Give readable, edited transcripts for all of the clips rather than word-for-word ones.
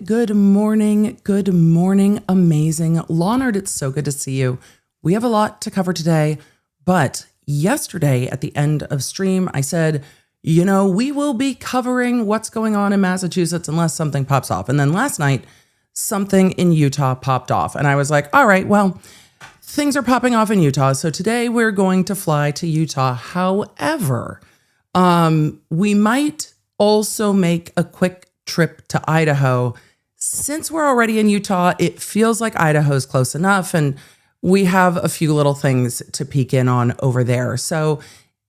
good morning, good morning, amazing. Leonard, it's so good to see you. We have a lot to cover today, but yesterday at the end of stream, I said, we will be covering what's going on in Massachusetts unless something pops off. And then last night, something in Utah popped off. And I was like, all right, well, things are popping off in Utah. So today we're going to fly to Utah. However, we might also make a quick trip to Idaho. Since we're already in Utah, it feels like Idaho's close enough, and we have a few little things to peek in on over there. So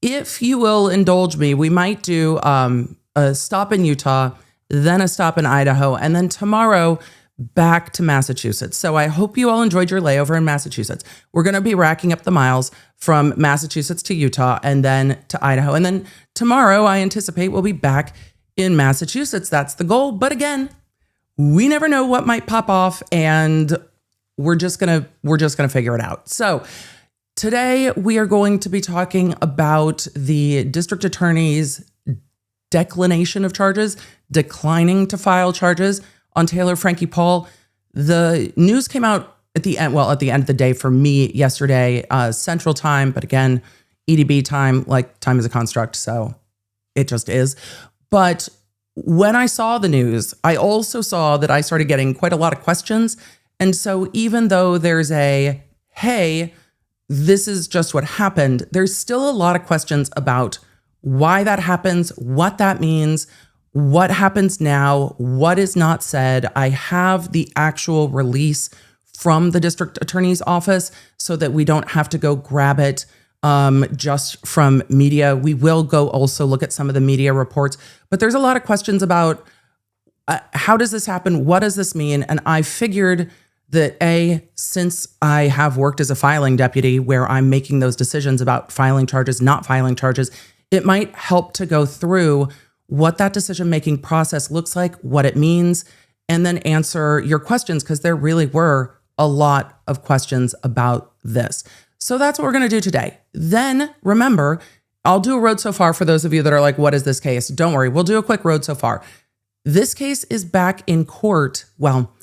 if you will indulge me, we might do a stop in Utah, then a stop in Idaho, and then tomorrow back to Massachusetts. So I hope you all enjoyed your layover in Massachusetts. We're going to be racking up the miles from Massachusetts to Utah and then to Idaho. And then tomorrow, I anticipate we'll be back in Massachusetts. That's the goal. But again, we never know what might pop off, and we're just gonna figure it out. So today we are going to be talking about the district attorney's declination of charges, declining to file charges on Taylor Frankie Paul. The news came out at the end of the day for me yesterday, Central Time, but again, EDB time, like time is a construct, so it just is. But when I saw the news, I also saw that I started getting quite a lot of questions. And so even though there's hey, this is just what happened, there's still a lot of questions about why that happens, what that means, what happens now, what is not said. I have the actual release from the district attorney's office so that we don't have to go grab it just from media. We will go also look at some of the media reports, but there's a lot of questions about how does this happen? What does this mean? And I figured that since I have worked as a filing deputy where I'm making those decisions about filing charges, not filing charges, it might help to go through what that decision-making process looks like, what it means, and then answer your questions, because there really were a lot of questions about this. So that's what we're going to do today. Then remember, I'll do a road so far for those of you that are like, what is this case? Don't worry, we'll do a quick road so far. This case is back in court. Well,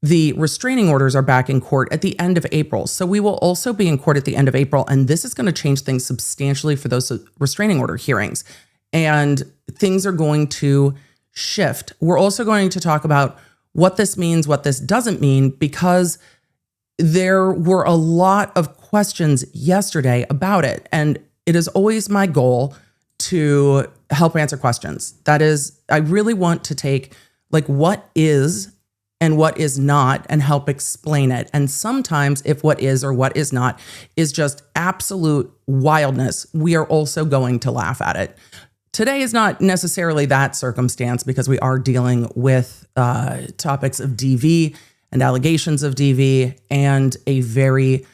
the restraining orders are back in court at the end of April. So we will also be in court at the end of April. And this is going to change things substantially for those restraining order hearings. And things are going to shift. We're also going to talk about what this means, what this doesn't mean, because there were a lot of questions yesterday about it. And it is always my goal to help answer questions. That is, I really want to take like what is and what is not and help explain it. And sometimes if what is or what is not is just absolute wildness, we are also going to laugh at it. Today is not necessarily that circumstance because we are dealing with topics of DV and allegations of DV and a very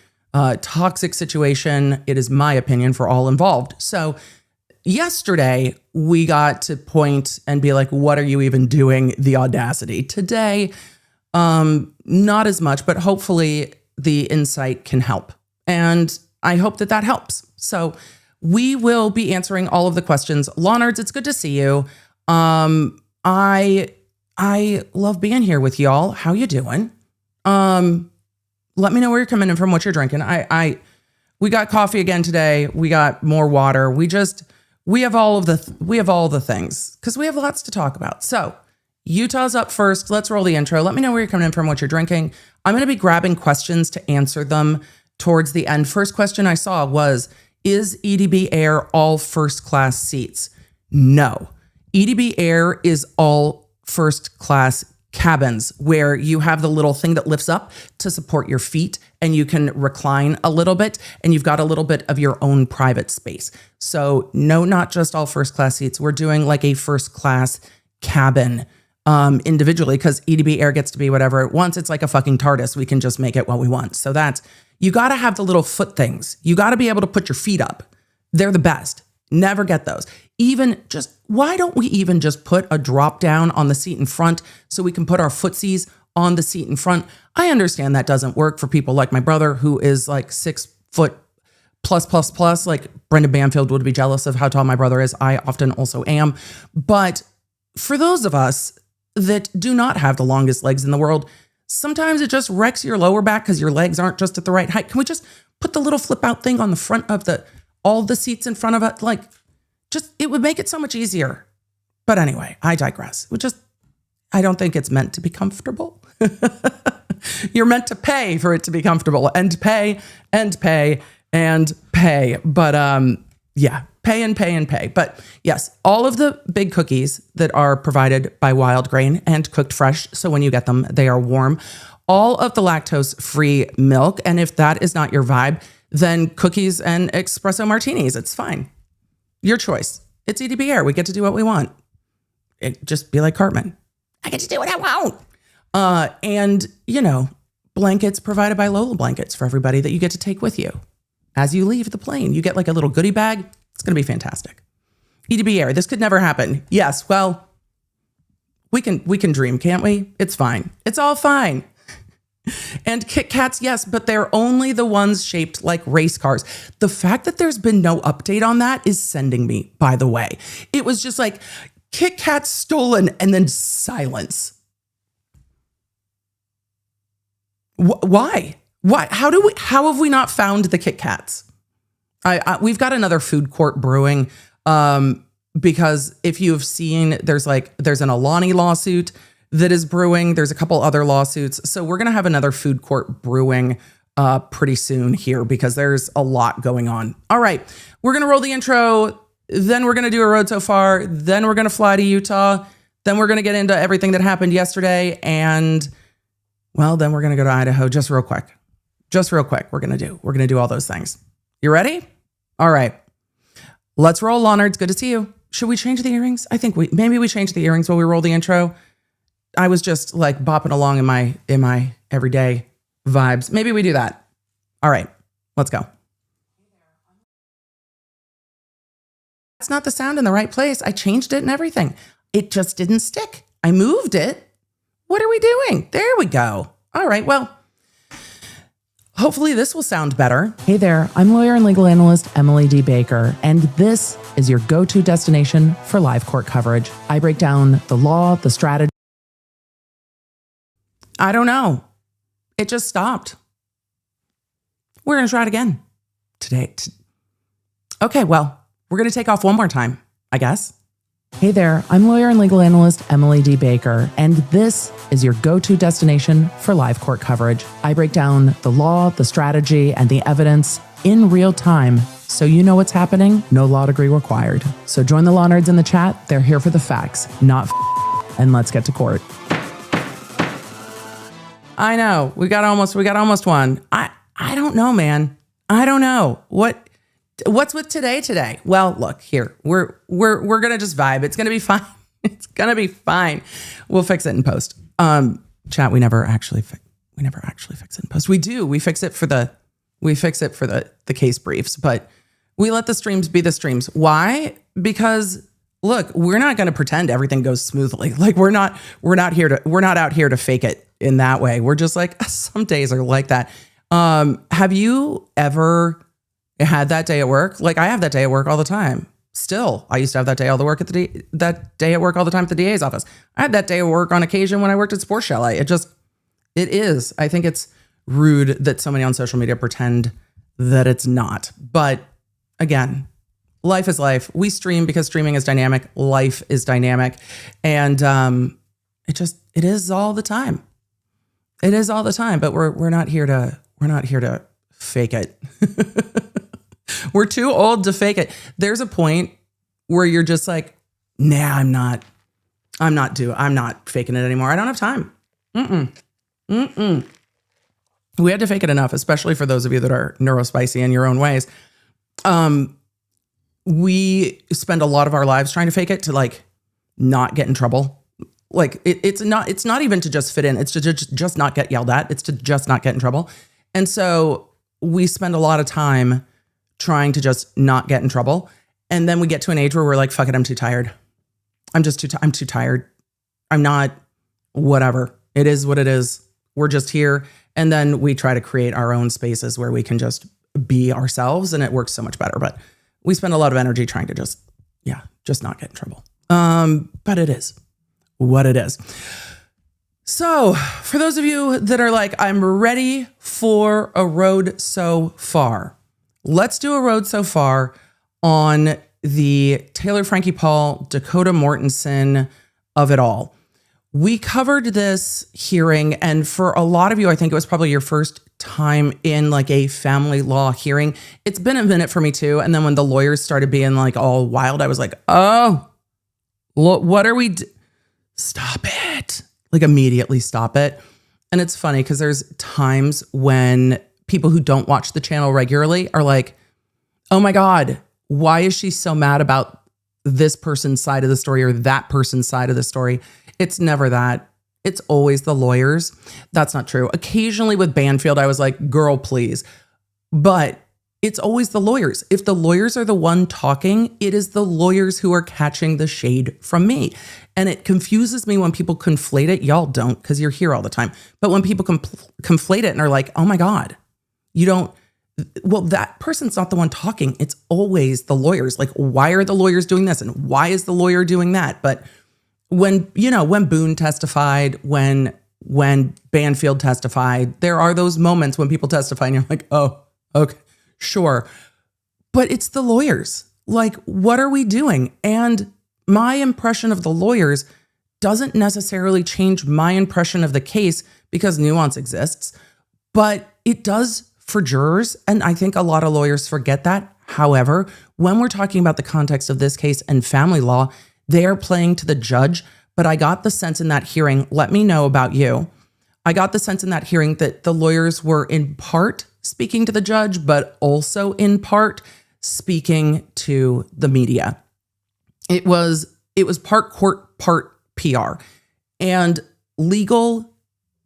toxic situation, it is my opinion, for all involved. So yesterday, we got to point and be like, what are you even doing? The audacity. Today, not as much, but hopefully the insight can help. And I hope that that helps. So we will be answering all of the questions. Leonards, it's good to see you. I love being here with y'all. How you doing? Let me know where you're coming in from, what you're drinking. We got coffee again today. We got more water. We have all the things because we have lots to talk about. So Utah's up first. Let's roll the intro. Let me know where you're coming in from, what you're drinking. I'm going to be grabbing questions to answer them towards the end. First question I saw was, is EDB Air all first class seats? No. EDB Air is all first class cabins where you have the little thing that lifts up to support your feet and you can recline a little bit and you've got a little bit of your own private space. So no, not just all first class seats. We're doing like a first class cabin individually because EDB Air gets to be whatever it wants. It's like a fucking TARDIS. We can just make it what we want. So you got to have the little foot things. You got to be able to put your feet up. They're the best. Never get those. Why don't we even just put a drop down on the seat in front so we can put our footsies on the seat in front? I understand that doesn't work for people like my brother who is like 6 foot plus. Like Brendan Banfield would be jealous of how tall my brother is. I often also am. But for those of us that do not have the longest legs in the world, sometimes it just wrecks your lower back because your legs aren't just at the right height. Can we just put the little flip out thing on the front of all the seats in front of it? Like, just, it would make it so much easier. But anyway, I digress. I don't think it's meant to be comfortable. You're meant to pay for it to be comfortable, and pay and pay and pay. But yeah, pay and pay and pay. But yes, all of the big cookies that are provided by Wild Grain and cooked fresh, so when you get them, they are warm. All of the lactose-free milk, and if that is not your vibe, then cookies and espresso martinis, it's fine. Your choice. It's EDB Air. We get to do what we want. Just be like Cartman. I get to do what I want. And, blankets provided by Lola Blankets for everybody that you get to take with you. As you leave the plane, you get like a little goodie bag. It's going to be fantastic. EDB Air, this could never happen. Yes, well, we can dream, can't we? It's fine. It's all fine. And Kit Kats, yes, but they're only the ones shaped like race cars. The fact that there's been no update on that is sending me, by the way. It was just like Kit Kat stolen and then silence. Why? Why? How have we not found the Kit Kats? We've got another food court brewing because if you've seen, there's an Alani lawsuit that is brewing. There's a couple other lawsuits. So we're going to have another food court brewing pretty soon here because there's a lot going on. All right. We're going to roll the intro. Then we're going to do a road so far. Then we're going to fly to Utah. Then we're going to get into everything that happened yesterday. And well, then we're going to go to Idaho just real quick. We're going to do all those things. You ready? All right. Let's roll, Law Nerds. Good to see you. Should we change the earrings? I think maybe we change the earrings while we roll the intro. I was just like bopping along in my everyday vibes. Maybe we do that. All right, let's go. That's not the sound in the right place. I changed it and everything. It just didn't stick. I moved it. What are we doing? There we go. All right, well, hopefully this will sound better. Hey there, I'm lawyer and legal analyst Emily D. Baker, and this is your go-to destination for live court coverage. I break down the law, the strategy. I don't know. It just stopped. We're going to try it again today. Okay, well, we're going to take off one more time, I guess. Hey there, I'm lawyer and legal analyst Emily D. Baker, and this is your go-to destination for live court coverage. I break down the law, the strategy, and the evidence in real time so you know what's happening. No law degree required. So join the law nerds in the chat. They're here for the facts, not and let's get to court. I know. We got almost one. I don't know, man. I don't know. What's with today? Well, look here. We're going to just vibe. It's going to be fine. It's going to be fine. We'll fix it in post. Chat, we never actually fix it in post. We do. We fix it for the case briefs, but we let the streams be the streams. Why? Because look, we're not going to pretend everything goes smoothly. Like we're not out here to fake it in that way. We're just like, some days are like that. Have you ever had that day at work? Like I have that day at work all the time. Still, I used to have that day that day at work all the time at the DA's office. I had that day at work on occasion when I worked at Sports Chalet. It is. I think it's rude that so many on social media pretend that it's not. But again, life is life. We stream because streaming is dynamic. Life is dynamic. And it is all the time. It is all the time, but we're not here to fake it. We're too old to fake it. There's a point where you're just like, nah, I'm not faking it anymore. I don't have time. We had to fake it enough, especially for those of you that are neurospicy in your own ways. We spend a lot of our lives trying to fake it to like not get in trouble. Like it's not even to just fit in. It's to just not get yelled at. It's to just not get in trouble. And so we spend a lot of time trying to just not get in trouble. And then we get to an age where we're like, fuck it, I'm too tired. I'm too tired. I'm not, whatever. It is what it is. We're just here. And then we try to create our own spaces where we can just be ourselves, and it works so much better. But we spend a lot of energy trying to just not get in trouble. But it is what it is. So for those of you that are like, I'm ready for a road so far, let's do a road so far on the Taylor Frankie Paul, Dakota Mortensen of it all. We covered this hearing, and for a lot of you, I think it was probably your first time in like a family law hearing. It's been a minute for me too. And then when the lawyers started being like all wild, I was like, oh, what are we stop it. Like immediately stop it. And it's funny because there's times when people who don't watch the channel regularly are like, oh my God, why is she so mad about this person's side of the story or that person's side of the story? It's never that. It's always the lawyers. That's not true. Occasionally with Banfield, I was like, girl, please. But it's always the lawyers. If the lawyers are the one talking, it is the lawyers who are catching the shade from me. And it confuses me when people conflate it. Y'all don't, because you're here all the time. But when people conflate it and are like, oh my God, you don't, well, that person's not the one talking. It's always the lawyers. Like, why are the lawyers doing this? And why is the lawyer doing that? But when Boone testified, when Banfield testified, there are those moments when people testify and you're like, oh, okay, sure. But it's the lawyers. Like, what are we doing? And my impression of the lawyers doesn't necessarily change my impression of the case because nuance exists, but it does for jurors. And I think a lot of lawyers forget that. However, when we're talking about the context of this case and family law, they are playing to the judge. But I got the sense in that hearing, let me know about you. I got the sense in that hearing that the lawyers were in part speaking to the judge, but also in part speaking to the media. It was part court, part PR. And legal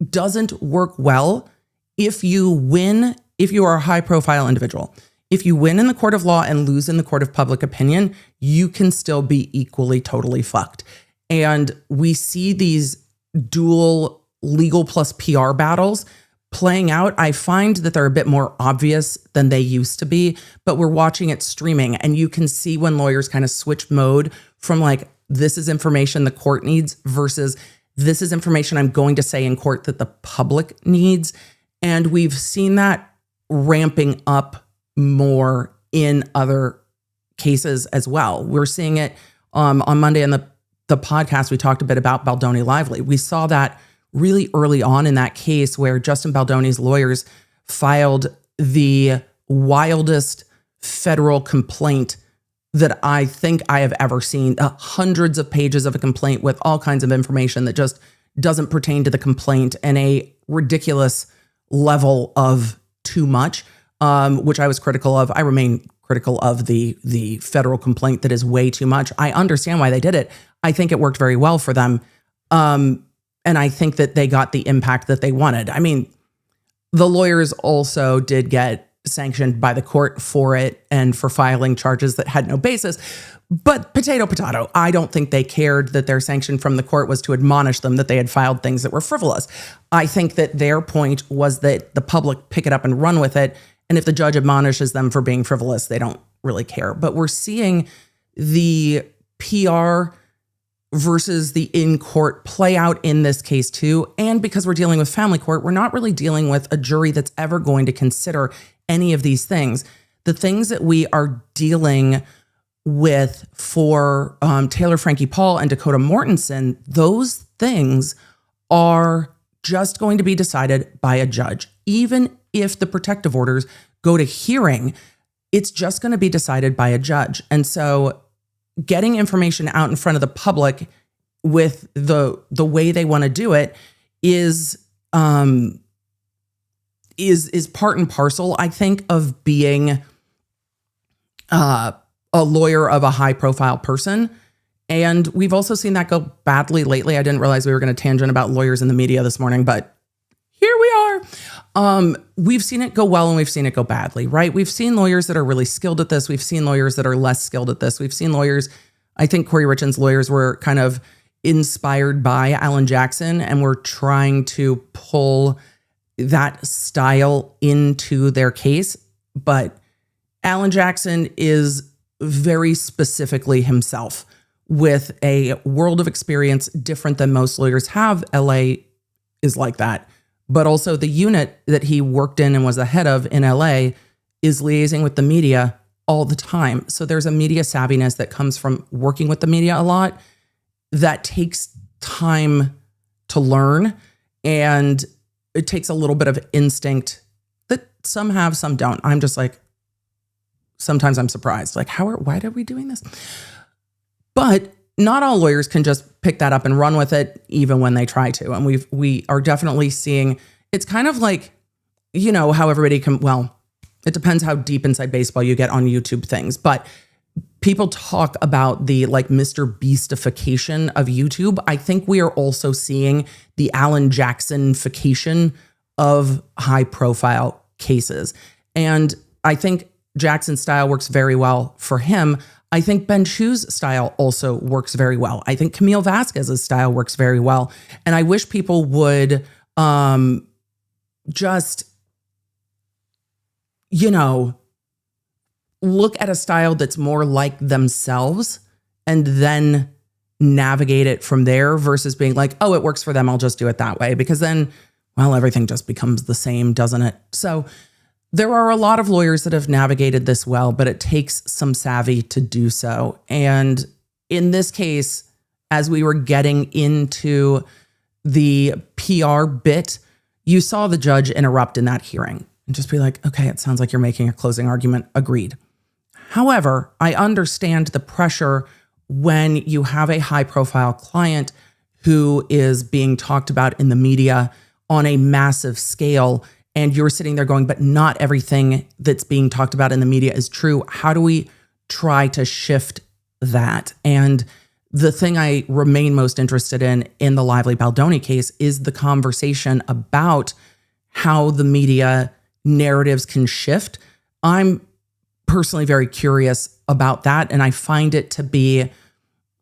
doesn't work well if you are a high profile individual. If you win in the court of law and lose in the court of public opinion, you can still be equally totally fucked. And we see these dual legal plus PR battles playing out. I find that they're a bit more obvious than they used to be, but we're watching it streaming and you can see when lawyers kind of switch mode from like, this is information the court needs versus this is information I'm going to say in court that the public needs. And we've seen that ramping up more in other cases as well. We're seeing it on Monday in the podcast. We talked a bit about Baldoni Lively. We saw that really early on in that case where Justin Baldoni's lawyers filed the wildest federal complaint that I think I have ever seen. Hundreds of pages of a complaint with all kinds of information that just doesn't pertain to the complaint and a ridiculous level of too much, which I was critical of. I remain critical of the federal complaint that is way too much. I understand why they did it. I think it worked very well for them. And I think that they got the impact that they wanted. I mean, the lawyers also did get sanctioned by the court for it and for filing charges that had no basis. But potato. I don't think they cared that their sanction from the court was to admonish them that they had filed things that were frivolous. I think that their point was that the public pick it up and run with it. And if the judge admonishes them for being frivolous, they don't really care. But we're seeing the PR versus the in-court play out in this case too. And because we're dealing with family court, we're not really dealing with a jury that's ever going to consider any of these things. The things that we are dealing with for Taylor Frankie Paul and Dakota Mortensen, those things are just going to be decided by a judge. Even if the protective orders go to hearing, it's just going to be decided by a judge. And so getting information out in front of the public with the way they want to do it is part and parcel, I think, of being a lawyer of a high profile person. And we've also seen that go badly lately. I didn't realize we were going to tangent about lawyers in the media this morning, but here we are. We've seen it go well and we've seen it go badly, right? We've seen lawyers that are really skilled at this. We've seen lawyers that are less skilled at this. We've seen lawyers, I think Corey Richan's lawyers were kind of inspired by Alan Jackson and were trying to pull that style into their case. But Alan Jackson is very specifically himself with a world of experience different than most lawyers have. LA is like that. But also the unit that he worked in and was the head of in LA is liaising with the media all the time. So there's a media savviness that comes from working with the media a lot that takes time to learn. And it takes a little bit of instinct that some have, some don't. I'm just like, sometimes I'm surprised. Like, why are we doing this? But not all lawyers can just pick that up and run with it, even when they try to. And we are definitely seeing, it's kind of like, you know, how everybody can, well, it depends how deep inside baseball you get on YouTube things, but people talk about the like Mr. Beastification of YouTube. I think we are also seeing the Alan Jackson-fication of high profile cases. And I think Jackson's style works very well for him. I think Ben Chu's style also works very well. I think Camille Vasquez's style works very well. And I wish people would just, you know, look at a style that's more like themselves and then navigate it from there versus being like, oh, it works for them, I'll just do it that way. Because then, well, everything just becomes the same, doesn't it? So there are a lot of lawyers that have navigated this well, but it takes some savvy to do so. And in this case, as we were getting into the PR bit, you saw the judge interrupt in that hearing and just be like, okay, it sounds like you're making a closing argument. Agreed. However, I understand the pressure when you have a high-profile client who is being talked about in the media on a massive scale, and you're sitting there going, but not everything that's being talked about in the media is true. How do we try to shift that? And the thing I remain most interested in the Lively Baldoni case is the conversation about how the media narratives can shift. I'm personally very curious about that, and I find it to be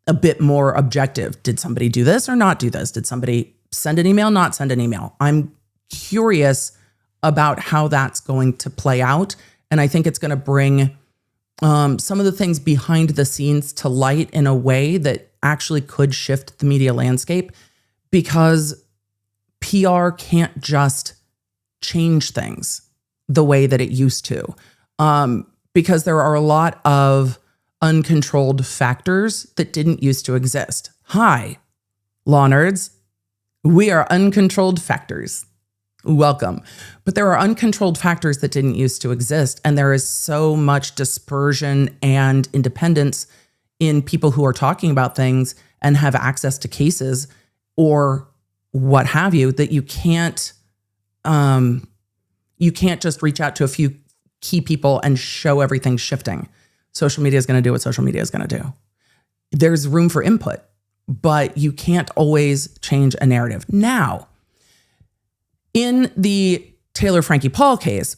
a bit more objective. Did somebody do this or not do this? Did somebody send an email, not send an email? I'm curious about how that's going to play out, and I think it's going to bring some of the things behind the scenes to light in a way that actually could shift the media landscape, because PR can't just change things the way that it used to. Because there are a lot of uncontrolled factors that didn't used to exist. Hi, law nerds. We are uncontrolled factors. Welcome. But there are uncontrolled factors that didn't used to exist. And there is so much dispersion and independence in people who are talking about things and have access to cases or what have you, that you can't just reach out to a few key people and show everything shifting. Social media is going to do what social media is going to do. There's room for input, but you can't always change a narrative. Now, in the Taylor Frankie Paul case,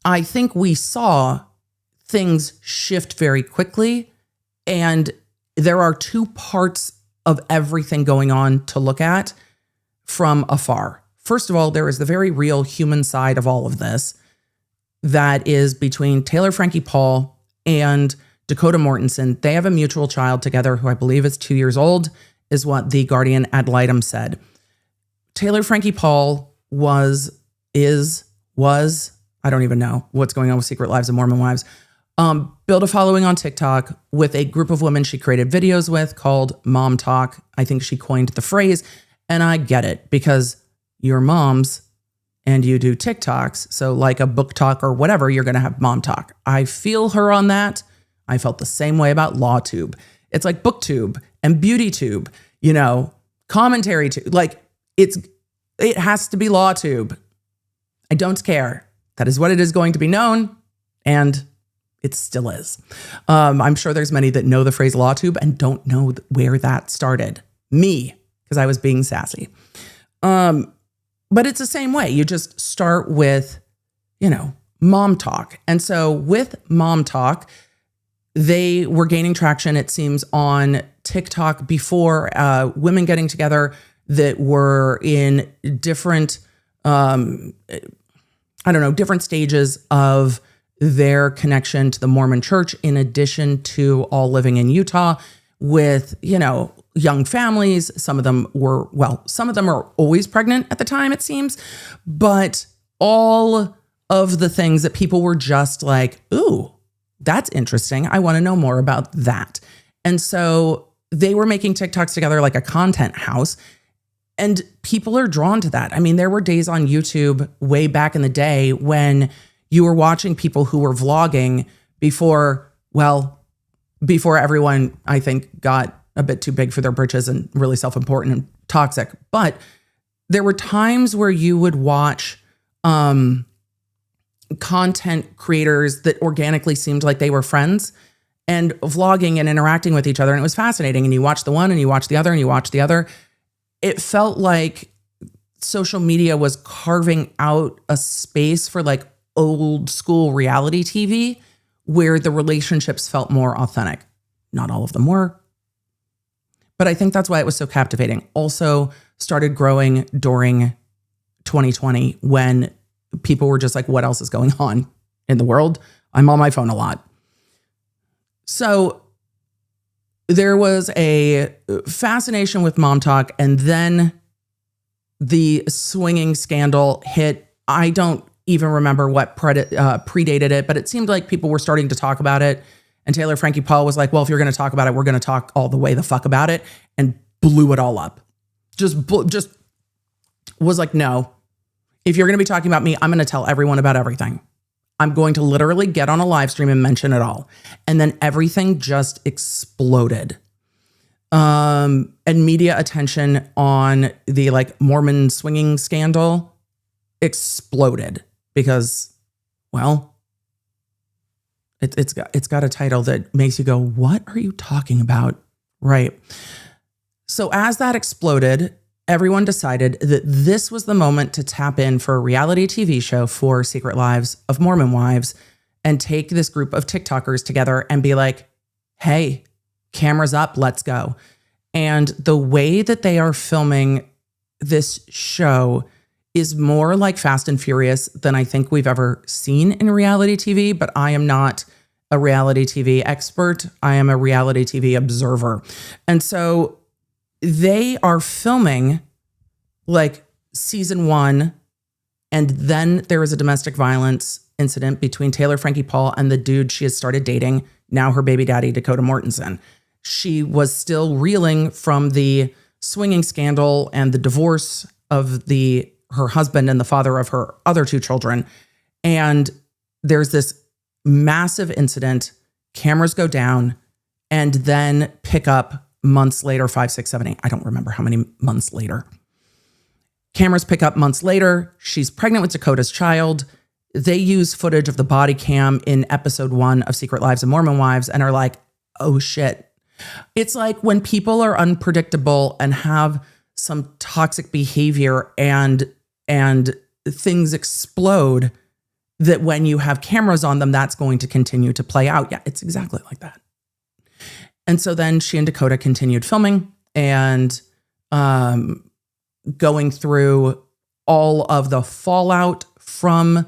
I think we saw things shift very quickly, and there are two parts of everything going on to look at from afar. First of all, there is the very real human side of all of this that is between Taylor Frankie Paul and Dakota Mortensen. They have a mutual child together who I believe is 2 years old, is what the Guardian ad litem said. Taylor Frankie Paul was, I don't even know what's going on with Secret Lives of Mormon Wives, built a following on TikTok with a group of women she created videos with called Mom Talk. I think she coined the phrase, and I get it, because you're moms and you do TikToks. So like a book talk or whatever, you're going to have mom talk. I feel her on that. I felt the same way about LawTube. It's like BookTube and BeautyTube, you know, commentary tube. Like it has to be LawTube. I don't care. That is what it is going to be known. And it still is. I'm sure there's many that know the phrase LawTube and don't know where that started. Me, because I was being sassy. But it's the same way. You just start with, you know, mom talk. And so with mom talk, they were gaining traction, it seems, on TikTok before, women getting together that were in different, different stages of their connection to the Mormon church, in addition to all living in Utah, with, young families. Some of them are always pregnant at the time, it seems, but all of the things that people were just like, ooh, that's interesting. I want to know more about that. And so they were making TikToks together like a content house, and people are drawn to that. I mean, there were days on YouTube way back in the day when you were watching people who were vlogging before everyone, I think, got a bit too big for their britches and really self-important and toxic. But there were times where you would watch content creators that organically seemed like they were friends and vlogging and interacting with each other. And it was fascinating. And you watch the one and you watch the other and you watch the other. It felt like social media was carving out a space for like old school reality TV where the relationships felt more authentic. Not all of them were, but I think that's why it was so captivating. Also started growing during 2020 when people were just like, what else is going on in the world? I'm on my phone a lot. So there was a fascination with Mom Talk, and then the swinging scandal hit. I don't even remember what predated it, but it seemed like people were starting to talk about it. And Taylor Frankie Paul was like, well, if you're going to talk about it, we're going to talk all the way the fuck about it, and blew it all up. Just was like, no, if you're going to be talking about me, I'm going to tell everyone about everything. I'm going to literally get on a live stream and mention it all. And then everything just exploded. And media attention on the like Mormon swinging scandal exploded because, well, it's got a title that makes you go, what are you talking about? Right. So as that exploded, everyone decided that this was the moment to tap in for a reality TV show for Secret Lives of Mormon Wives and take this group of TikTokers together and be like, hey, cameras up, let's go. And the way that they are filming this show is more like Fast and Furious than I think we've ever seen in reality TV, but I am not a reality TV expert. I am a reality TV observer. And so they are filming like season 1, and then there was a domestic violence incident between Taylor Frankie Paul and the dude she has started dating, now her baby daddy, Dakota Mortensen. She was still reeling from the swinging scandal and the divorce of her husband and the father of her other 2 children. And there's this massive incident, cameras go down, and then pick up months later, 5, 6, 7, 8. I don't remember how many months later. Cameras pick up months later. She's pregnant with Dakota's child. They use footage of the body cam in episode 1 of Secret Lives of Mormon Wives and are like, oh shit. It's like when people are unpredictable and have some toxic behavior and things explode, that when you have cameras on them, that's going to continue to play out. Yeah, it's exactly like that. And so then she and Dakota continued filming and going through all of the fallout from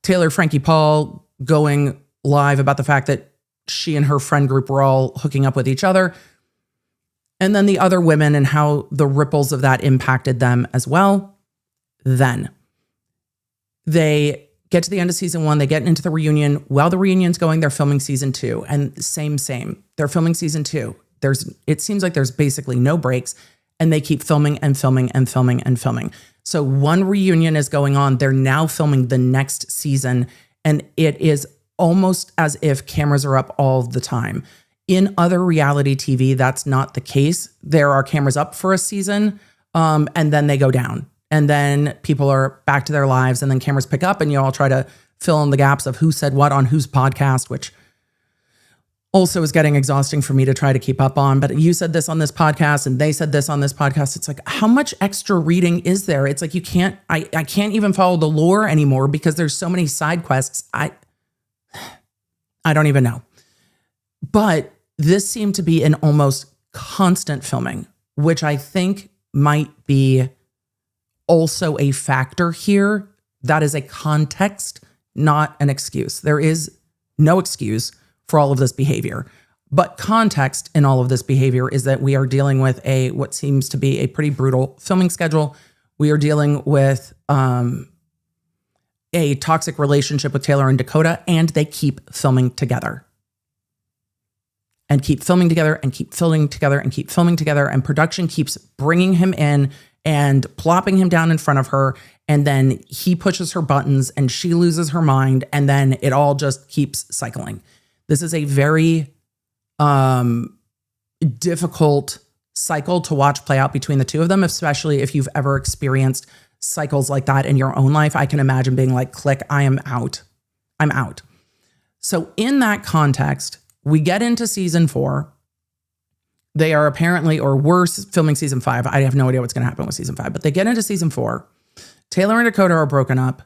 Taylor Frankie Paul going live about the fact that she and her friend group were all hooking up with each other. And then the other women and how the ripples of that impacted them as well. Then they get to the end of season 1. They get into the reunion. While the reunion's going, they're filming season 2. And same. They're filming season 2. It seems like there's basically no breaks. And they keep filming and filming and filming and filming. So one reunion is going on. They're now filming the next season. And it is almost as if cameras are up all the time. In other reality TV, that's not the case. There are cameras up for a season, and then they go down. And then people are back to their lives, and then cameras pick up, and you all try to fill in the gaps of who said what on whose podcast, which also is getting exhausting for me to try to keep up on. But you said this on this podcast, and they said this on this podcast. It's like, how much extra reading is there? It's like I can't even follow the lore anymore because there's so many side quests. I don't even know. But this seemed to be an almost constant filming, which I think might be also a factor here. That is a context, not an excuse. There is no excuse for all of this behavior. But context in all of this behavior is that we are dealing with what seems to be a pretty brutal filming schedule. We are dealing with a toxic relationship with Taylor and Dakota, and they keep filming together. And keep filming together and keep filming together and keep filming together. And production keeps bringing him in and plopping him down in front of her. And then he pushes her buttons and she loses her mind. And then it all just keeps cycling. This is a very difficult cycle to watch play out between the two of them, especially if you've ever experienced cycles like that in your own life. I can imagine being like, click, I am out. I'm out. So in that context, we get into season 4. They are apparently, or were filming season 5. I have no idea what's going to happen with season 5, but they get into season 4. Taylor and Dakota are broken up.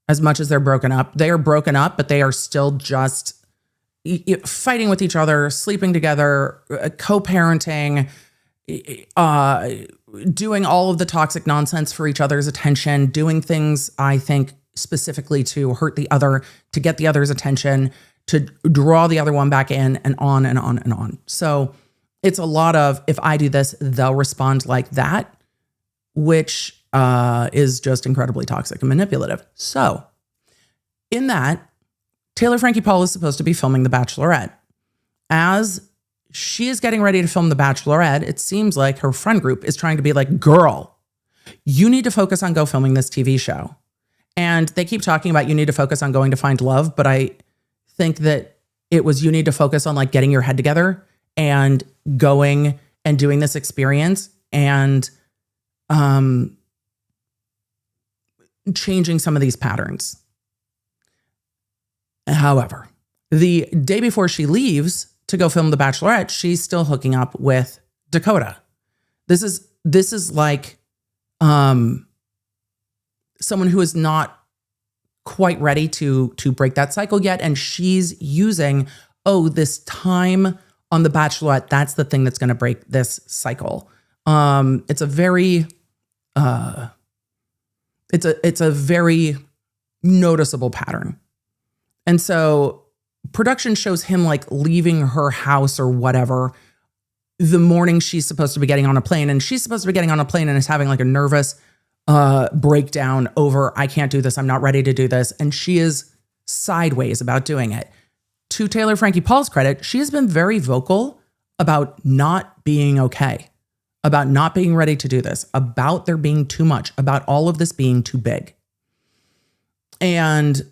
As much as they're broken up, they are broken up, but they are still just fighting with each other, sleeping together, co-parenting, doing all of the toxic nonsense for each other's attention, doing things, I think, specifically to hurt the other, to get the other's attention, to draw the other one back in, and on and on and on. So it's a lot of, if I do this, they'll respond like that, which is just incredibly toxic and manipulative. So in that, Taylor Frankie Paul is supposed to be filming The Bachelorette. As she is getting ready to film The Bachelorette, it seems like her friend group is trying to be like, girl, you need to focus on filming this TV show. And they keep talking about you need to focus on going to find love, but I think that it was you need to focus on like getting your head together and going and doing this experience and changing some of these patterns. However, the day before she leaves to go film The Bachelorette, she's still hooking up with Dakota. This is like someone who is not quite ready to break that cycle yet, and she's using, this time on The Bachelorette, that's the thing that's going to break this cycle. It's a very it's a very noticeable pattern. And so production shows him like leaving her house or whatever the morning she's supposed to be getting on a plane. And she's supposed to be getting on a plane and is having like a nervous breakdown over, I can't do this. I'm not ready to do this. And she is sideways about doing it. To Taylor Frankie Paul's credit, she has been very vocal about not being okay, about not being ready to do this, about there being too much, about all of this being too big. And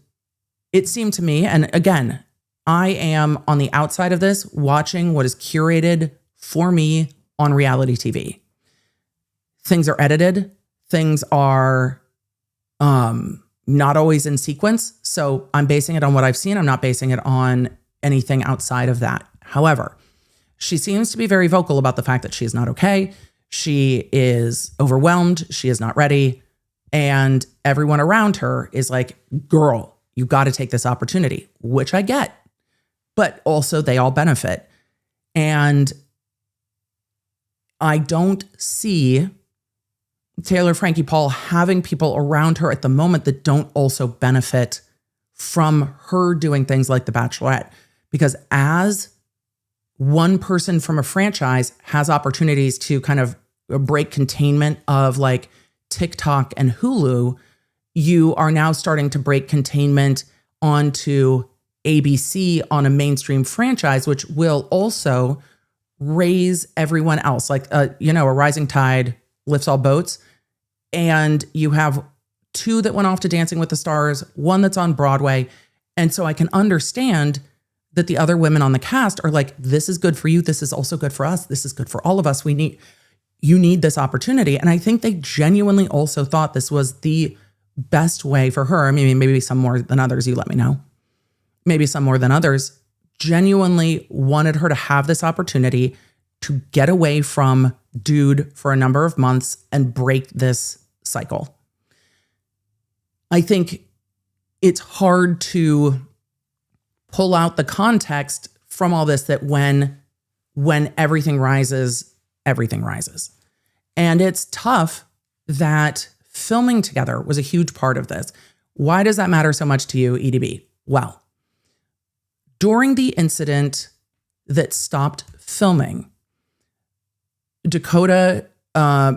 it seemed to me, and again, I am on the outside of this watching what is curated for me on reality TV. Things are edited. Things are not always in sequence. So I'm basing it on what I've seen. I'm not basing it on anything outside of that. However, she seems to be very vocal about the fact that she is not okay. She is overwhelmed. She is not ready. And everyone around her is like, girl, you got to take this opportunity, which I get. But also they all benefit. And I don't see Taylor Frankie Paul having people around her at the moment that don't also benefit from her doing things like The Bachelorette. Because as one person from a franchise has opportunities to kind of break containment of like TikTok and Hulu, you are now starting to break containment onto ABC on a mainstream franchise, which will also raise everyone else. Like, a rising tide lifts all boats. And you have two that went off to Dancing with the Stars, one that's on Broadway. And so I can understand that the other women on the cast are like, this is good for you. This is also good for us. This is good for all of us. You need this opportunity. And I think they genuinely also thought this was the best way for her. I mean, maybe some more than others, you let me know. Maybe some more than others genuinely wanted her to have this opportunity to get away from dude for a number of months and break this cycle. I think it's hard to pull out the context from all this that when everything rises, everything rises. And it's tough that filming together was a huge part of this. Why does that matter so much to you, EDB? Well, during the incident that stopped filming. Dakota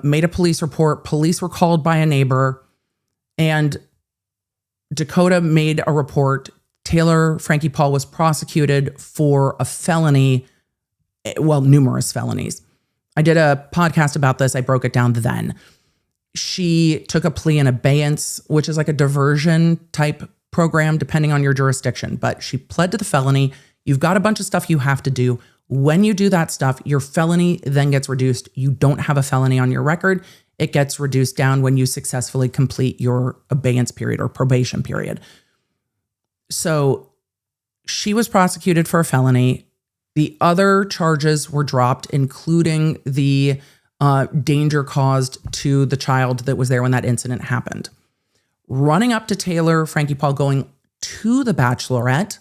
made a police report. Police were called by a neighbor, and Dakota made a report. Taylor Frankie Paul was prosecuted for a felony, well, numerous felonies. I did a podcast about this. I broke it down then. She took a plea in abeyance, which is like a diversion type program, depending on your jurisdiction. But she pled to the felony. You've got a bunch of stuff you have to do. When you do that stuff, your felony then gets reduced. You don't have a felony on your record. It gets reduced down when you successfully complete your abeyance period or probation period. So she was prosecuted for a felony. The other charges were dropped, including the danger caused to the child that was there when that incident happened. Running up to Taylor Frankie Paul going to the Bachelorette,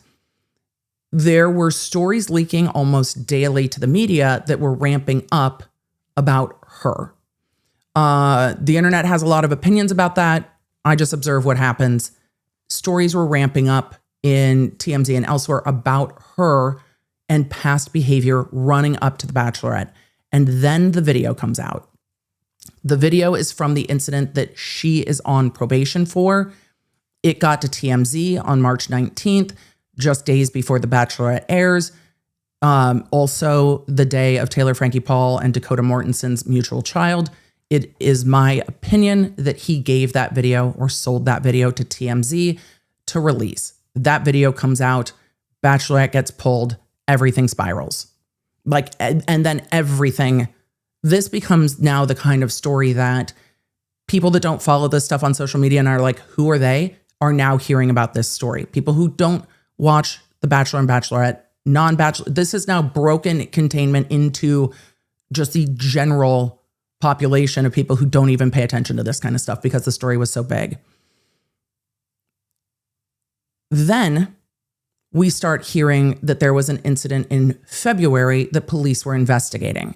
there were stories leaking almost daily to the media that were ramping up about her. The internet has a lot of opinions about that. I just observe what happens. Stories were ramping up in TMZ and elsewhere about her and past behavior running up to the Bachelorette. And then the video comes out. The video is from the incident that she is on probation for. It got to TMZ on March 19th, just days before the Bachelorette airs. Also the day of Taylor Frankie Paul and Dakota Mortenson's mutual child. It is my opinion that he gave that video or sold that video to TMZ to release. That video comes out, Bachelorette gets pulled, everything spirals. And then everything, this becomes now the kind of story that people that don't follow this stuff on social media and are like, who are they, are now hearing about this story. People who don't watch The Bachelor and Bachelorette, non-Bachelor, this is now broken containment into just the general population of people who don't even pay attention to this kind of stuff because the story was so big. Then we start hearing that there was an incident in February that police were investigating.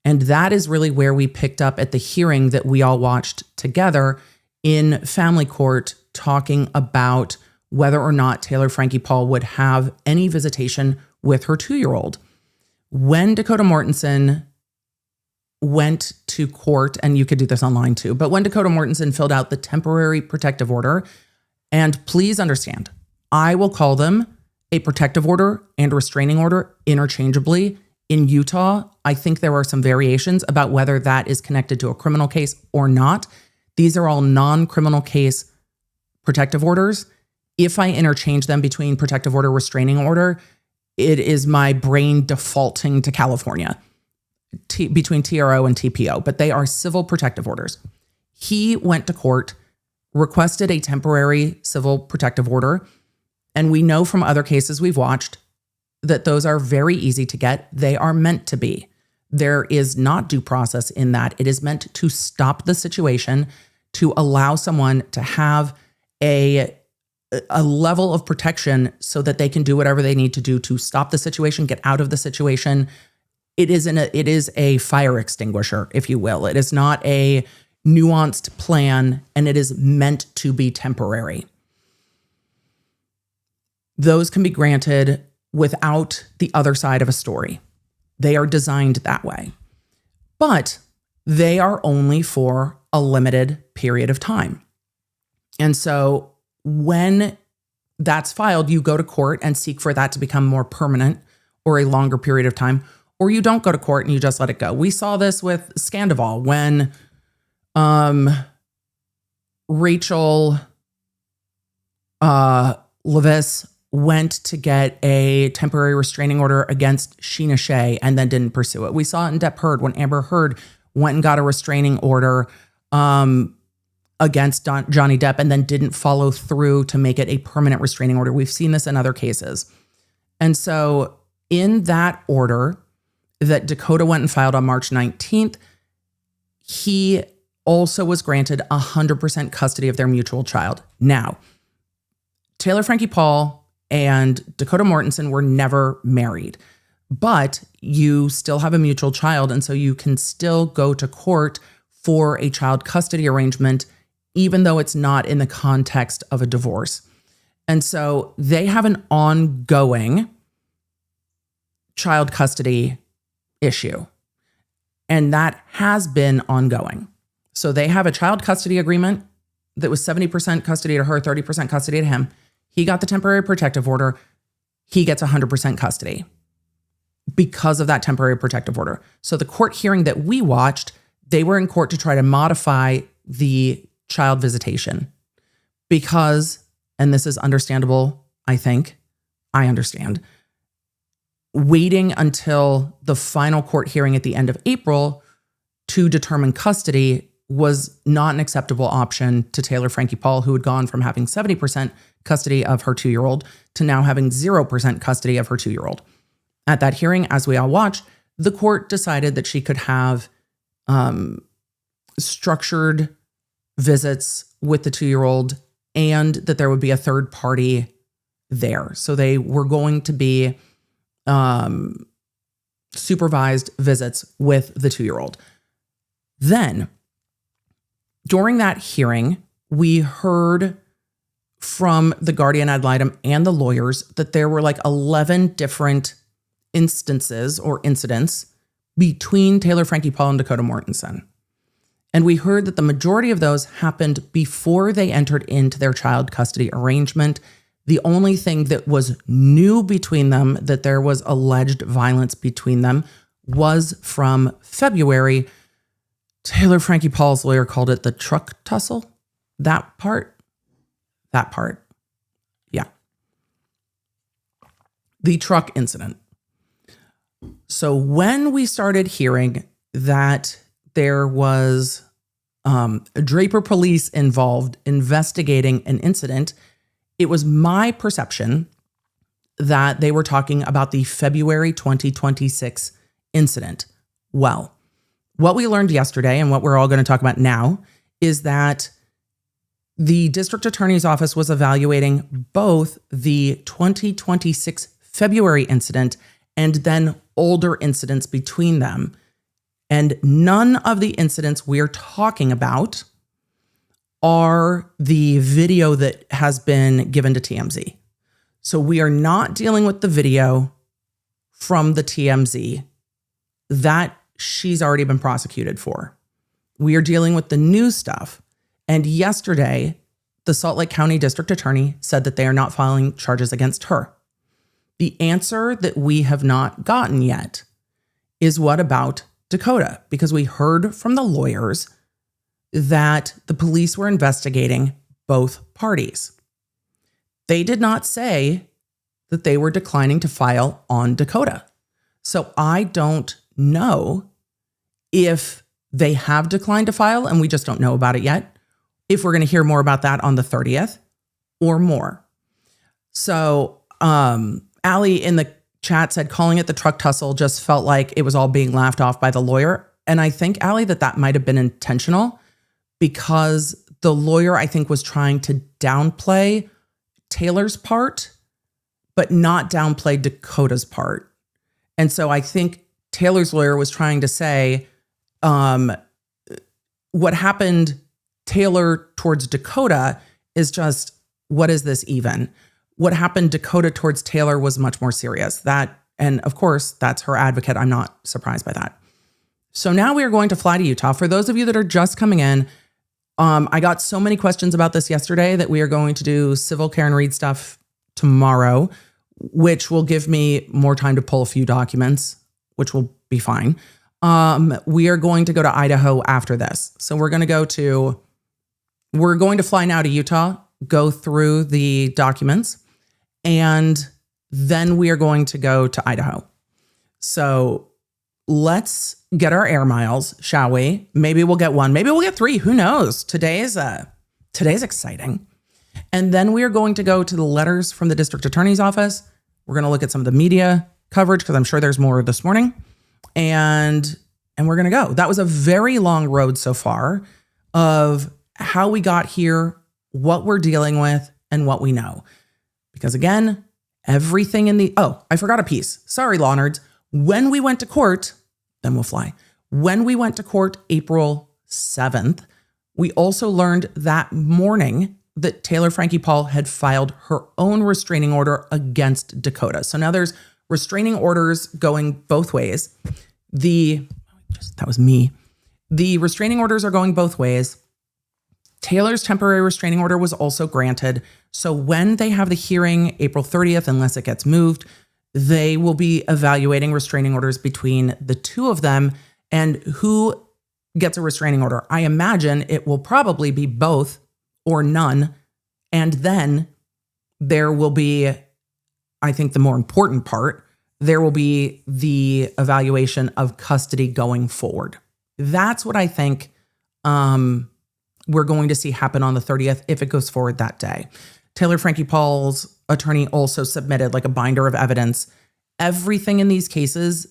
And that is really where we picked up at the hearing that we all watched together in family court, talking about whether or not Taylor Frankie Paul would have any visitation with her 2-year-old. When Dakota Mortenson went to court, and you could do this online too, but when Dakota Mortenson filled out the temporary protective order, and please understand, I will call them a protective order and restraining order interchangeably. In Utah, I think there are some variations about whether that is connected to a criminal case or not. These are all non-criminal case protective orders. If I interchange them between protective order, restraining order, it is my brain defaulting to California between TRO and TPO, but they are civil protective orders. He went to court, requested a temporary civil protective order, and we know from other cases we've watched that those are very easy to get. They are meant to be. There is not due process in that. It is meant to stop the situation, to allow someone to have a level of protection so that they can do whatever they need to do to stop the situation, get out of the situation. It is a fire extinguisher, if you will. It is not a nuanced plan, and it is meant to be temporary. Those can be granted without the other side of a story. They are designed that way. But they are only for a limited period of time. And so when that's filed, you go to court and seek for that to become more permanent or a longer period of time, or you don't go to court and you just let it go. We saw this with Scandival when Rachel Levis went to get a temporary restraining order against Sheena Shea and then didn't pursue it. We saw it in Depp Heard when Amber Heard went and got a restraining order against Johnny Depp and then didn't follow through to make it a permanent restraining order. We've seen this in other cases. And so in that order that Dakota went and filed on March 19th, he also was granted 100% custody of their mutual child. Now, Taylor Frankie Paul and Dakota Mortenson were never married, but you still have a mutual child. And so you can still go to court for a child custody arrangement, even though it's not in the context of a divorce. And so they have an ongoing child custody issue. And that has been ongoing. So they have a child custody agreement that was 70% custody to her, 30% custody to him. He got the temporary protective order. He gets 100% custody because of that temporary protective order. So the court hearing that we watched, they were in court to try to modify the child visitation because, and this is understandable, I understand, waiting until the final court hearing at the end of April to determine custody was not an acceptable option to Taylor Frankie Paul, who had gone from having 70% custody of her 2-year-old to now having 0% custody of her 2-year-old. At that hearing, as we all watched, the court decided that she could have structured visits with the 2-year-old and that there would be a third party there. So they were going to be supervised visits with the 2-year-old. Then, during that hearing, we heard from the guardian ad litem and the lawyers that there were like 11 different instances or incidents between Taylor Frankie Paul and Dakota Mortensen. And we heard that the majority of those happened before they entered into their child custody arrangement. The only thing that was new between them, that there was alleged violence between them, was from February. Taylor Frankie Paul's lawyer called it the truck tussle. That part. Yeah. The truck incident. So when we started hearing that there was Draper police involved investigating an incident, it was my perception that they were talking about the February 2026 incident. Well, what we learned yesterday and what we're all going to talk about now is that the district attorney's office was evaluating both the 2026 February incident and then older incidents between them. And none of the incidents we're talking about are the video that has been given to TMZ. So we are not dealing with the video from the TMZ that she's already been prosecuted for. We are dealing with the new stuff. And yesterday, the Salt Lake County District Attorney said that they are not filing charges against her. The answer that we have not gotten yet is what about Dakota? Because we heard from the lawyers that the police were investigating both parties. They did not say that they were declining to file on Dakota. So I don't know if they have declined to file and we just don't know about it yet, if we're going to hear more about that on the 30th or more. So Allie in the chat said calling it the truck tussle just felt like it was all being laughed off by the lawyer. And I think, Allie, that might have been intentional because the lawyer, I think, was trying to downplay Taylor's part, but not downplay Dakota's part. And so I think Taylor's lawyer was trying to say what happened Taylor towards Dakota is just, what is this even? What happened Dakota towards Taylor was much more serious. That, and of course, that's her advocate. I'm not surprised by that. So now we are going to fly to Utah. For those of you that are just coming in, I got so many questions about this yesterday that we are going to do civil Karen Reed stuff tomorrow, which will give me more time to pull a few documents, which will be fine. We are going to go to Idaho after this. So we're going to fly now to Utah, go through the documents, and then we are going to go to Idaho. So let's get our air miles, shall we? Maybe we'll get 1, maybe we'll get 3. Who knows? Today's exciting. And then we are going to go to the letters from the district attorney's office. We're going to look at some of the media coverage because I'm sure there's more this morning. And we're going to go. That was a very long road so far of how we got here, what we're dealing with, and what we know. Because again, everything I forgot a piece. Sorry, law nerds. When we went to court, then we'll fly. When we went to court April 7th, we also learned that morning that Taylor Frankie Paul had filed her own restraining order against Dakota. So now there's restraining orders going both ways. That was me. The restraining orders are going both ways. Taylor's temporary restraining order was also granted. So when they have the hearing April 30th, unless it gets moved, they will be evaluating restraining orders between the two of them and who gets a restraining order. I imagine it will probably be both or none. And then there will be, I think the more important part, there will be the evaluation of custody going forward. That's what I think we're going to see happen on the 30th if it goes forward that day. Taylor Frankie Paul's attorney also submitted like a binder of evidence. Everything in these cases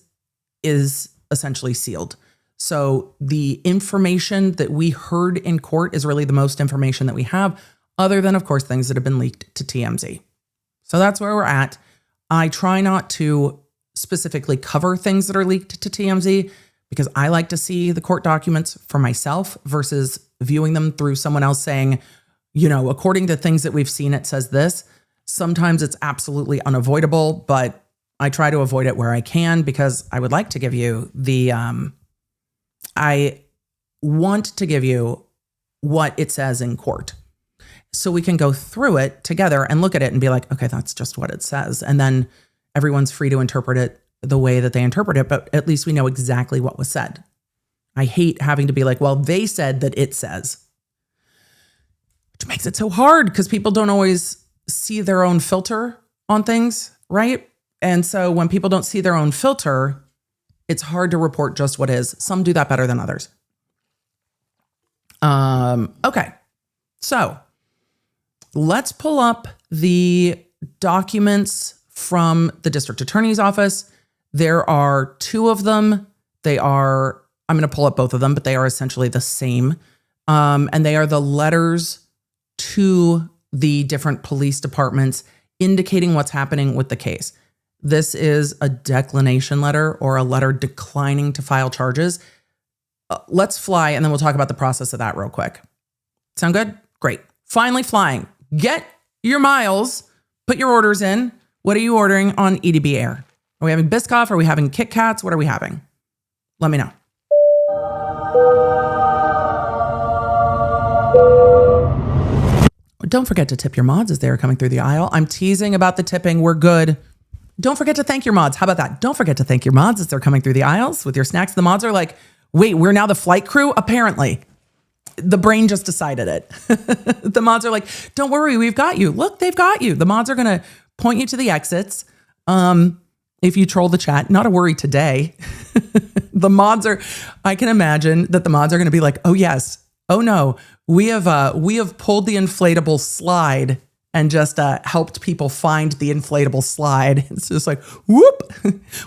is essentially sealed. So the information that we heard in court is really the most information that we have, other than, of course, things that have been leaked to TMZ. So that's where we're at. I try not to specifically cover things that are leaked to TMZ because I like to see the court documents for myself versus viewing them through someone else saying, according to things that we've seen, it says this. Sometimes it's absolutely unavoidable, but I try to avoid it where I can because I would like to give you I want to give you what it says in court so we can go through it together and look at it and be like, okay, that's just what it says. And then everyone's free to interpret it the way that they interpret it, but at least we know exactly what was said. I hate having to be like, well, they said that it says, which makes it so hard because people don't always see their own filter on things, right? And so when people don't see their own filter, it's hard to report just what is. Some do that better than others. Okay, so let's pull up the documents from the district attorney's office. There are two of them. I'm going to pull up both of them, but they are essentially the same. And they are the letters to the different police departments indicating what's happening with the case. This is a declination letter or a letter declining to file charges. Let's fly, and then we'll talk about the process of that real quick. Sound good? Great. Finally flying. Get your miles. Put your orders in. What are you ordering on EDB Air? Are we having Biscoff? Are we having Kit Kats? What are we having? Let me know. Don't forget to tip your mods as they are coming through the aisle. I'm teasing about the tipping. We're good. Don't forget to thank your mods. How about that? Don't forget to thank your mods as they're coming through the aisles with your snacks. The mods are like, wait, we're now the flight crew? Apparently. The brain just decided it. The mods are like, don't worry, we've got you. Look, they've got you. The mods are going to point you to the exits. If you troll the chat, not a worry today. I can imagine that the mods are going to be like, oh yes, oh no, we have pulled the inflatable slide and just helped people find the inflatable slide. It's just like, whoop,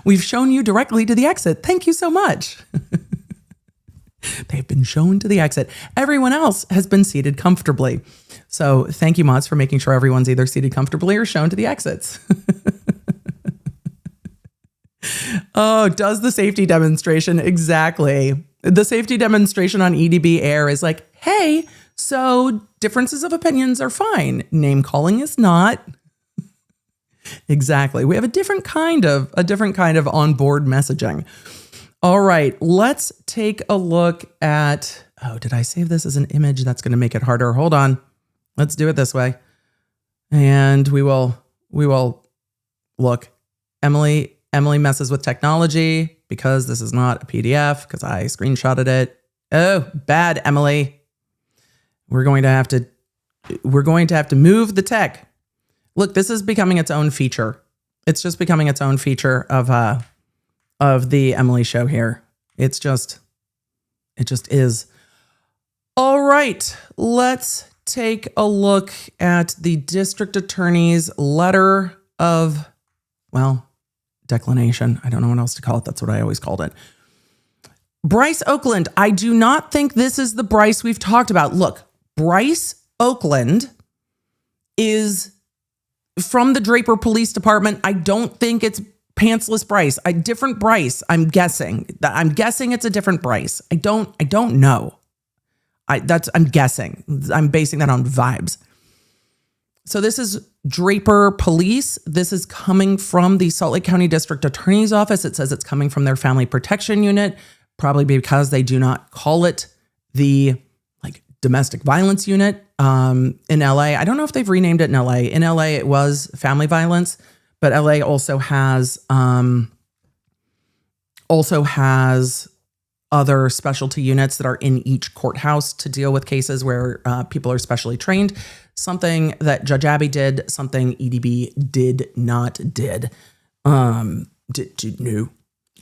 we've shown you directly to the exit. Thank you so much. They've been shown to the exit. Everyone else has been seated comfortably. So thank you, mods, for making sure everyone's either seated comfortably or shown to the exits. Oh, does the safety demonstration. Exactly. The safety demonstration on EDB Air is like, hey, so differences of opinions are fine. Name calling is not. Exactly. We have a different kind of onboard messaging. All right, let's take a look at, did I save this as an image? That's going to make it harder. Hold on. Let's do it this way. And we will look. Emily messes with technology because this is not a PDF because I screenshotted it. Oh, bad, Emily. We're going to have to move the tech. Look, this is becoming its own feature. It's just becoming its own feature of the Emily show here. It just is. All right, let's take a look at the district attorney's letter of, declination. I don't know what else to call it. That's what I always called it. Bryce Oakland. I do not think this is the Bryce we've talked about. Look, Bryce Oakland is from the Draper Police Department. I don't think it's Pantsless Bryce. A different Bryce, I'm guessing. I'm guessing it's a different Bryce. I don't know. I'm guessing. I'm basing that on vibes. So this is Draper Police. This is coming from the Salt Lake County District Attorney's Office. It says it's coming from their Family Protection Unit, probably because they do not call it the domestic violence unit in LA. I don't know if they've renamed it in LA. In LA, it was family violence, but LA also has other specialty units that are in each courthouse to deal with cases where people are specially trained. Something that Judge Abby did, something EDB did not did.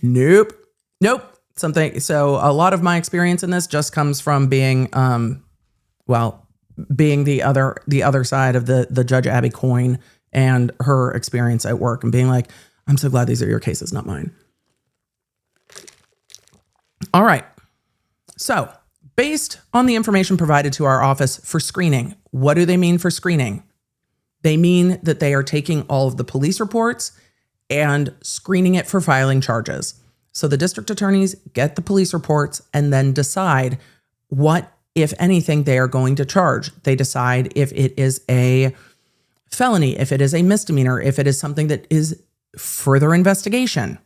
Nope. Something. So a lot of my experience in this just comes from being, being the other side of the Judge Abby coin and her experience at work and being like, I'm so glad these are your cases, not mine. All right. So based on the information provided to our office for screening, what do they mean for screening? They mean that they are taking all of the police reports and screening it for filing charges. So the district attorneys get the police reports and then decide what, if anything, they are going to charge. They decide if it is a felony, if it is a misdemeanor, if it is something that is further investigation.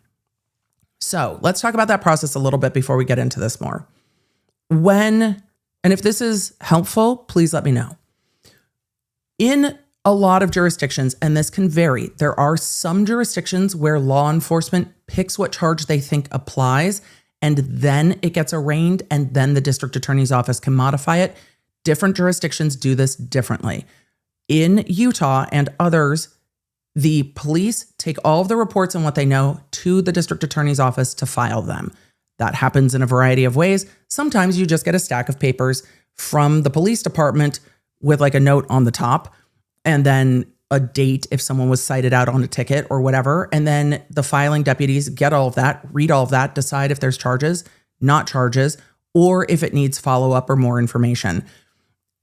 So let's talk about that process a little bit before we get into this more. And if this is helpful, please let me know. In a lot of jurisdictions, and this can vary, there are some jurisdictions where law enforcement picks what charge they think applies, and then it gets arraigned, and then the district attorney's office can modify it. Different jurisdictions do this differently. In Utah and others, the police take all of the reports and what they know to the district attorney's office to file them. That happens in a variety of ways. Sometimes you just get a stack of papers from the police department with a note on the top, and then a date if someone was cited out on a ticket or whatever. And then the filing deputies get all of that, read all of that, decide if there's charges, not charges, or if it needs follow-up or more information.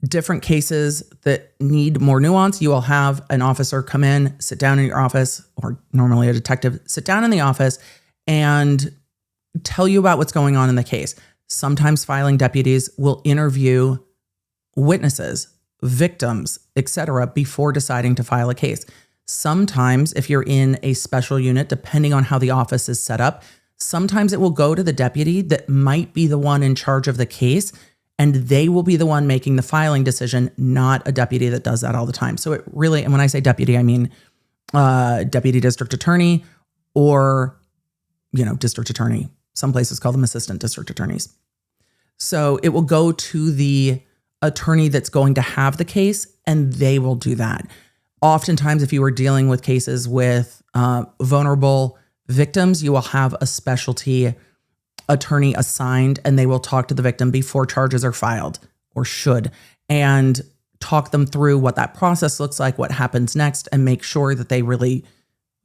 Different cases that need more nuance, you will have an officer come in, sit down in your office, or normally a detective, sit down in the office and tell you about what's going on in the case. Sometimes filing deputies will interview witnesses, victims, etc., before deciding to file a case. Sometimes, if you're in a special unit, depending on how the office is set up, sometimes it will go to the deputy that might be the one in charge of the case, and they will be the one making the filing decision, not a deputy that does that all the time. So it really, and when I say deputy, I mean deputy district attorney or, district attorney. Some places call them assistant district attorneys. So it will go to the attorney that's going to have the case, and they will do that. Oftentimes, if you are dealing with cases with vulnerable victims, you will have a specialty attorney assigned, and they will talk to the victim before charges are filed, or should, and talk them through what that process looks like, what happens next, and make sure that they really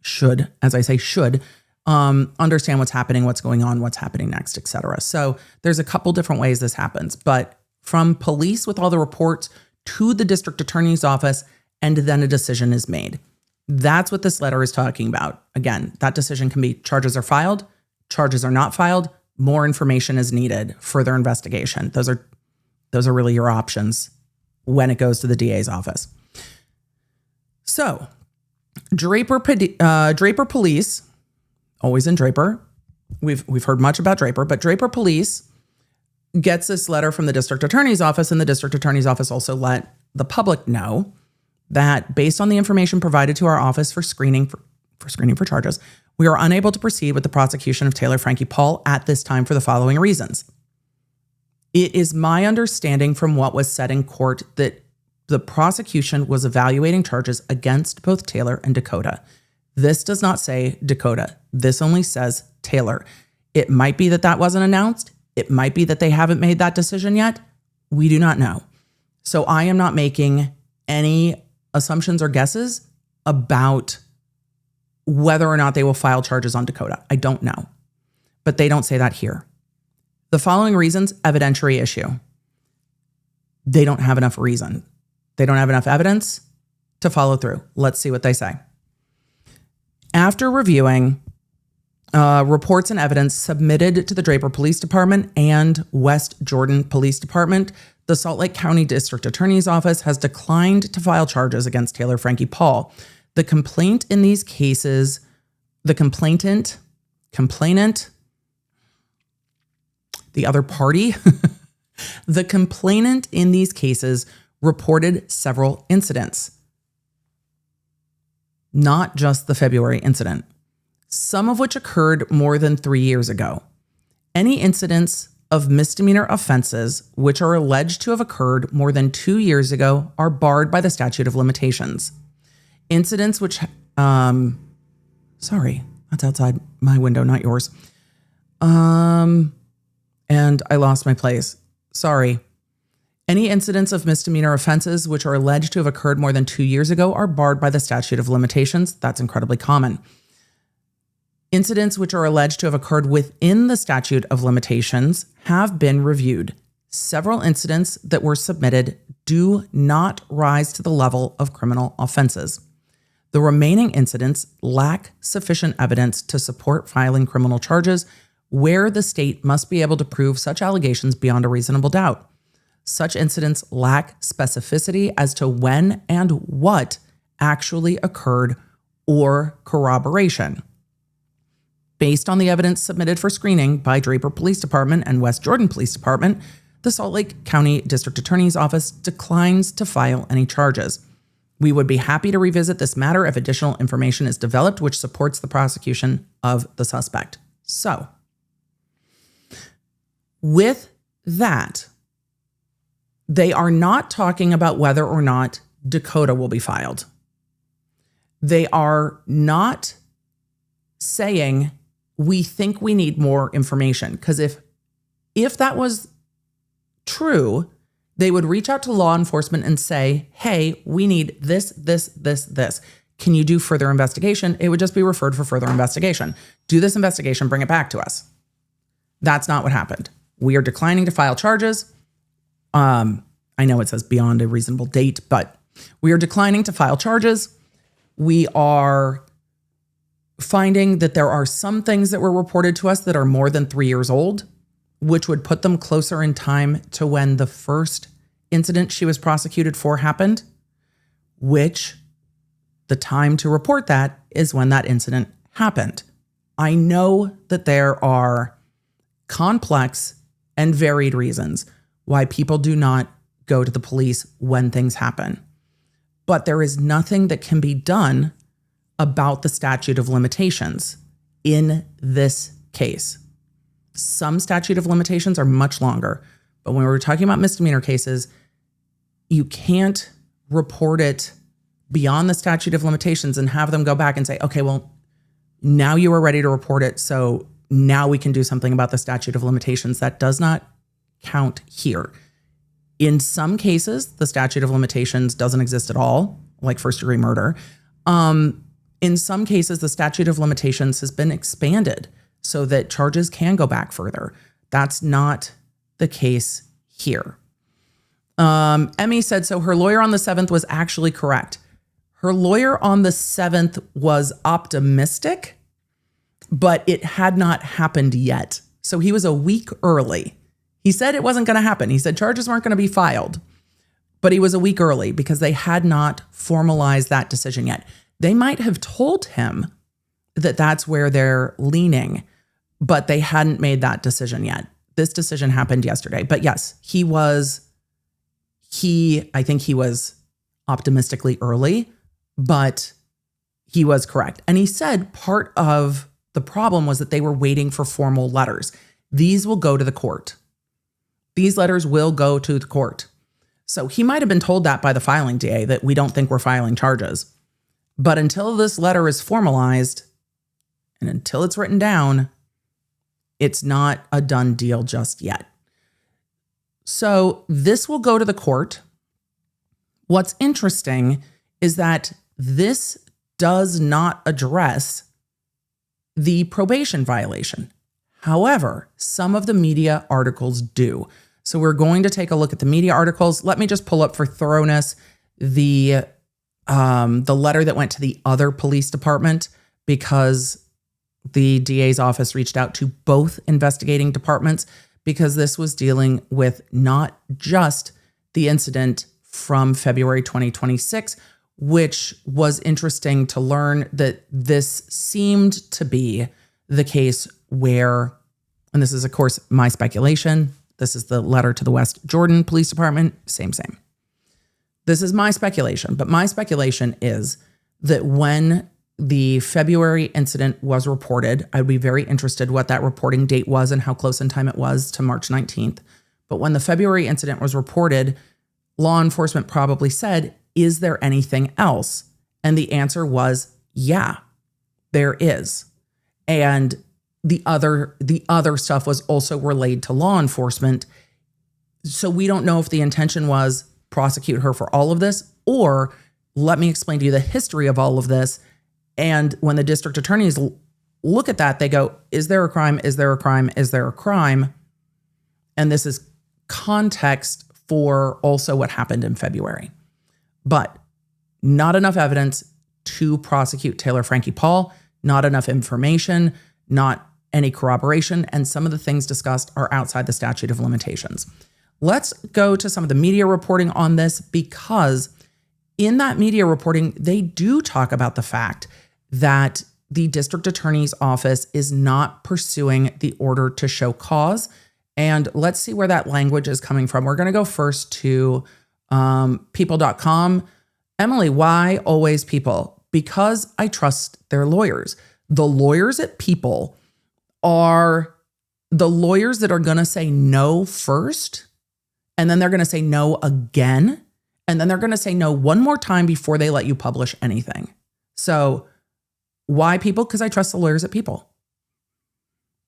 should, as I say, should, understand what's happening, what's going on, what's happening next, etc. So there's a couple different ways this happens, but from police with all the reports to the district attorney's office, and then a decision is made. That's what this letter is talking about. Again, that decision can be charges are filed, charges are not filed, more information is needed, further investigation. Those are really your options when it goes to the DA's office. So Draper Police, always in Draper. We've heard much about Draper, but Draper Police gets this letter from the district attorney's office, and the district attorney's office also let the public know that based on the information provided to our office for screening for charges, we are unable to proceed with the prosecution of Taylor Frankie Paul at this time for the following reasons. It is my understanding from what was said in court that the prosecution was evaluating charges against both Taylor and Dakota. This does not say Dakota. This only says Taylor. It might be that that wasn't announced. It might be that they haven't made that decision yet. We do not know. So I am not making any assumptions or guesses about whether or not they will file charges on Dakota. I don't know. But they don't say that here. The following reasons, evidentiary issue. They don't have enough reason. They don't have enough evidence to follow through. Let's see what they say. After reviewing reports and evidence submitted to the Draper Police Department and West Jordan Police Department, The Salt Lake County District Attorney's Office has declined to file charges against Taylor Frankie Paul. The complaint in these cases, the complainant, the other party, the complainant in these cases reported several incidents, not just the February incident, some of which occurred more than 3 years ago. Any incidents of misdemeanor offenses which are alleged to have occurred more than 2 years ago are barred by the statute of limitations. Incidents which, sorry, that's outside my window, not yours. And I lost my place. Sorry. Any incidents of misdemeanor offenses which are alleged to have occurred more than 2 years ago are barred by the statute of limitations. That's incredibly common. Incidents which are alleged to have occurred within the statute of limitations have been reviewed. Several incidents that were submitted do not rise to the level of criminal offenses. The remaining incidents lack sufficient evidence to support filing criminal charges, where the state must be able to prove such allegations beyond a reasonable doubt. Such incidents lack specificity as to when and what actually occurred or corroboration. Based on the evidence submitted for screening by Draper Police Department and West Jordan Police Department, the Salt Lake County District Attorney's Office declines to file any charges. We would be happy to revisit this matter if additional information is developed which supports the prosecution of the suspect. So, with that, they are not talking about whether or not Dakota will be filed. They are not saying, we think we need more information. Because if that was true, they would reach out to law enforcement and say, hey, we need this. Can you do further investigation? It would just be referred for further investigation. Do this investigation, bring it back to us. That's not what happened. We are declining to file charges. I know it says beyond a reasonable date, but we are declining to file charges. We are finding that there are some things that were reported to us that are more than 3 years old, which would put them closer in time to when the first incident she was prosecuted for happened, which the time to report that is when that incident happened. I know that there are complex and varied reasons why people do not go to the police when things happen. But there is nothing that can be done about the statute of limitations in this case. Some statute of limitations are much longer, but when we're talking about misdemeanor cases, you can't report it beyond the statute of limitations and have them go back and say, okay, well, now you are ready to report it, so now we can do something about the statute of limitations. That does not count here. In some cases, the statute of limitations doesn't exist at all, like first-degree murder. In some cases, the statute of limitations has been expanded so that charges can go back further. That's not the case here. Emmy said, so her lawyer on the 7th was actually correct. Her lawyer on the 7th was optimistic, but it had not happened yet. So he was a week early. He said it wasn't going to happen. He said charges weren't going to be filed, but he was a week early because they had not formalized that decision yet. They might have told him that that's where they're leaning, but they hadn't made that decision yet. This decision happened yesterday. But yes, I think he was optimistically early, but he was correct. And he said part of the problem was that they were waiting for formal letters. These will go to the court. These letters will go to the court. So he might have been told that by the filing DA that we don't think we're filing charges. But until this letter is formalized and until it's written down, it's not a done deal just yet. So this will go to the court. What's interesting is that this does not address the probation violation. However, some of the media articles do. So we're going to take a look at the media articles. Let me just pull up for thoroughness the letter that went to the other police department, because the DA's office reached out to both investigating departments because this was dealing with not just the incident from February 2026, which was interesting to learn that this seemed to be the case where, and this is, of course, my speculation. This is the letter to the West Jordan Police Department. Same. This is my speculation, but my speculation is that when the February incident was reported, I'd be very interested what that reporting date was and how close in time it was to March 19th. But when the February incident was reported, law enforcement probably said, is there anything else? And the answer was, yeah, there is. And the other stuff was also relayed to law enforcement. So we don't know if the intention was prosecute her for all of this, or let me explain to you the history of all of this. And when the district attorneys look at that, they go, is there a crime? Is there a crime? Is there a crime? And this is context for also what happened in February. But not enough evidence to prosecute Taylor Frankie Paul, not enough information, not any corroboration, and some of the things discussed are outside the statute of limitations. Let's go to some of the media reporting on this, because in that media reporting, they do talk about the fact that the district attorney's office is not pursuing the order to show cause. And let's see where that language is coming from. We're going to go first to people.com. Emily, why always People? Because I trust their lawyers. The lawyers at People are the lawyers that are going to say no first, and then they're going to say no again, and then they're going to say no one more time before they let you publish anything. So why People? Because I trust the lawyers at People.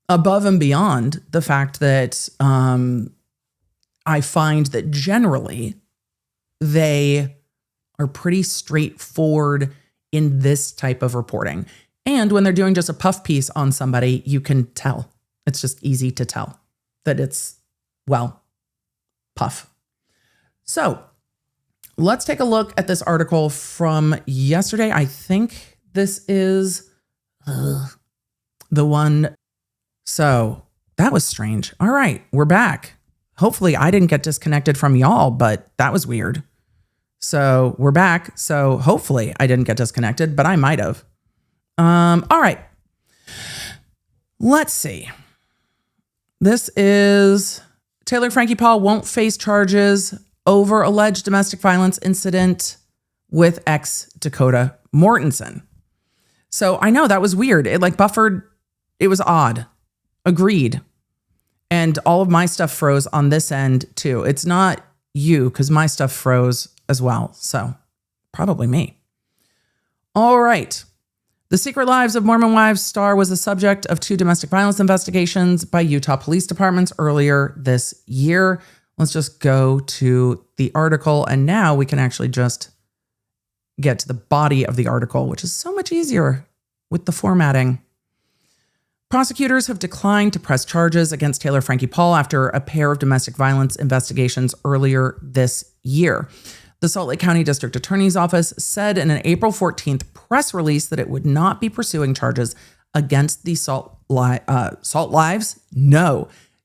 Above and beyond the fact that I find that generally they are pretty straightforward in this type of reporting. And when they're doing just a puff piece on somebody, you can tell. It's just easy to tell that it's, well, puff. So let's take a look at this article from yesterday. I think this is the one. So that was strange. All right, we're back. Hopefully I didn't get disconnected from y'all, but that was weird. So we're back. So hopefully I didn't get disconnected, but I might have. All right. Let's see. This is Taylor Frankie Paul won't face charges over alleged domestic violence incident with ex Dakota Mortensen. So I know that was weird. It like buffered. It was odd. Agreed. And all of my stuff froze on this end too. It's not you, because my stuff froze as well. So probably me. All right. The Secret Lives of Mormon Wives star was the subject of 2 domestic violence investigations by Utah police departments earlier this year. Let's just go to the article. And now we can actually just get to the body of the article, which is so much easier with the formatting. Prosecutors have declined to press charges against Taylor Frankie Paul after a pair of domestic violence investigations earlier this year. The Salt Lake County District Attorney's Office said in an April 14th press release that it would not be pursuing charges against the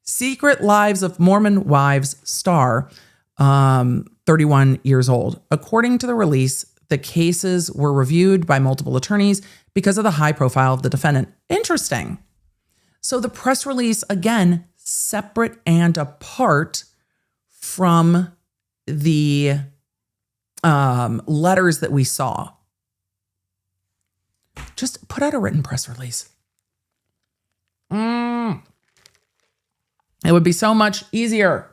Secret Lives of Mormon Wives star, 31 years old. According to the release, the cases were reviewed by multiple attorneys because of the high profile of the defendant. Interesting. So the press release, again, separate and apart from the letters that we saw. Just put out a written press release. It would be so much easier.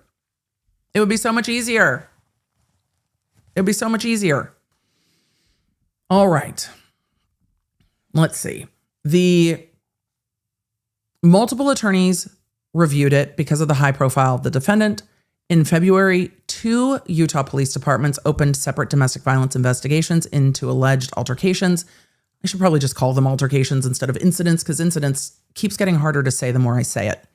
It would be so much easier. It would be so much easier. All right. Let's see. The multiple attorneys reviewed it because of the high profile of the defendant. In February, 2 Utah police departments opened separate domestic violence investigations into alleged altercations. I should probably just call them altercations instead of incidents, because incidents keeps getting harder to say the more I say it.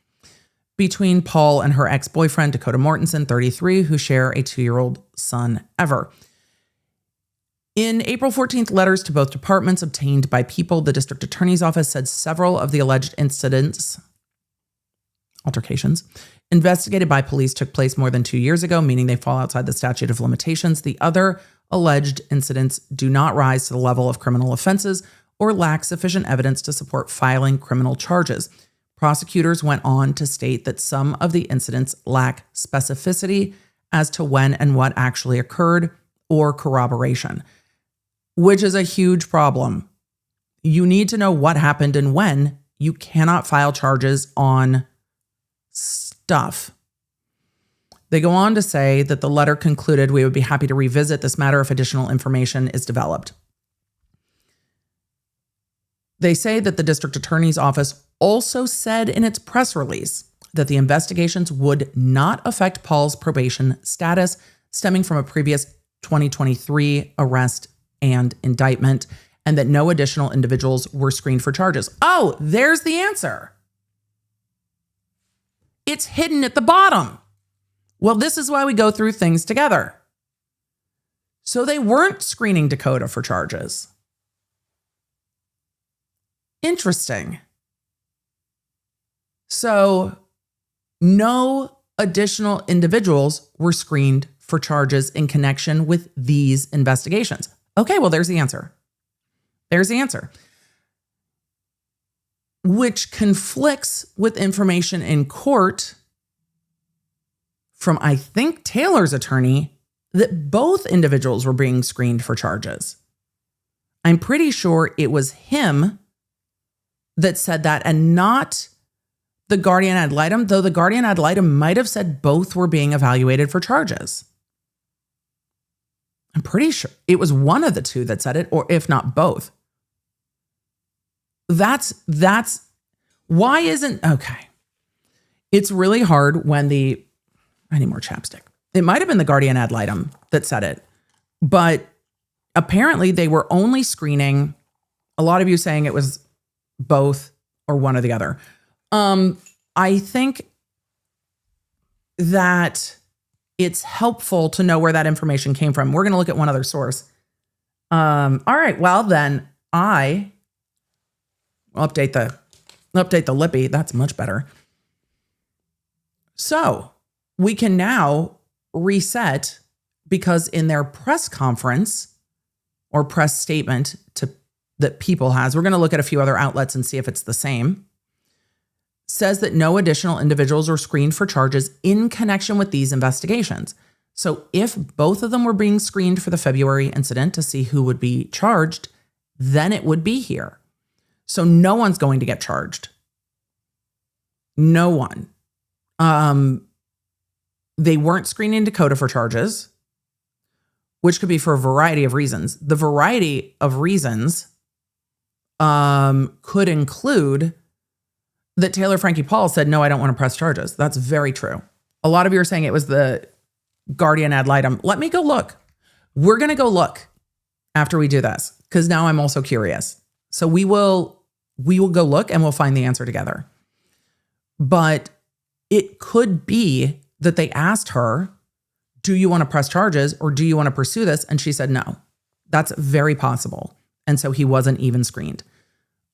Between Paul and her ex-boyfriend, Dakota Mortensen, 33, who share a 2-year-old son, Ever. In April 14th, letters to both departments obtained by People, the district attorney's office said several of the alleged incidents altercations, investigated by police took place more than 2 years ago, meaning they fall outside the statute of limitations. The other alleged incidents do not rise to the level of criminal offenses or lack sufficient evidence to support filing criminal charges. Prosecutors went on to state that some of the incidents lack specificity as to when and what actually occurred or corroboration, which is a huge problem. You need to know what happened and when. You cannot file charges on stuff. They go on to say that the letter concluded, "We would be happy to revisit this matter if additional information is developed." They say that the district attorney's office also said in its press release that the investigations would not affect Paul's probation status stemming from a previous 2023 arrest and indictment, and that no additional individuals were screened for charges. Oh, there's the answer. It's hidden at the bottom. Well, this is why we go through things together. So they weren't screening Dakota for charges. Interesting. So no additional individuals were screened for charges in connection with these investigations. Okay, well, there's the answer. There's the answer. Which conflicts with information in court from, I think, Taylor's attorney that both individuals were being screened for charges. I'm pretty sure it was him that said that and not the guardian ad litem, though the guardian ad litem might have said both were being evaluated for charges. I'm pretty sure it was one of the two that said it, or if not both. That's why isn't, okay. It's really hard when I need more chapstick. It might have been the guardian ad litem that said it, but apparently they were only screening, a lot of you saying it was both or one or the other. I think that it's helpful to know where that information came from. We're going to look at one other source. All right. Well, then I will update the Lippy. That's much better. So we can now reset, because in their press conference or press statement that People has, we're going to look at a few other outlets and see if it's the same, says that no additional individuals were screened for charges in connection with these investigations. So if both of them were being screened for the February incident to see who would be charged, then it would be here. So no one's going to get charged. No one. They weren't screening Dakota for charges, which could be for a variety of reasons. The variety of reasons could include that Taylor Frankie Paul said, no, I don't want to press charges. That's very true. A lot of you are saying it was the guardian ad litem. Let me go look. We're going to go look after we do this, because now I'm also curious. So we will go look and we'll find the answer together. But it could be that they asked her, do you want to press charges or do you want to pursue this? And she said no. That's very possible. And so he wasn't even screened.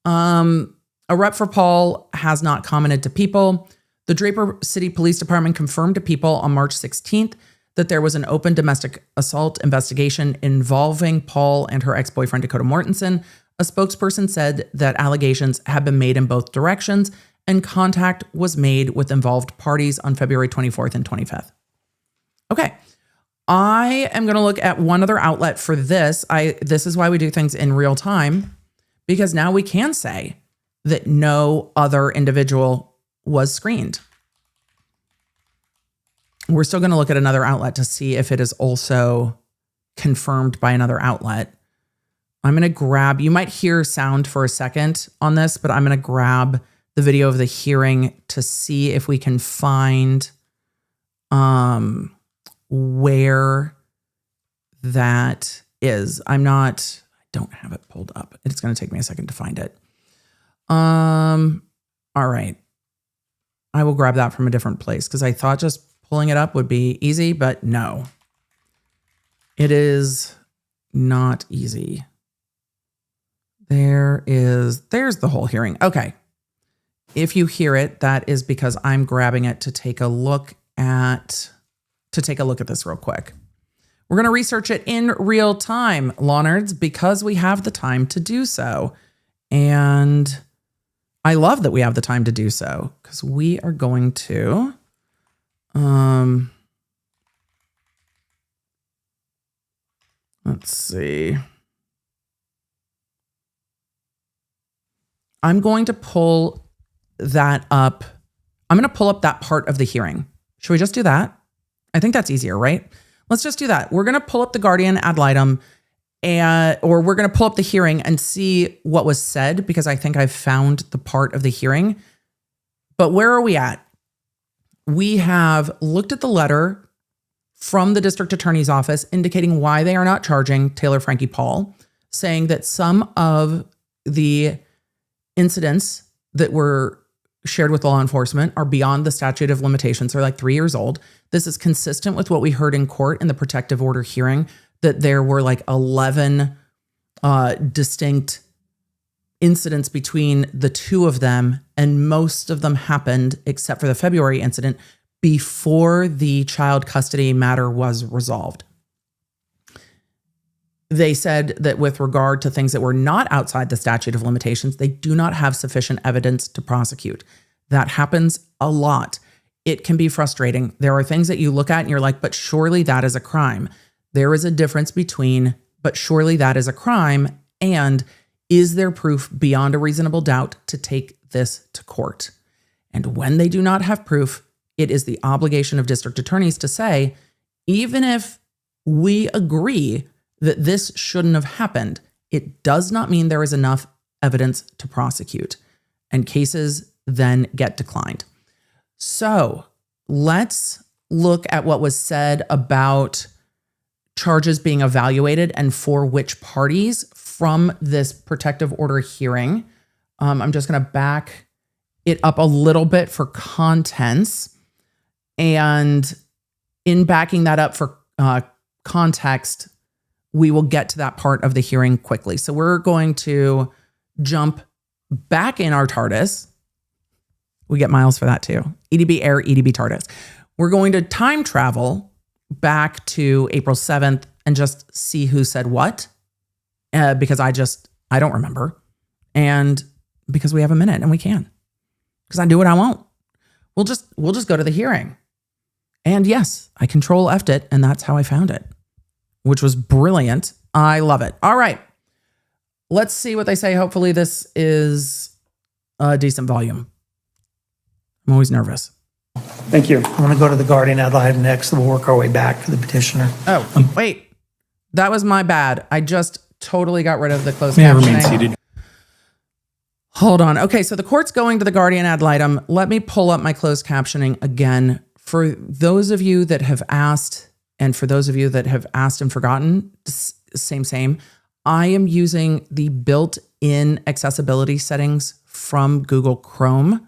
A rep for Paul has not commented to People. The Draper City Police Department confirmed to People on March 16th that there was an open domestic assault investigation involving Paul and her ex-boyfriend, Dakota Mortensen. A spokesperson said that allegations have been made in both directions and contact was made with involved parties on February 24th and 25th. Okay. I am going to look at one other outlet for this. This is why we do things in real time, because now we can say that no other individual was screened. We're still going to look at another outlet to see if it is also confirmed by another outlet. I'm going to grab, you might hear sound for a second on this, but I'm going to grab the video of the hearing to see if we can find where that is. I don't have it pulled up. It's going to take me a second to find it. All right. I will grab that from a different place because I thought just pulling it up would be easy, but no, it is not easy. There's the whole hearing. Okay. If you hear it, that is because I'm grabbing it to take a look at this real quick. We're going to research it in real time, law nerds, because we have the time to do so. And I love that we have the time to do so, because we are going to let's see. I'm going to pull that up. I'm going to pull up that part of the hearing. Should we just do that? I think that's easier, right? Let's just do that. We're going to pull up the Guardian ad litem, or we're going to pull up the hearing and see what was said, because I think I've found the part of the hearing. But where are we at? We have looked at the letter from the district attorney's office indicating why they are not charging Taylor, Frankie, Paul, saying that some of the incidents that were shared with law enforcement are beyond the statute of limitations. They're like 3 years old. This is consistent with what we heard in court in the protective order hearing, that there were like 11 distinct incidents between the two of them, and most of them happened, except for the February incident, before the child custody matter was resolved. They said that with regard to things that were not outside the statute of limitations, they do not have sufficient evidence to prosecute. That happens a lot. It can be frustrating. There are things that you look at and you're like, but surely that is a crime. There is a difference between, but surely that is a crime, and is there proof beyond a reasonable doubt to take this to court? And when they do not have proof, it is the obligation of district attorneys to say, even if we agree that this shouldn't have happened, it does not mean there is enough evidence to prosecute, and cases then get declined. So let's look at what was said about charges being evaluated and for which parties from this protective order hearing. I'm just going to back it up a little bit for contents. And in backing that up for context, we will get to that part of the hearing quickly. So we're going to jump back in our TARDIS. We get miles for that too. EDB Air, EDB TARDIS. We're going to time travel back to April 7th and just see who said what, because I don't remember. And because we have a minute and we can, because I do what I want. We'll just go to the hearing. And yes, I control F'd it, and that's how I found it, which was brilliant. I love it. All right. Let's see what they say. Hopefully this is a decent volume. I'm always nervous. Thank you. I'm going to go to the Guardian ad litem next, and we'll work our way back to the petitioner. Oh, wait. That was my bad. I just totally got rid of the closed May captioning. remain seated. Hold on. Okay, so the court's going to the Guardian ad litem. Let me pull up my closed captioning again. For those of you that have asked, and for those of you that have asked and forgotten, same. I am using the built-in accessibility settings from Google Chrome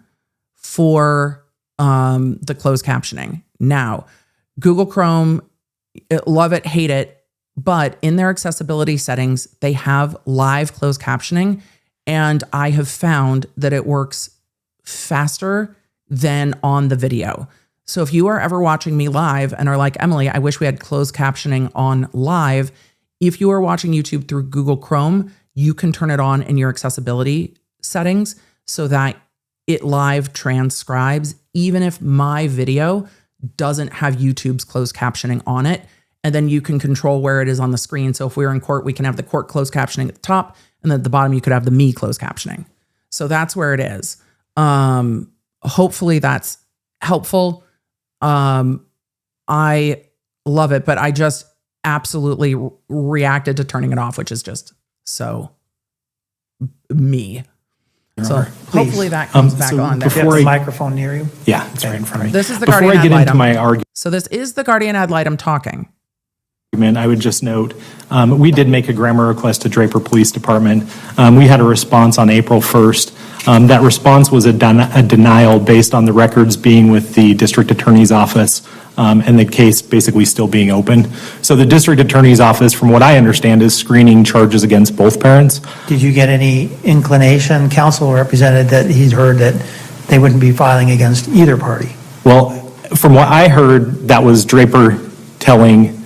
for the closed captioning. Now, Google Chrome, love it, hate it, but in their accessibility settings, they have live closed captioning, and I have found that it works faster than on the video. So if you are ever watching me live and are like, Emily, I wish we had closed captioning on live, if you are watching YouTube through Google Chrome, you can turn it on in your accessibility settings so that it live transcribes, even if my video doesn't have YouTube's closed captioning on it. And then you can control where it is on the screen. So if we were in court, we can have the court closed captioning at the top, and then at the bottom, you could have the me closed captioning. So that's where it is. Hopefully that's helpful. I love it, but I just absolutely reacted to turning it off, which is just so me. So hopefully that comes back on. Do you have the microphone near you? Yeah, it's right in front of me. This is the Guardian ad litem. Before I get into my argument, So this is the Guardian ad litem talking. I would just note, we did make a grammar request to Draper Police Department. We had a response on April 1st. That response was a denial based on the records being with the district attorney's office and the case basically still being open. So the district attorney's office, from what I understand, is screening charges against both parents. Did you get any inclination? Counsel represented that he'd heard that they wouldn't be filing against either party. Well, from what I heard, that was Draper telling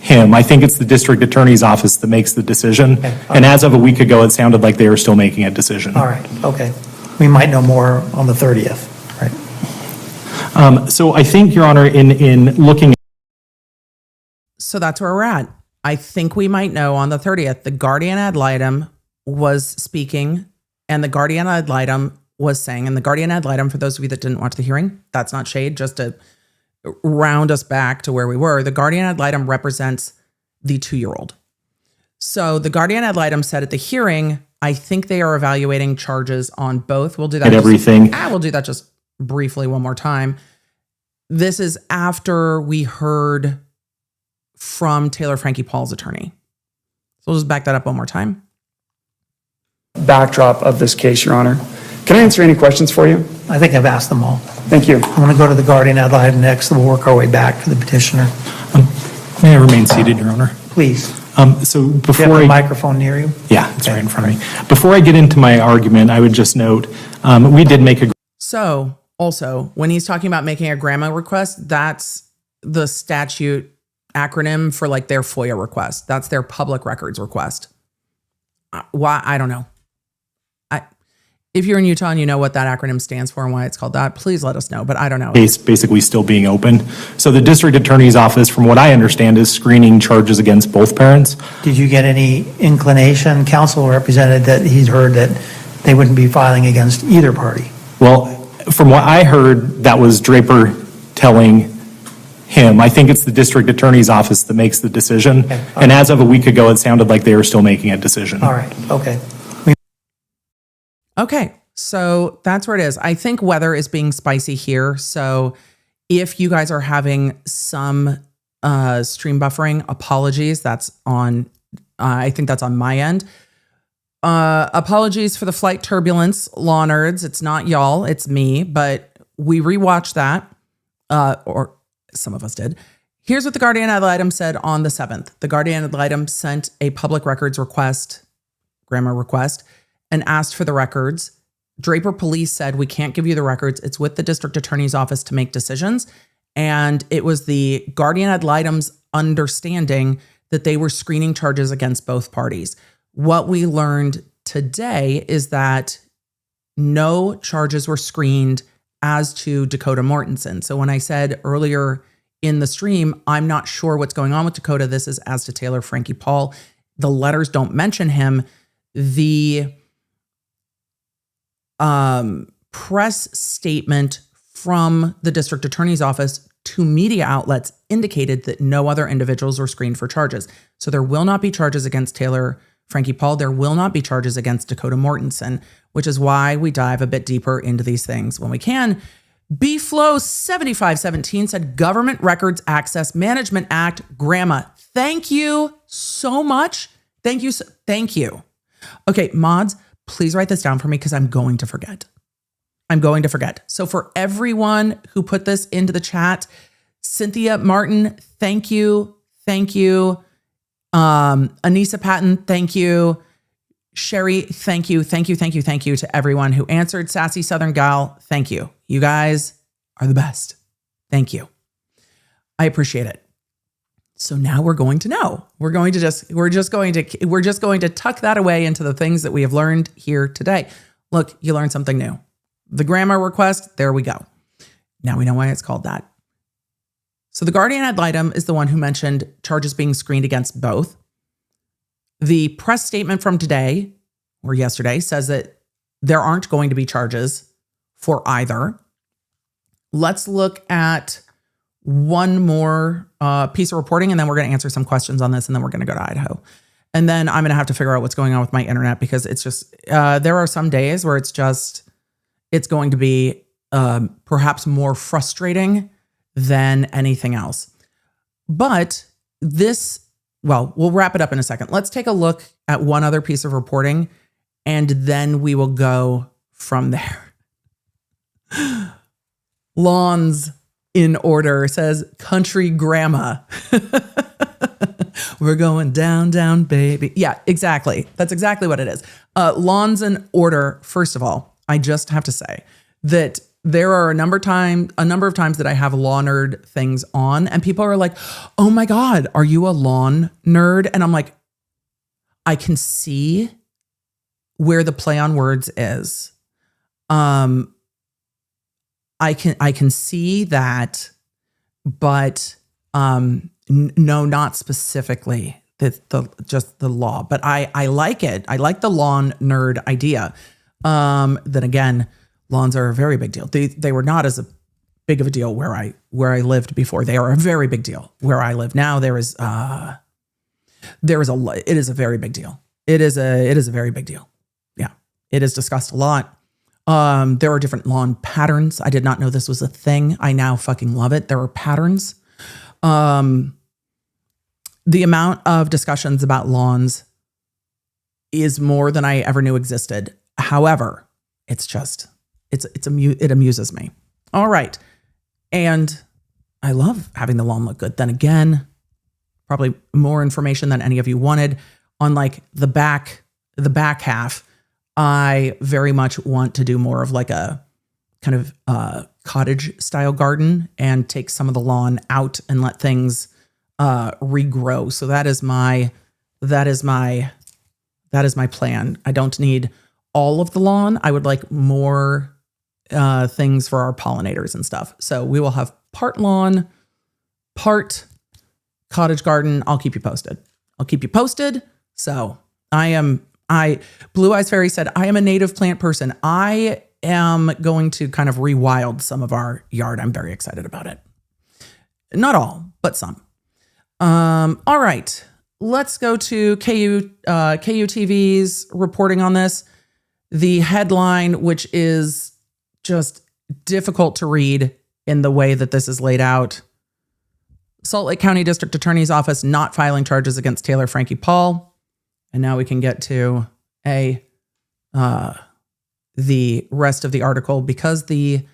him. I think it's the district attorney's office that makes the decision. Okay. And as of a week ago, it sounded like they were still making a decision. All right, okay. We might know more on the 30th, right? So I think, Your Honor, in looking. So that's where we're at. I think we might know on the 30th. The guardian ad litem was speaking, and the guardian ad litem was saying, and the guardian ad litem, for those of you that didn't watch the hearing, that's not shade, just to round us back to where we were. The guardian ad litem represents the 2-year-old. So the guardian ad litem said at the hearing, I think they are evaluating charges on both. We'll do that. We'll do that just briefly one more time. This is after we heard from Taylor Frankie Paul's attorney. So we'll just back that up one more time. Backdrop of this case, Your Honor. Can I answer any questions for you? I think I've asked them all. Thank you. I want to go to the guardian ad litem next, and we'll work our way back to the petitioner. May I remain seated, Your Honor? Please. So Do you before have the I. microphone near you? Yeah, it's right in front of me. Before I get into my argument, I would just note, we did make a. So also, when he's talking about making a grandma request, that's the statute acronym for like their FOIA request. That's their public records request. Why? I don't know. If you're in Utah and you know what that acronym stands for and why it's called that, please let us know, but I don't know. Case basically still being open. So the district attorney's office, from what I understand, is screening charges against both parents. Did you get any inclination? Counsel represented that he'd heard that they wouldn't be filing against either party. Well, from what I heard, that was Draper telling him. I think it's the district attorney's office that makes the decision. Okay. And as of a week ago, it sounded like they were still making a decision. All right, okay. Okay, so that's where it is. I think weather is being spicy here. So if you guys are having some stream buffering, apologies. That's on, I think that's on my end. Apologies for the flight turbulence, law nerds. It's not y'all, it's me, but we rewatched that, or some of us did. Here's what the guardian ad litem said on the 7th. The guardian ad litem sent a public records request, grammar request, and asked for the records. Draper Police said, we can't give you the records. It's with the district attorney's office to make decisions. And it was the guardian ad litem's understanding that they were screening charges against both parties. What we learned today is that no charges were screened as to Dakota Mortensen. So when I said earlier in the stream, I'm not sure what's going on with Dakota, this is as to Taylor Frankie Paul. The letters don't mention him. The press statement from the district attorney's office to media outlets indicated that no other individuals were screened for charges. So there will not be charges against Taylor Frankie Paul. There will not be charges against Dakota Mortensen, which is why we dive a bit deeper into these things when we can. BFlow 7517 said Government Records Access Management Act, GRAMA. Thank you so much. Thank you. Thank you. Okay, mods, please write this down for me because I'm going to forget. So for everyone who put this into the chat, Cynthia Martin, thank you. Thank you. Anissa Patton, thank you. Sherry, thank you. Thank you. Thank you. Thank you to everyone who answered. Sassy Southern Gal, thank you. You guys are the best. Thank you. I appreciate it. So now we're going to know. We're just going to tuck that away into the things that we have learned here today. Look, you learned something new. The grammar request, there we go. Now we know why it's called that. So the guardian ad litem is the one who mentioned charges being screened against both. The press statement from today or yesterday says that there aren't going to be charges for either. Let's look at one more piece of reporting, and then we're going to answer some questions on this, and then we're going to go to Idaho. And then I'm going to have to figure out what's going on with my internet because it's just, there are some days where it's going to be perhaps more frustrating than anything else. But we'll wrap it up in a second. Let's take a look at one other piece of reporting, and then we will go from there. Lawns in order says country grandma. We're going down, down, baby. Yeah, exactly. That's exactly what it is. Lawns in order. First of all, I just have to say, that there are a number of times that I have law nerd things on and people are like, "Oh my God, are you a law nerd?" And I'm like, I can see where the play on words is. I can see that, but no, not specifically just the law. But I like it. I like the lawn nerd idea. Then again, lawns are a very big deal. They were not as big of a deal where I lived before. They are a very big deal where I live now. It is a very big deal. It is a very big deal. Yeah. It is discussed a lot. There are different lawn patterns. I did not know this was a thing. I now fucking love it. There are patterns. The amount of discussions about lawns is more than I ever knew existed. However, it amuses me. All right. And I love having the lawn look good. Then again, probably more information than any of you wanted on like the back half. I very much want to do more of like a kind of cottage style garden and take some of the lawn out and let things regrow. So that is my plan. I don't need all of the lawn. I would like more things for our pollinators and stuff. So we will have part lawn, part cottage garden. I'll keep you posted. So Blue Eyes Fairy said, I am a native plant person. I am going to kind of rewild some of our yard. I'm very excited about it. Not all, but some. All right. Let's go to KUTV's reporting on this. The headline, which is just difficult to read in the way that this is laid out. Salt Lake County District Attorney's Office not filing charges against Taylor Frankie Paul. And now we can get to the rest of the article because the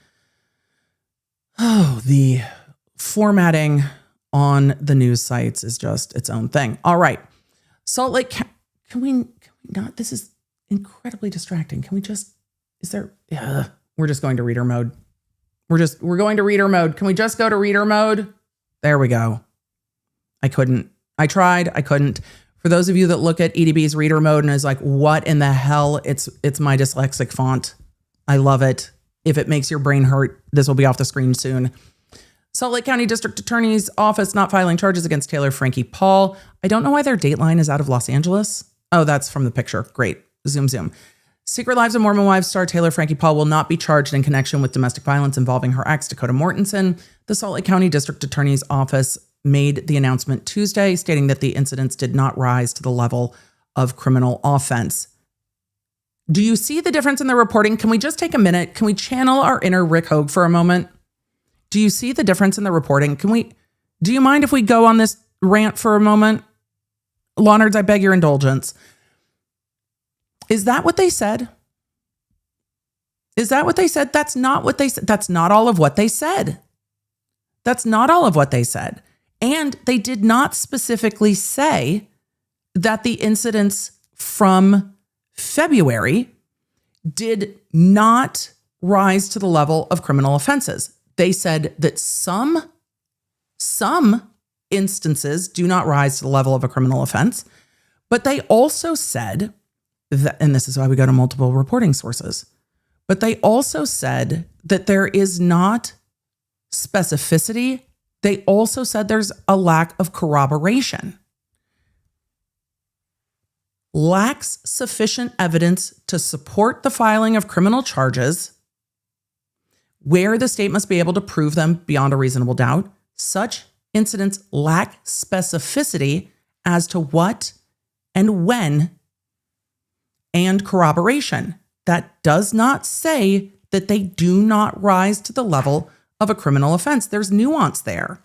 formatting on the news sites is just its own thing. All right. Salt Lake, can we not? This is incredibly distracting. Can we just, we're just going to reader mode. We're going to reader mode. Can we just go to reader mode? There we go. I couldn't. I tried. I couldn't. For those of you that look at EDB's reader mode and is like, what in the hell? It's my dyslexic font. I love it. If it makes your brain hurt, this will be off the screen soon. Salt Lake County District Attorney's Office not filing charges against Taylor Frankie Paul. I don't know why their dateline is out of Los Angeles. Oh, that's from the picture. Great. Zoom. Secret Lives of Mormon Wives star Taylor Frankie Paul will not be charged in connection with domestic violence involving her ex, Dakota Mortensen. The Salt Lake County District Attorney's Office made the announcement Tuesday, stating that the incidents did not rise to the level of criminal offense. Do you see the difference in the reporting? Can we just take a minute? Can we channel our inner Rick Hogue for a moment? Do you see the difference in the reporting? Do you mind if we go on this rant for a moment? Law nerds, I beg your indulgence. Is that what they said? Is that what they said? That's not what they said. That's not all of what they said. That's not all of what they said. And they did not specifically say that the incidents from February did not rise to the level of criminal offenses. They said that some instances do not rise to the level of a criminal offense, but they also said that, and this is why we go to multiple reporting sources, but they also said that there is not specificity. They also said there's a lack of corroboration. Lacks sufficient evidence to support the filing of criminal charges where the state must be able to prove them beyond a reasonable doubt. Such incidents lack specificity as to what and when and corroboration. That does not say that they do not rise to the level of a criminal offense. There's nuance there.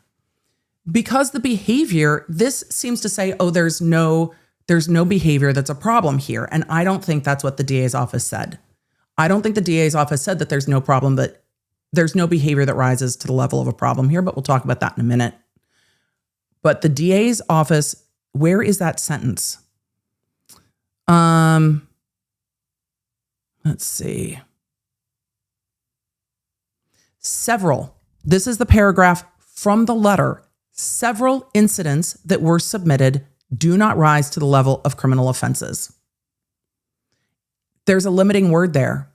Because the behavior, this seems to say, oh, there's no behavior that's a problem here. And I don't think that's what the DA's office said. I don't think the DA's office said that there's no problem, that there's no behavior that rises to the level of a problem here, but we'll talk about that in a minute. But the DA's office, where is that sentence? Let's see. several, this is the paragraph from the letter, several incidents that were submitted do not rise to the level of criminal offenses. There's a limiting word there.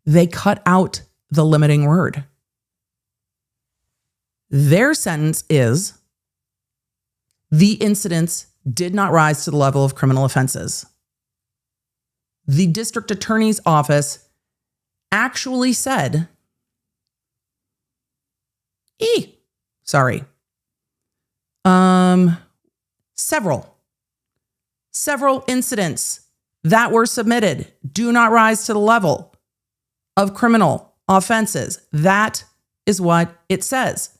They cut out the limiting word. Their sentence is, the incidents did not rise to the level of criminal offenses. The district attorney's office actually said, several incidents that were submitted do not rise to the level of criminal offenses. That is what it says.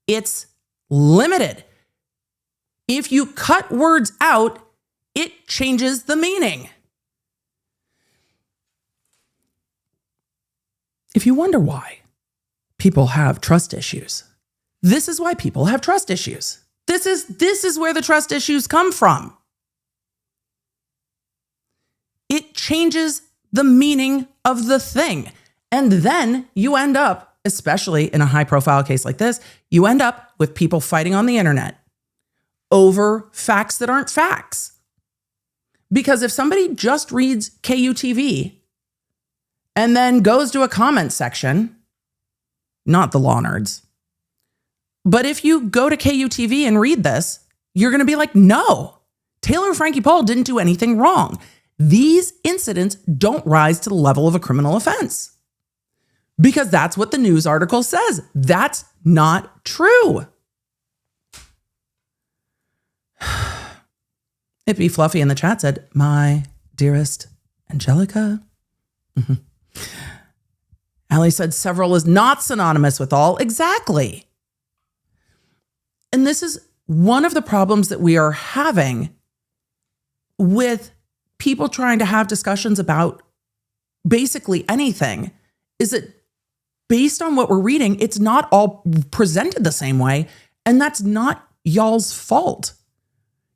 It's limited. If you cut words out, it changes the meaning. If you wonder why people have trust issues, this is why people have trust issues. This is where the trust issues come from. It changes the meaning of the thing. And then you end up, especially in a high-profile case like this, you end up with people fighting on the internet over facts that aren't facts. Because if somebody just reads KUTV and then goes to a comment section, not the law nerds, but if you go to KUTV and read this, you're going to be like, no, Taylor Frankie Paul didn't do anything wrong. These incidents don't rise to the level of a criminal offense. Because that's what the news article says. That's not true. Hippie Fluffy in the chat said, my dearest Angelica. Allie said, several is not synonymous with all. Exactly. And this is one of the problems that we are having with people trying to have discussions about basically anything, is that based on what we're reading, it's not all presented the same way. And that's not y'all's fault.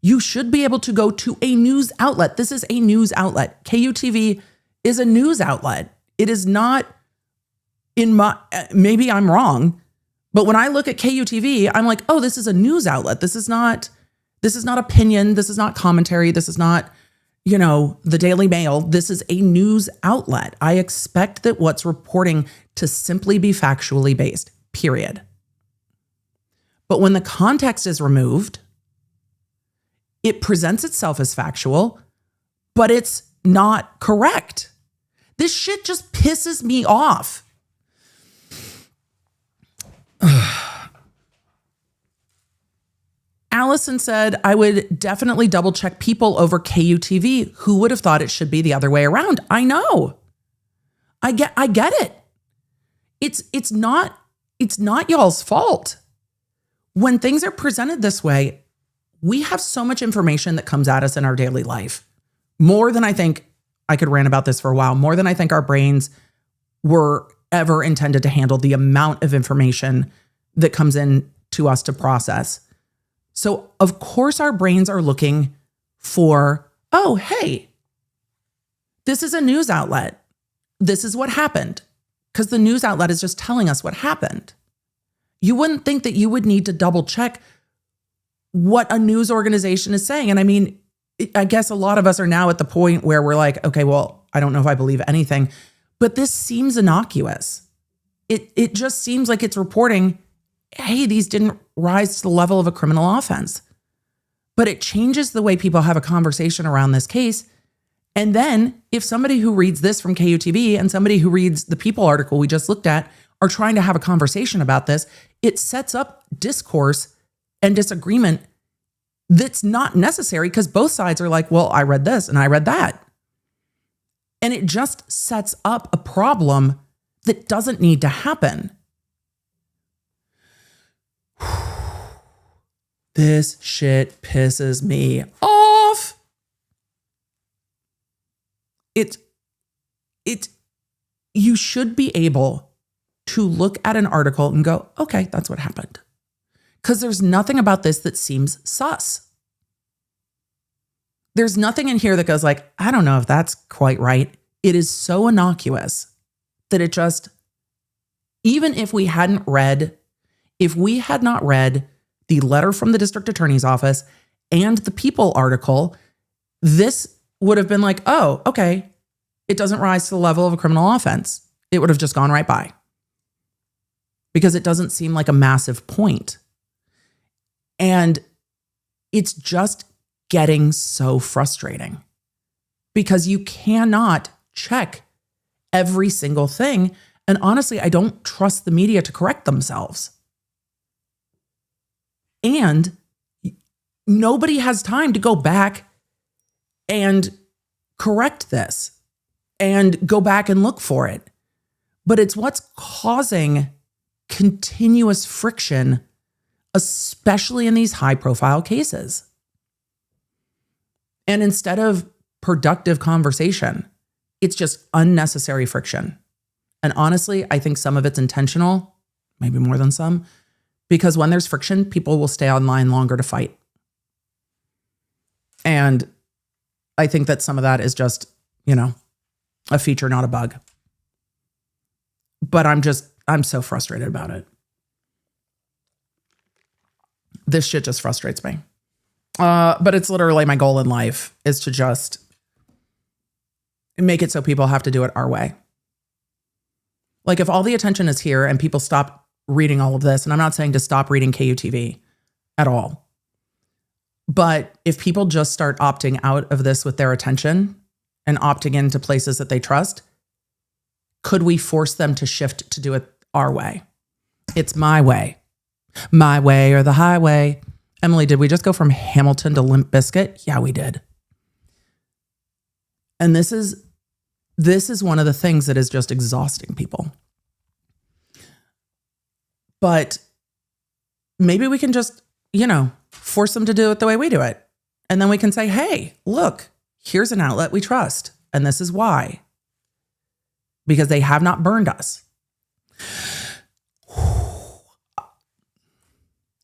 You should be able to go to a news outlet. This is a news outlet. KUTV is a news outlet. It is not maybe I'm wrong, but when I look at KUTV, I'm like, oh, this is a news outlet. This is not opinion. This is not commentary. This is not, the Daily Mail. This is a news outlet. I expect that what's reporting to simply be factually based, period. But when the context is removed, it presents itself as factual, but it's not correct. This shit just pisses me off. Allison said, I would definitely double check people over KUTV. Who would have thought it should be the other way around? I know. I get it. It's not y'all's fault. When things are presented this way, we have so much information that comes at us in our daily life. More than I think, I could rant about this for a while, more than I think our brains were ever intended to handle the amount of information that comes in to us to process. So of course our brains are looking for, oh, hey, this is a news outlet. This is what happened. Because the news outlet is just telling us what happened. You wouldn't think that you would need to double check what a news organization is saying. And I mean, I guess a lot of us are now at the point where we're like, okay, well, I don't know if I believe anything, but this seems innocuous. It just seems like it's reporting, hey, these didn't rise to the level of a criminal offense. But it changes the way people have a conversation around this case. And then if somebody who reads this from KUTV and somebody who reads the People article we just looked at are trying to have a conversation about this, it sets up discourse and disagreement that's not necessary because both sides are like, well, I read this and I read that. And it just sets up a problem that doesn't need to happen. This shit pisses me off. You should be able to look at an article and go, okay, that's what happened. Because there's nothing about this that seems sus. There's nothing in here that goes like, I don't know if that's quite right. It is so innocuous that it just Even if we had not read the letter from the district attorney's office and the People article, this would have been like, oh, okay, it doesn't rise to the level of a criminal offense. It would have just gone right by because it doesn't seem like a massive point. And it's just getting so frustrating because you cannot check every single thing. And honestly, I don't trust the media to correct themselves. And nobody has time to go back and correct this and go back and look for it. But it's what's causing continuous friction, especially in these high-profile cases. And instead of productive conversation, it's just unnecessary friction. And honestly, I think some of it's intentional, maybe more than some, because when there's friction, people will stay online longer to fight. And I think that some of that is just, a feature, not a bug. But I'm so frustrated about it. This shit just frustrates me. But it's literally my goal in life is to just make it so people have to do it our way. Like if all the attention is here and people stop reading all of this, and I'm not saying to stop reading KUTV at all, but if people just start opting out of this with their attention and opting into places that they trust, could we force them to shift to do it our way? It's my way or the highway. Emily, did we just go from Hamilton to Limp Bizkit? Yeah, we did. And this is one of the things that is just exhausting people. But maybe we can just, force them to do it the way we do it. And then we can say, hey, look, here's an outlet we trust. And this is why. Because they have not burned us.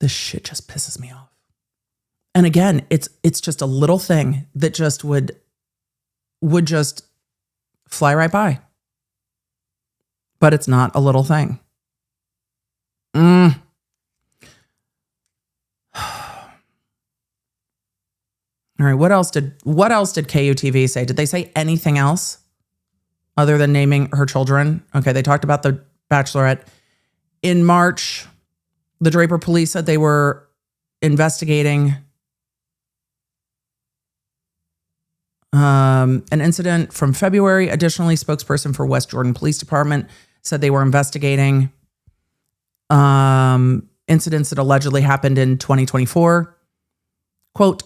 This shit just pisses me off. And again, it's just a little thing that just would just fly right by. But it's not a little thing. All right, what else did KUTV say? Did they say anything else other than naming her children? Okay, they talked about the Bachelorette. In March, the Draper police said they were investigating an incident from February. Additionally, spokesperson for West Jordan Police Department said they were investigating incidents that allegedly happened in 2024. Quote,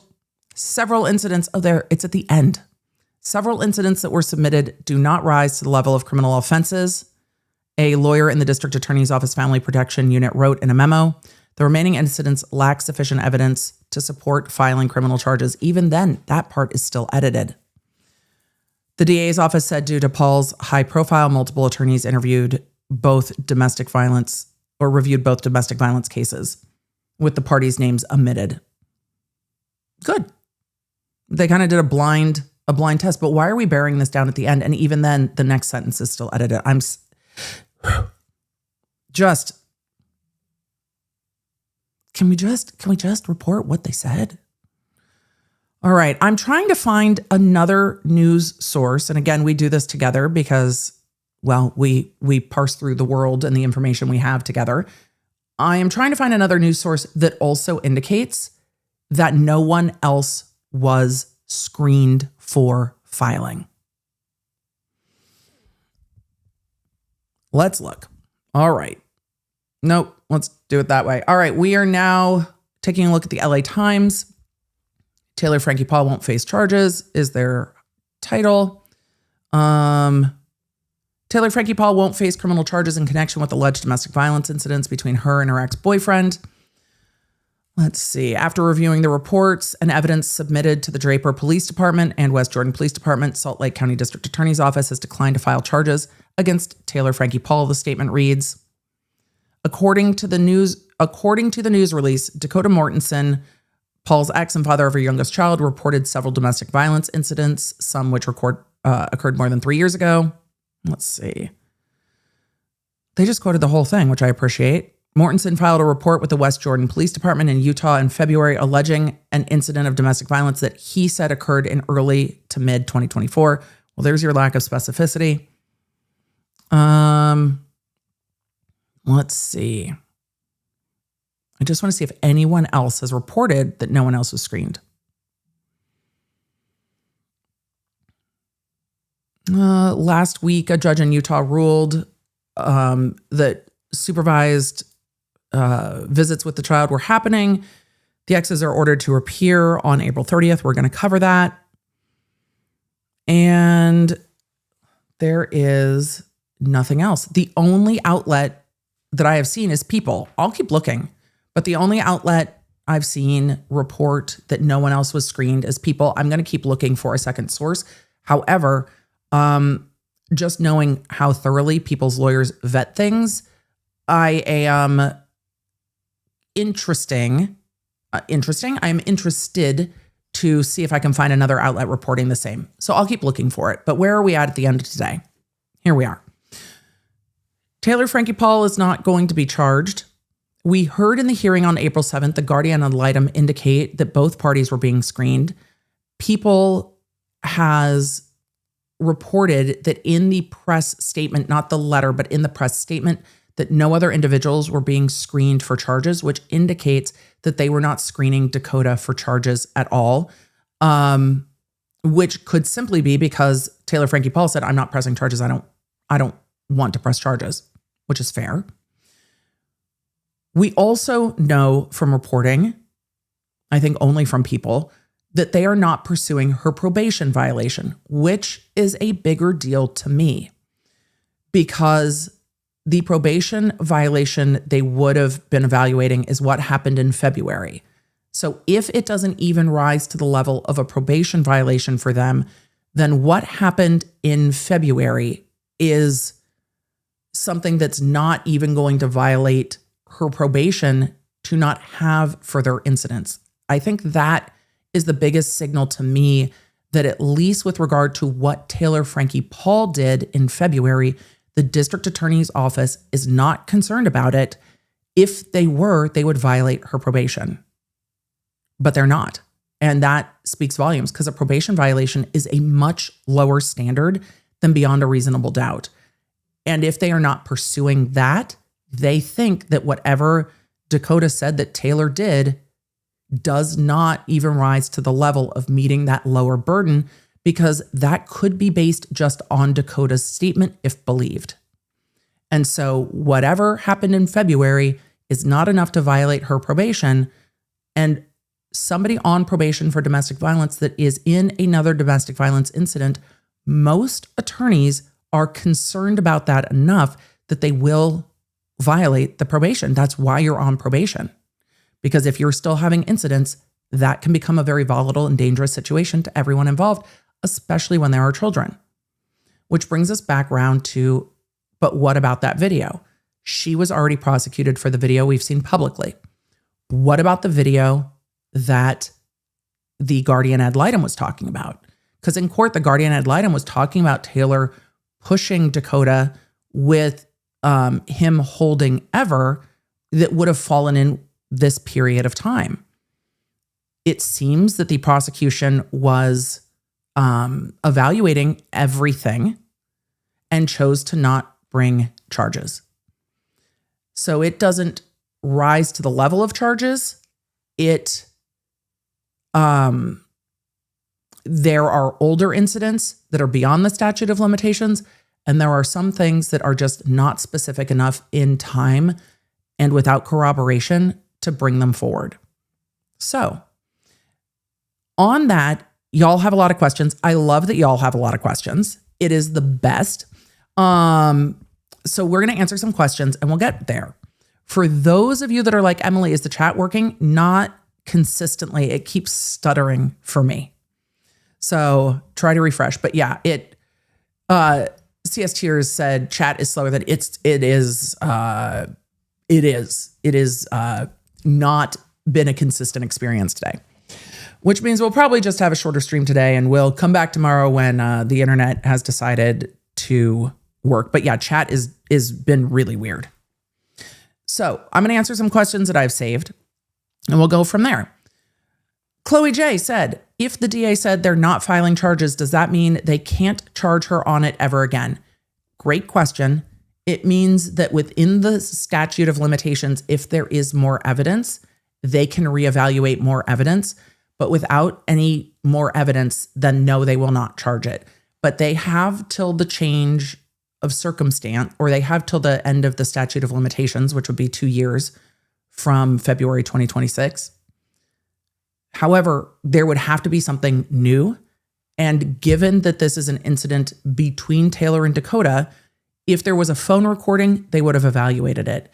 several incidents, it's at the end. Several incidents that were submitted do not rise to the level of criminal offenses. A lawyer in the District Attorney's Office Family Protection Unit wrote in a memo, the remaining incidents lack sufficient evidence to support filing criminal charges. Even then, that part is still edited. The DA's office said due to Paul's high profile, multiple attorneys reviewed both domestic violence cases with the parties' names omitted. Good. They kind of did a blind test, but why are we bearing this down at the end? And even then, the next sentence is still edited. Can we just report what they said? All right, I'm trying to find another news source. And again, we do this together because, well, we parse through the world and the information we have together. I am trying to find another news source that also indicates that no one else was screened for filing. Let's look. All right. Nope, let's do it that way. All right, we are now taking a look at the LA Times. Taylor Frankie Paul won't face charges is their title. Taylor Frankie Paul won't face criminal charges in connection with alleged domestic violence incidents between her and her ex-boyfriend. Let's see. After reviewing the reports and evidence submitted to the Draper Police Department and West Jordan Police Department, Salt Lake County District Attorney's Office has declined to file charges against Taylor Frankie Paul. The statement reads, According to the news release, Dakota Mortensen, Paul's ex and father of her youngest child, reported several domestic violence incidents, some which occurred more than 3 years ago. Let's see. They just quoted the whole thing, which I appreciate. Mortensen filed a report with the West Jordan Police Department in Utah in February alleging an incident of domestic violence that he said occurred in early to mid 2024. Well, there's your lack of specificity. Let's see. I just want to see if anyone else has reported that no one else was screened. Last week, a judge in Utah ruled that supervised visits with the child were happening. The exes are ordered to appear on April 30th. We're going to cover that. And there is nothing else. The only outlet that I have seen is People. I'll keep looking, but the only outlet I've seen report that no one else was screened is People. I'm going to keep looking for a second source. However, just knowing how thoroughly People's lawyers vet things, I am interested to see if I can find another outlet reporting the same. So I'll keep looking for it. But where are we at the end of today? Here we are. Taylor Frankie Paul is not going to be charged. We heard in the hearing on April 7th, the guardian ad litem indicate that both parties were being screened. People has reported that in the press statement, not the letter, but in the press statement, that no other individuals were being screened for charges, which indicates that they were not screening Dakota for charges at all, which could simply be because Taylor Frankie Paul said, I'm not pressing charges. I don't want to press charges, which is fair. We also know from reporting, I think only from People, that they are not pursuing her probation violation, which is a bigger deal to me because the probation violation they would have been evaluating is what happened in February. So if it doesn't even rise to the level of a probation violation for them, then what happened in February is something that's not even going to violate her probation to not have further incidents. I think that is the biggest signal to me that at least with regard to what Taylor Frankie Paul did in February, the district attorney's office is not concerned about it. If they were, they would violate her probation. But they're not. And that speaks volumes because a probation violation is a much lower standard than beyond a reasonable doubt. And if they are not pursuing that, they think that whatever Dakota said that Taylor did does not even rise to the level of meeting that lower burden because that could be based just on Dakota's statement if believed. And so whatever happened in February is not enough to violate her probation. And somebody on probation for domestic violence that is in another domestic violence incident, most attorneys are concerned about that enough that they will violate the probation. That's why you're on probation. Because if you're still having incidents, that can become a very volatile and dangerous situation to everyone involved, especially when there are children. Which brings us back around to, but what about that video? She was already prosecuted for the video we've seen publicly. What about the video that the guardian ad litem was talking about? Because in court, the guardian ad litem was talking about Taylor pushing Dakota with him holding Ever that would have fallen in this period of time. It seems that the prosecution was evaluating everything and chose to not bring charges. So it doesn't rise to the level of charges. There are older incidents that are beyond the statute of limitations, and there are some things that are just not specific enough in time and without corroboration to bring them forward. So, on that, y'all have a lot of questions. I love that y'all have a lot of questions. It is the best. So we're going to answer some questions and we'll get there. For those of you that are like, Emily, is the chat working? Not consistently. It keeps stuttering for me. So try to refresh. But yeah, CS Tears said chat is slower than it is not been a consistent experience today, which means we'll probably just have a shorter stream today and we'll come back tomorrow when the internet has decided to work. But yeah, chat is been really weird. So I'm going to answer some questions that I've saved, and we'll go from there. Chloe J said, if the DA said they're not filing charges, does that mean they can't charge her on it ever again? Great question. It means that within the statute of limitations, if there is more evidence, they can reevaluate more evidence. But without any more evidence, then no, they will not charge it. But they have till the change of circumstance, or they have till the end of the statute of limitations, which would be 2 years from February 2026. However, there would have to be something new. And given that this is an incident between Taylor and Dakota, if there was a phone recording, they would have evaluated it.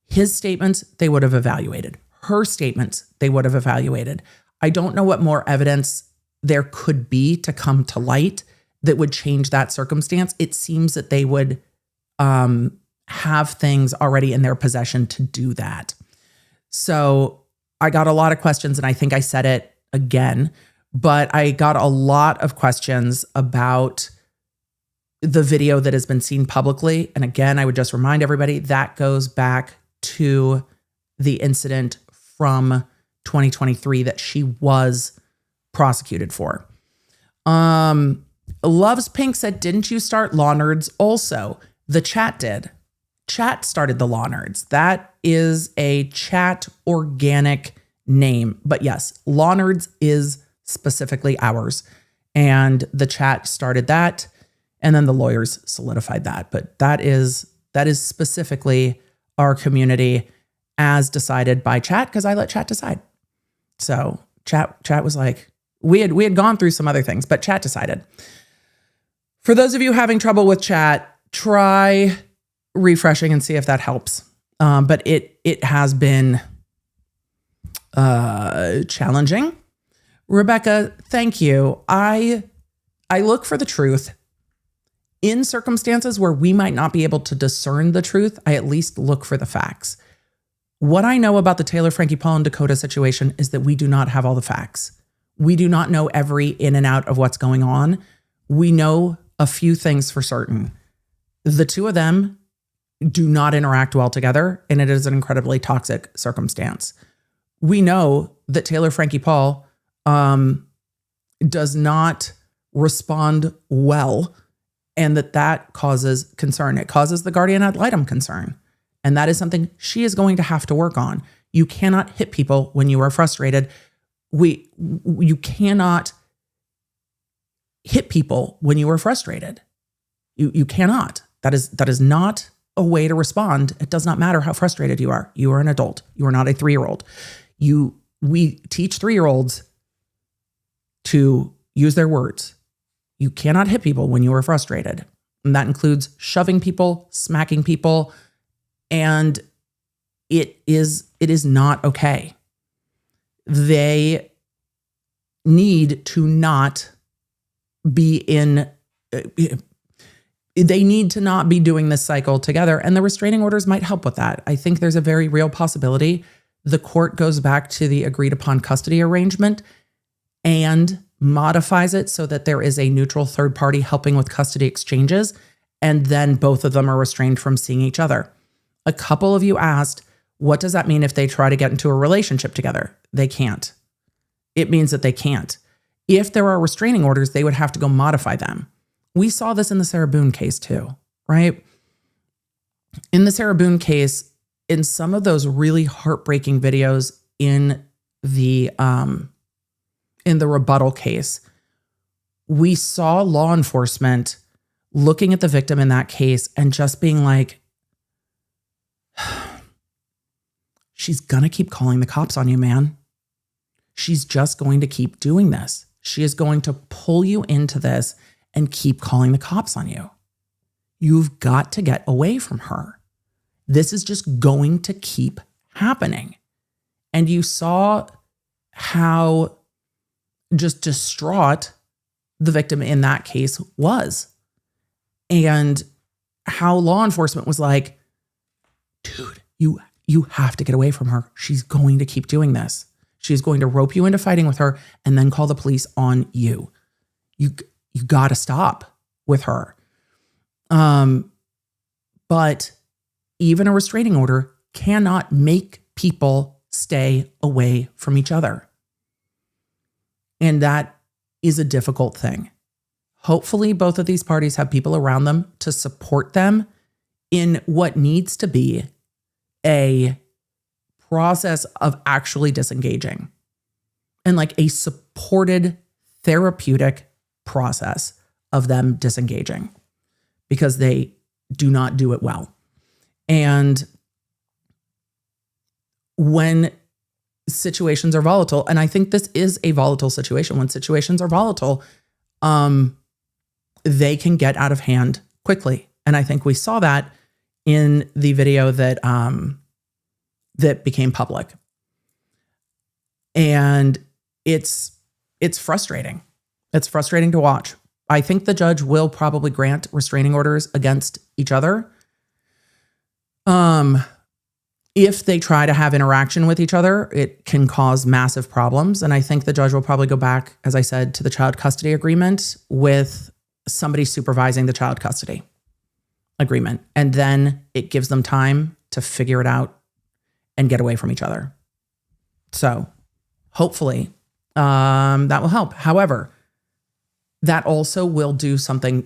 His statements, they would have evaluated. Her statements, they would have evaluated. I don't know what more evidence there could be to come to light that would change that circumstance. It seems that they would have things already in their possession to do that. So I got a lot of questions, and I think I said it again, but I got a lot of questions about the video that has been seen publicly. And again, I would just remind everybody that goes back to the incident from 2023 that she was prosecuted for. Loves Pink said, didn't you start Law Nerds also? The chat did. Chat started the Law Nerds. That is a chat organic name. But yes, Law Nerds is specifically ours. And the chat started that. And then the lawyers solidified that. But that is specifically our community as decided by chat, because I let chat decide. So chat was like, we had gone through some other things, but chat decided. For those of you having trouble with chat, try refreshing and see if that helps. But it has been challenging. Rebecca, thank you. I look for the truth. In circumstances where we might not be able to discern the truth, I at least look for the facts. What I know about the Taylor, Frankie, Paul, and Dakota situation is that we do not have all the facts. We do not know every in and out of what's going on. We know a few things for certain. The two of them do not interact well together, and it is an incredibly toxic circumstance. We know that Taylor, Frankie, Paul does not respond well, and that causes concern. It causes the guardian ad litem concern. And that is something she is going to have to work on. You cannot hit people when you are frustrated. You cannot hit people when you are frustrated. You cannot. That is not a way to respond. It does not matter how frustrated you are. You are an adult. You are not a 3-year-old. We teach 3-year-olds to use their words. You cannot hit people when you are frustrated. And that includes shoving people, smacking people, and it is not okay. They need to not be they need to not be doing this cycle together, and the restraining orders might help with that. I think there's a very real possibility the court goes back to the agreed upon custody arrangement and modifies it so that there is a neutral third party helping with custody exchanges, and then both of them are restrained from seeing each other. A couple of you asked, what does that mean if they try to get into a relationship together? They can't. It means that they can't. If there are restraining orders, they would have to go modify them. We saw this in the Sarah Boone case too, right? In the Sarah Boone case, in some of those really heartbreaking videos in the rebuttal case, we saw law enforcement looking at the victim in that case and just being like, she's going to keep calling the cops on you, man. She's just going to keep doing this. She is going to pull you into this and keep calling the cops on you. You've got to get away from her. This is just going to keep happening. And you saw how just distraught the victim in that case was. And how law enforcement was like, dude, you have to get away from her. She's going to keep doing this. She's going to rope you into fighting with her and then call the police on you. You got to stop with her. But even a restraining order cannot make people stay away from each other. And that is a difficult thing. Hopefully, both of these parties have people around them to support them in what needs to be a process of actually disengaging, and like a supported therapeutic process of them disengaging, because they do not do it well. And when situations are volatile, and I think this is a volatile situation, when situations are volatile, they can get out of hand quickly. And I think we saw that in the video that that became public. And it's frustrating. It's frustrating to watch. I think the judge will probably grant restraining orders against each other. If they try to have interaction with each other, it can cause massive problems. And I think the judge will probably go back, as I said, to the child custody agreement with somebody supervising the child custody agreement. And then it gives them time to figure it out and get away from each other. So hopefully that will help. However, that also will do something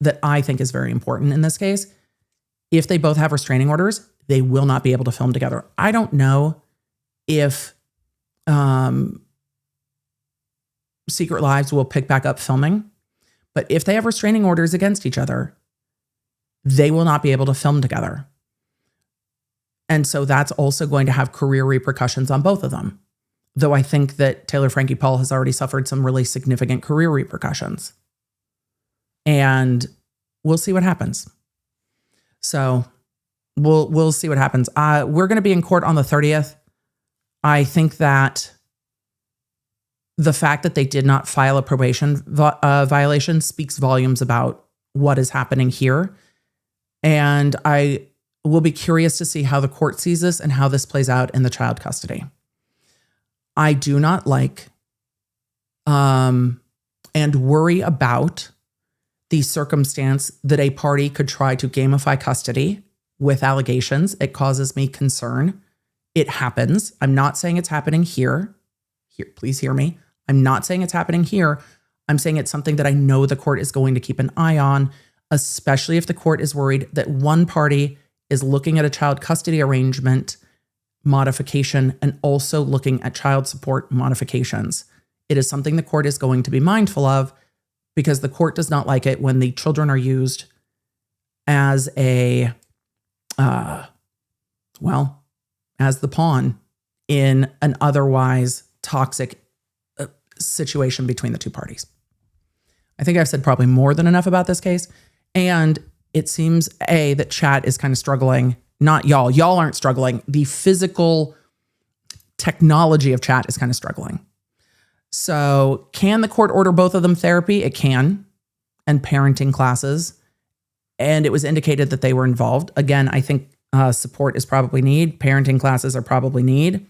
that I think is very important in this case. If they both have restraining orders, they will not be able to film together. I don't know if Secret Lives will pick back up filming, but if they have restraining orders against each other, they will not be able to film together. And so that's also going to have career repercussions on both of them. Though I think that Taylor Frankie Paul has already suffered some really significant career repercussions. And we'll see what happens. So we'll see what happens. We're going to be in court on the 30th. I think that the fact that they did not file a probation violation speaks volumes about what is happening here. And I will be curious to see how the court sees this and how this plays out in the child custody. I do not like and worry about the circumstance that a party could try to gamify custody with allegations. It causes me concern. It happens. I'm not saying it's happening here. Please hear me. I'm not saying it's happening here. I'm saying it's something that I know the court is going to keep an eye on, especially if the court is worried that one party is looking at a child custody arrangement modification and also looking at child support modifications. It is something the court is going to be mindful of, because the court does not like it when the children are used as as the pawn in an otherwise toxic situation between the two parties. I think I've said probably more than enough about this case. And it seems, that chat is kind of struggling. Not y'all. Y'all aren't struggling. The physical technology of chat is kind of struggling. So can the court order both of them therapy? It can. And parenting classes. And it was indicated that they were involved. Again, I think support is probably need. Parenting classes are probably need.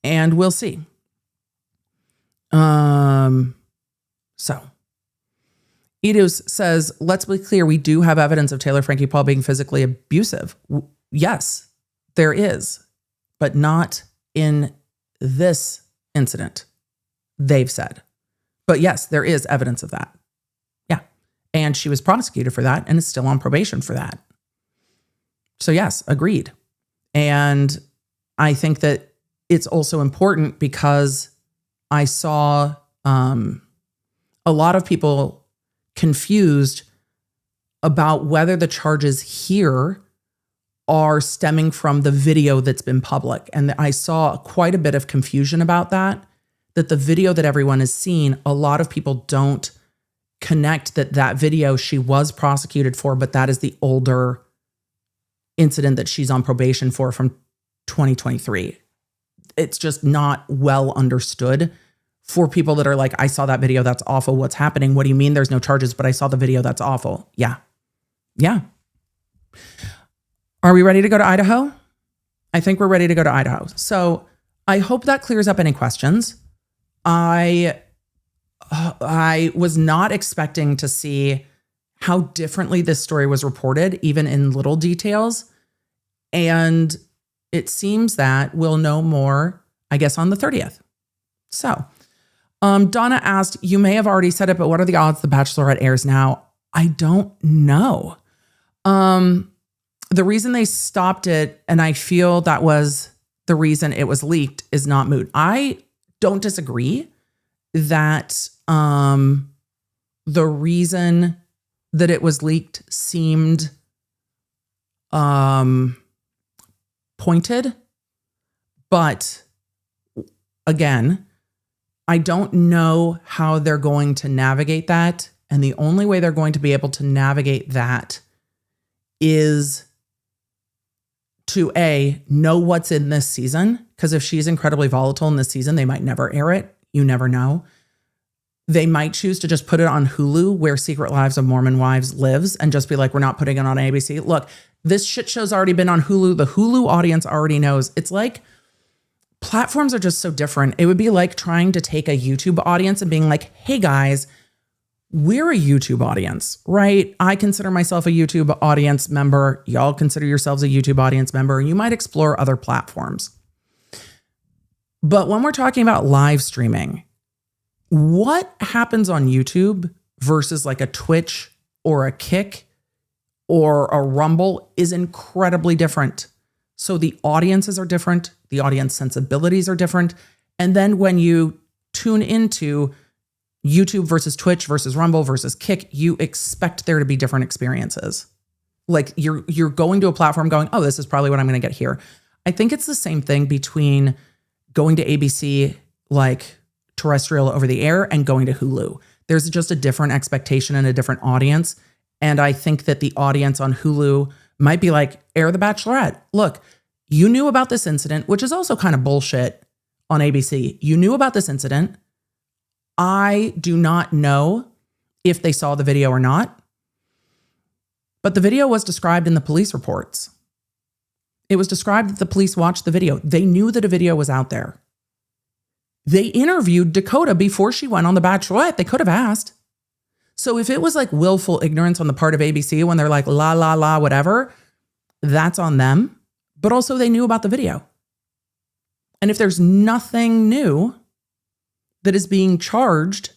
And we'll see. So Edus says, let's be clear, we do have evidence of Taylor Frankie Paul being physically abusive. Yes, there is, but not in this incident, they've said. But yes, there is evidence of that. Yeah. And she was prosecuted for that and is still on probation for that. So yes, agreed. And I think that it's also important because I saw a lot of people confused about whether the charges here are stemming from the video that's been public. And I saw quite a bit of confusion about that the video that everyone has seen, a lot of people don't connect that video she was prosecuted for, but that is the older incident that she's on probation for from 2023. It's just not well understood for people that are like, I saw that video, that's awful, what's happening? What do you mean there's no charges, but I saw the video, that's awful? Yeah. Are we ready to go to Idaho? I think we're ready to go to Idaho. So I hope that clears up any questions. I was not expecting to see how differently this story was reported, even in little details. And it seems that we'll know more, I guess, on the 30th. So, Donna asked, you may have already said it, but what are the odds The Bachelorette airs now? I don't know. The reason they stopped it, and I feel that was the reason it was leaked, is not moot. I don't disagree that the reason that it was leaked seemed pointed. But again, I don't know how they're going to navigate that. And the only way they're going to be able to navigate that is to know what's in this season. Because if she's incredibly volatile in this season, they might never air it. You never know. They might choose to just put it on Hulu, where Secret Lives of Mormon Wives lives, and just be like, we're not putting it on ABC. Look, this shit show's already been on Hulu. The Hulu audience already knows. It's like, platforms are just so different. It would be like trying to take a YouTube audience and being like, hey guys, we're a YouTube audience, right? I consider myself a YouTube audience member. Y'all consider yourselves a YouTube audience member. You might explore other platforms. But when we're talking about live streaming, what happens on YouTube versus like a Twitch or a Kick or a Rumble is incredibly different. So the audiences are different. The audience sensibilities are different. And then when you tune into YouTube versus Twitch versus Rumble versus Kick, you expect there to be different experiences. Like you're going to a platform going, oh, this is probably what I'm going to get here. I think it's the same thing between going to ABC, like terrestrial over the air, and going to Hulu. There's just a different expectation and a different audience. And I think that the audience on Hulu might be like, air The Bachelorette. Look, you knew about this incident, which is also kind of bullshit on ABC. You knew about this incident. I do not know if they saw the video or not, but the video was described in the police reports. It was described that the police watched the video. They knew that a video was out there. They interviewed Dakota before she went on The Bachelorette. They could have asked. So if it was like willful ignorance on the part of ABC when they're like, la, la, la, whatever, that's on them. But also they knew about the video. And if there's nothing new that is being charged,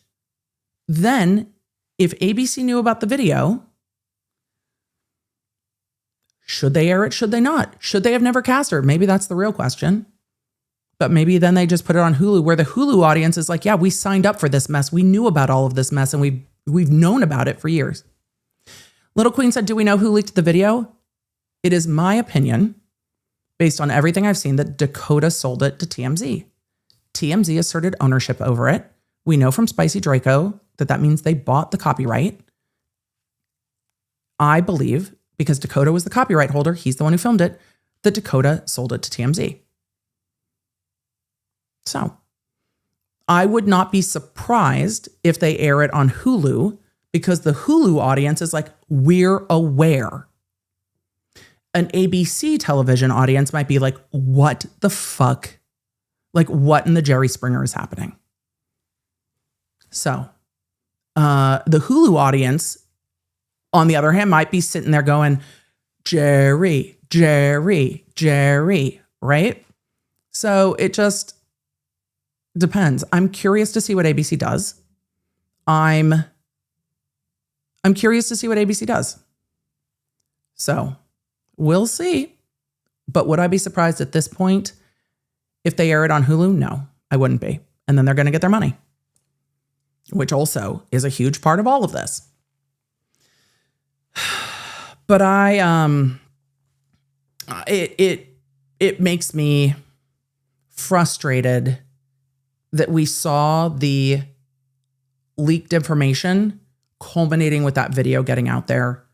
then if ABC knew about the video, should they air it? Should they not? Should they have never cast her? Maybe that's the real question. But maybe then they just put it on Hulu, where the Hulu audience is like, yeah, we signed up for this mess. We knew about all of this mess, and we've known about it for years. Little Queen said, do we know who leaked the video? It is my opinion, based on everything I've seen, that Dakota sold it to TMZ. TMZ asserted ownership over it. We know from Spicy Draco that means they bought the copyright. I believe, because Dakota was the copyright holder, he's the one who filmed it, that Dakota sold it to TMZ. So I would not be surprised if they air it on Hulu, because the Hulu audience is like, we're aware. An ABC television audience might be like, what the fuck? Like, what in the Jerry Springer is happening? So the Hulu audience, on the other hand, might be sitting there going, Jerry, Jerry, Jerry, right? So it just depends. I'm curious to see what ABC does. I'm curious to see what ABC does. So we'll see. But would I be surprised at this point if they air it on Hulu? No, I wouldn't be. And then they're going to get their money, which also is a huge part of all of this. But it makes me frustrated that we saw the leaked information culminating with that video getting out there,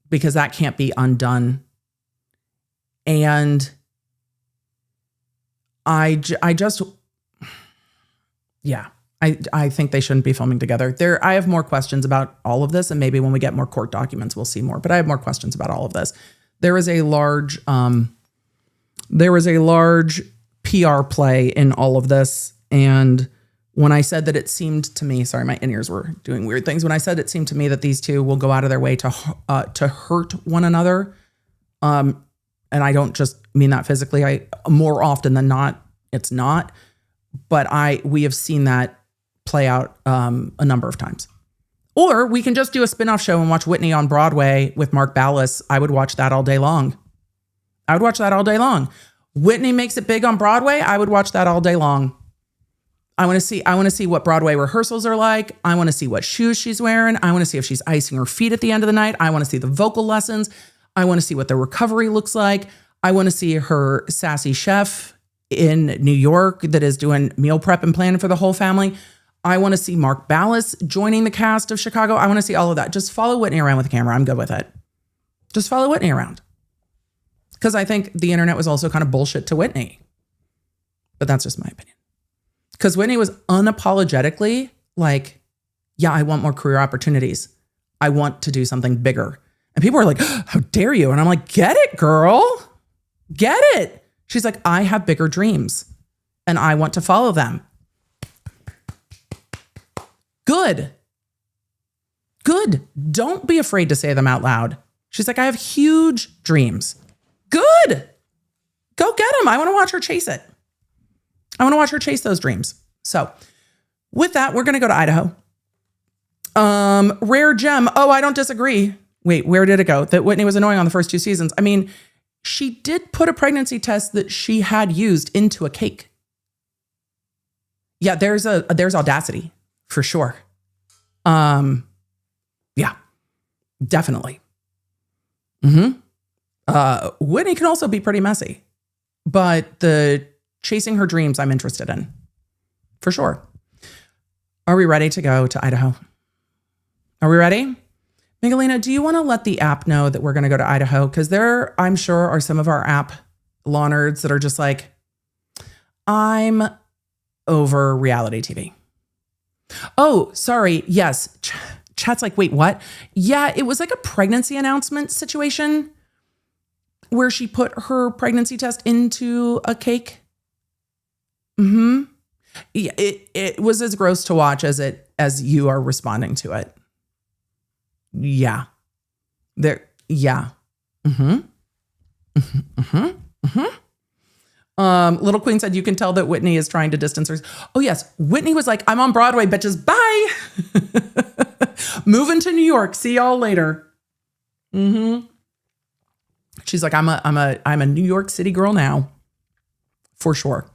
because that can't be undone. And I think they shouldn't be filming together. I have more questions about all of this, and maybe when we get more court documents, we'll see more. But I have more questions about all of this. There is a large PR play in all of this, and when I said that it seemed to me, sorry, my in-ears were doing weird things. When I said it seemed to me that these two will go out of their way to hurt one another, and I don't just mean that physically. More often than not, it's not. But we have seen that play out a number of times. Or we can just do a spin-off show and watch Whitney on Broadway with Mark Ballas. I would watch that all day long. Whitney makes it big on Broadway. I would watch that all day long. I want to see what Broadway rehearsals are like. I want to see what shoes she's wearing. I want to see if she's icing her feet at the end of the night. I want to see the vocal lessons. I want to see what the recovery looks like. I want to see her sassy chef in New York that is doing meal prep and planning for the whole family. I want to see Mark Ballas joining the cast of Chicago. I want to see all of that. Just follow Whitney around with the camera. I'm good with it. Just follow Whitney around. Because I think the internet was also kind of bullshit to Whitney. But that's just my opinion. Because Whitney was unapologetically like, yeah, I want more career opportunities. I want to do something bigger. And people are like, how dare you? And I'm like, get it, girl. Get it. She's like, I have bigger dreams and I want to follow them. Good. Don't be afraid to say them out loud. She's like, I have huge dreams. Good. Go get them. I want to watch her chase it. I want to watch her chase those dreams. So with that, we're going to go to Idaho. Rare gem. Oh, I don't disagree. Wait, where did it go? That Whitney was annoying on the first 2 seasons. I mean, she did put a pregnancy test that she had used into a cake. Yeah, there's audacity for sure. Yeah, definitely. Whitney can also be pretty messy, but the chasing her dreams, I'm interested in for sure. Are we ready to go to Idaho? Are we ready? Miguelina, do you want to let the app know that we're going to go to Idaho? Because there, I'm sure, are some of our app law nerds that are just like, I'm over reality TV. Oh, sorry. Yes. Chat's like, wait, what? Yeah, it was like a pregnancy announcement situation where she put her pregnancy test into a cake. Yeah, it was as gross to watch as you are responding to it. Yeah. Yeah. Little Queen said, you can tell that Whitney is trying to distance her. Oh yes. Whitney was like, I'm on Broadway, bitches. Bye. Moving to New York. See y'all later. She's like, I'm a New York City girl now. For sure.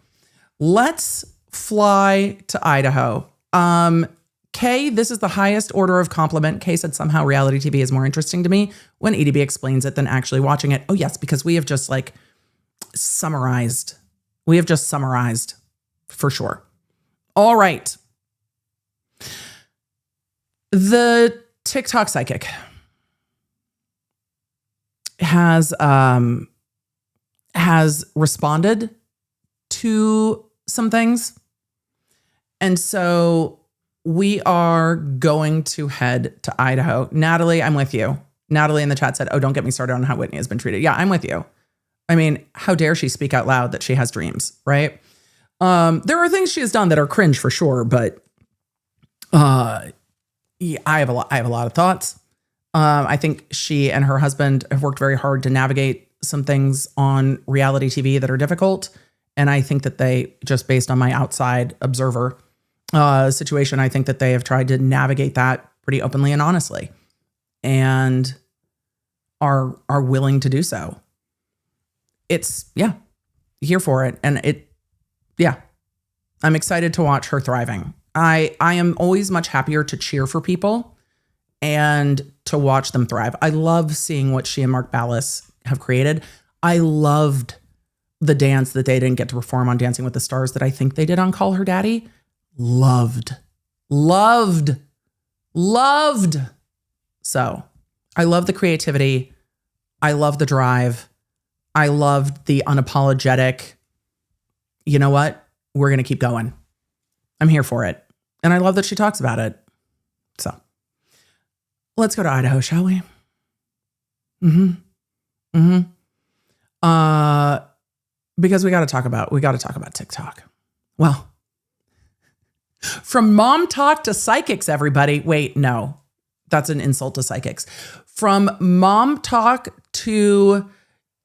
Let's fly to Idaho. Kay, this is the highest order of compliment. Kay said somehow reality TV is more interesting to me when EDB explains it than actually watching it. Oh yes, because we have just summarized. We have just summarized for sure. All right. The TikTok psychic has responded to some things. And so we are going to head to Idaho. Natalie, I'm with you. Natalie in the chat said, oh, don't get me started on how Whitney has been treated. Yeah, I'm with you. I mean, how dare she speak out loud that she has dreams, right? There are things she has done that are cringe for sure, but yeah, I have a lot of thoughts. I think she and her husband have worked very hard to navigate some things on reality TV that are difficult. And I think that they, just based on my outside observer situation, I think that they have tried to navigate that pretty openly and honestly and are willing to do so. It's, yeah, here for it. And I'm excited to watch her thriving. I am always much happier to cheer for people and to watch them thrive. I love seeing what she and Mark Ballas have created. I loved the dance that they didn't get to perform on Dancing with the Stars that I think they did on Call Her Daddy. Loved. So I love the creativity. I love the drive. I loved the unapologetic, you know what? We're going to keep going. I'm here for it. And I love that she talks about it. So let's go to Idaho, shall we? Because we got to talk about TikTok. Well, From mom talk to psychics, everybody. Wait, no, that's an insult to psychics. From mom talk to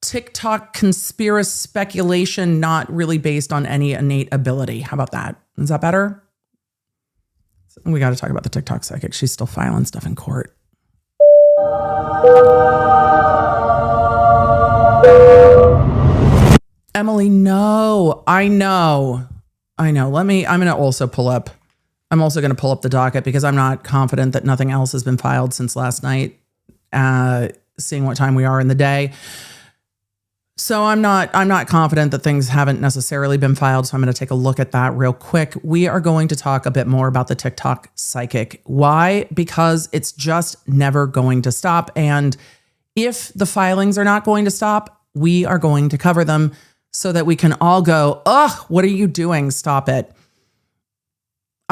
TikTok conspiracy speculation, not really based on any innate ability. How about that? Is that better? We got to talk about the TikTok psychic. She's still filing stuff in court. Emily, no, I know. I'm going to also pull up the docket because I'm not confident that nothing else has been filed since last night, seeing what time we are in the day. So I'm not confident that things haven't necessarily been filed. So I'm going to take a look at that real quick. We are going to talk a bit more about the TikTok psychic. Why? Because it's just never going to stop. And if the filings are not going to stop, we are going to cover them so that we can all go, ugh, what are you doing? Stop it.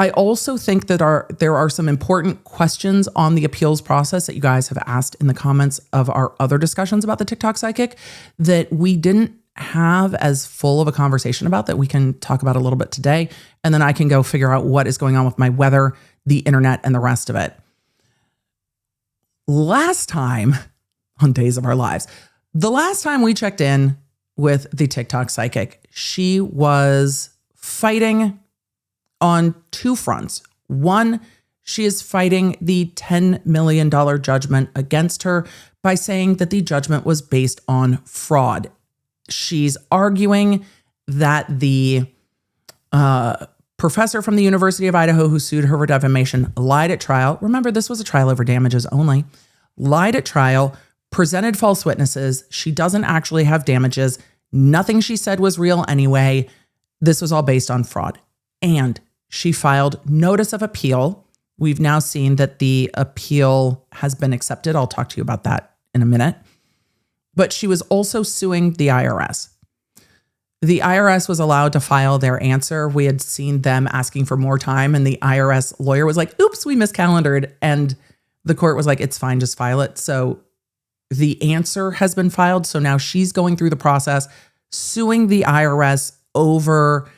I also think that there are some important questions on the appeals process that you guys have asked in the comments of our other discussions about the TikTok psychic that we didn't have as full of a conversation about that we can talk about a little bit today. And then I can go figure out what is going on with my weather, the internet, and the rest of it. Last time on Days of Our Lives, the last time we checked in with the TikTok psychic, she was fighting on two fronts. One, she is fighting the $10 million judgment against her by saying that the judgment was based on fraud. She's arguing that the professor from the University of Idaho who sued her for defamation lied at trial. Remember, this was a trial over damages only. Lied at trial, presented false witnesses. She doesn't actually have damages. Nothing she said was real anyway. This was all based on fraud. And she filed notice of appeal. We've now seen that the appeal has been accepted. I'll talk to you about that in a minute. But she was also suing the IRS. The IRS was allowed to file their answer. We had seen them asking for more time, and the IRS lawyer was like, oops, we miscalendared. And the court was like, it's fine, just file it. So the answer has been filed. So now she's going through the process, suing the IRS over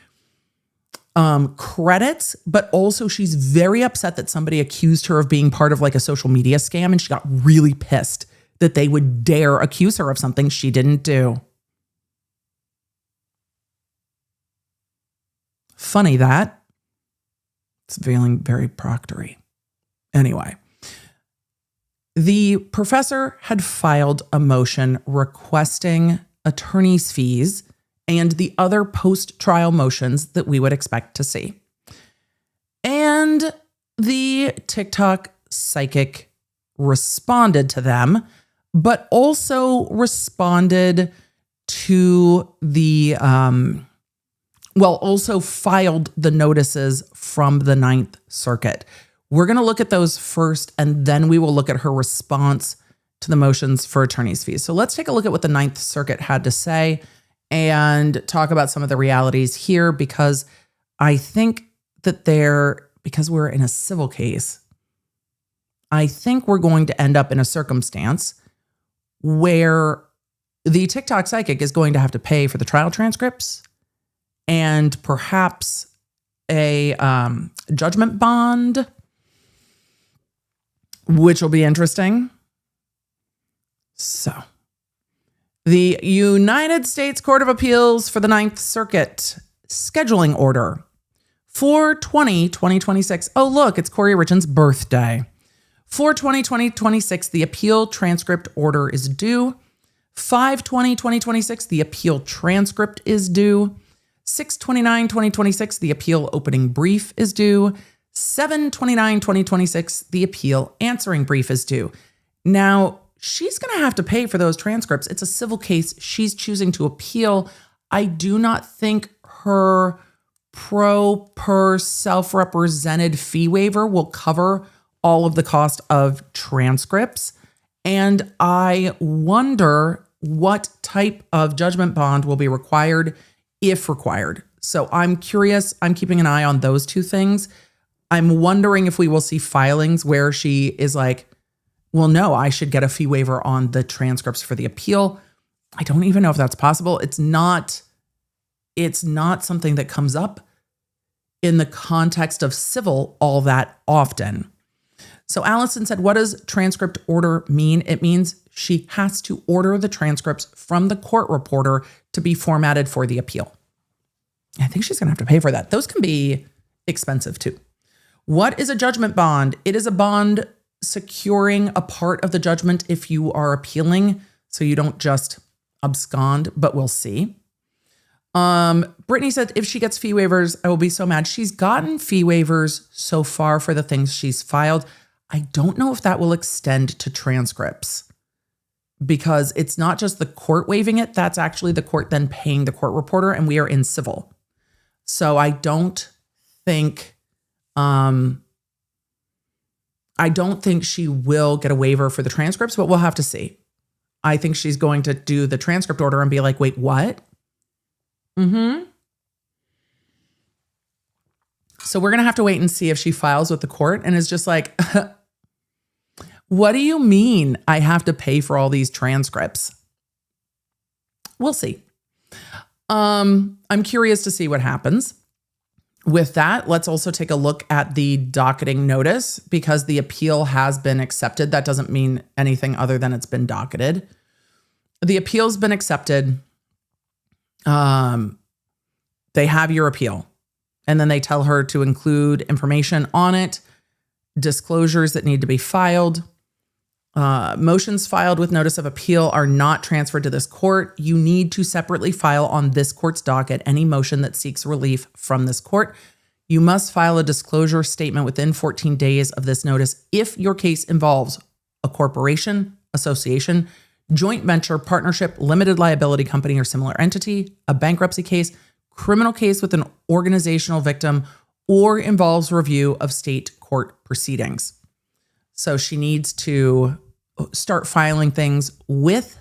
credits, but also she's very upset that somebody accused her of being part of like a social media scam, and she got really pissed that they would dare accuse her of something she didn't do. Funny that. It's feeling very proctory. Anyway, the professor had filed a motion requesting attorney's fees and the other post-trial motions that we would expect to see. And the TikTok psychic responded to them, but also responded to the, also filed the notices from the Ninth Circuit. We're going to look at those first, and then we will look at her response to the motions for attorney's fees. So let's take a look at what the Ninth Circuit had to say and talk about some of the realities here, because I think that because we're in a civil case, I think we're going to end up in a circumstance where the TikTok psychic is going to have to pay for the trial transcripts and perhaps a judgment bond, which will be interesting. So, the United States Court of Appeals for the Ninth Circuit scheduling order 4/20/2026. Oh, look, it's Corey Richan's birthday. 4/20/2026, the appeal transcript order is due. 5/20/2026, the appeal transcript is due. 6/29/2026, the appeal opening brief is due. 7/29/2026, the appeal answering brief is due. Now, she's going to have to pay for those transcripts. It's a civil case. She's choosing to appeal. I do not think her per self-represented fee waiver will cover all of the cost of transcripts. And I wonder what type of judgment bond will be required, if required. So I'm curious. I'm keeping an eye on those two things. I'm wondering if we will see filings where she is like, well, no, I should get a fee waiver on the transcripts for the appeal. I don't even know if that's possible. It's not something that comes up in the context of civil all that often. So Allison said, what does transcript order mean? It means she has to order the transcripts from the court reporter to be formatted for the appeal. I think she's going to have to pay for that. Those can be expensive too. What is a judgment bond? It is a bond securing a part of the judgment if you are appealing, so you don't just abscond, but we'll see. Brittany said, if she gets fee waivers, I will be so mad. She's gotten fee waivers so far for the things she's filed. I don't know if that will extend to transcripts because it's not just the court waiving it. That's actually the court then paying the court reporter, and we are in civil. So I don't think she will get a waiver for the transcripts, but we'll have to see. I think she's going to do the transcript order and be like, wait, what? So we're going to have to wait and see if she files with the court and is just like, what do you mean I have to pay for all these transcripts? We'll see. I'm curious to see what happens. With that, let's also take a look at the docketing notice because the appeal has been accepted. That doesn't mean anything other than it's been docketed. The appeal's been accepted. They have your appeal. And then they tell her to include information on it, disclosures that need to be filed. Motions filed with notice of appeal are not transferred to this court. You need to separately file on this court's docket any motion that seeks relief from this court. You must file a disclosure statement within 14 days of this notice if your case involves a corporation, association, joint venture, partnership, limited liability company, or similar entity, a bankruptcy case, criminal case with an organizational victim, or involves review of state court proceedings. So she needs to start filing things with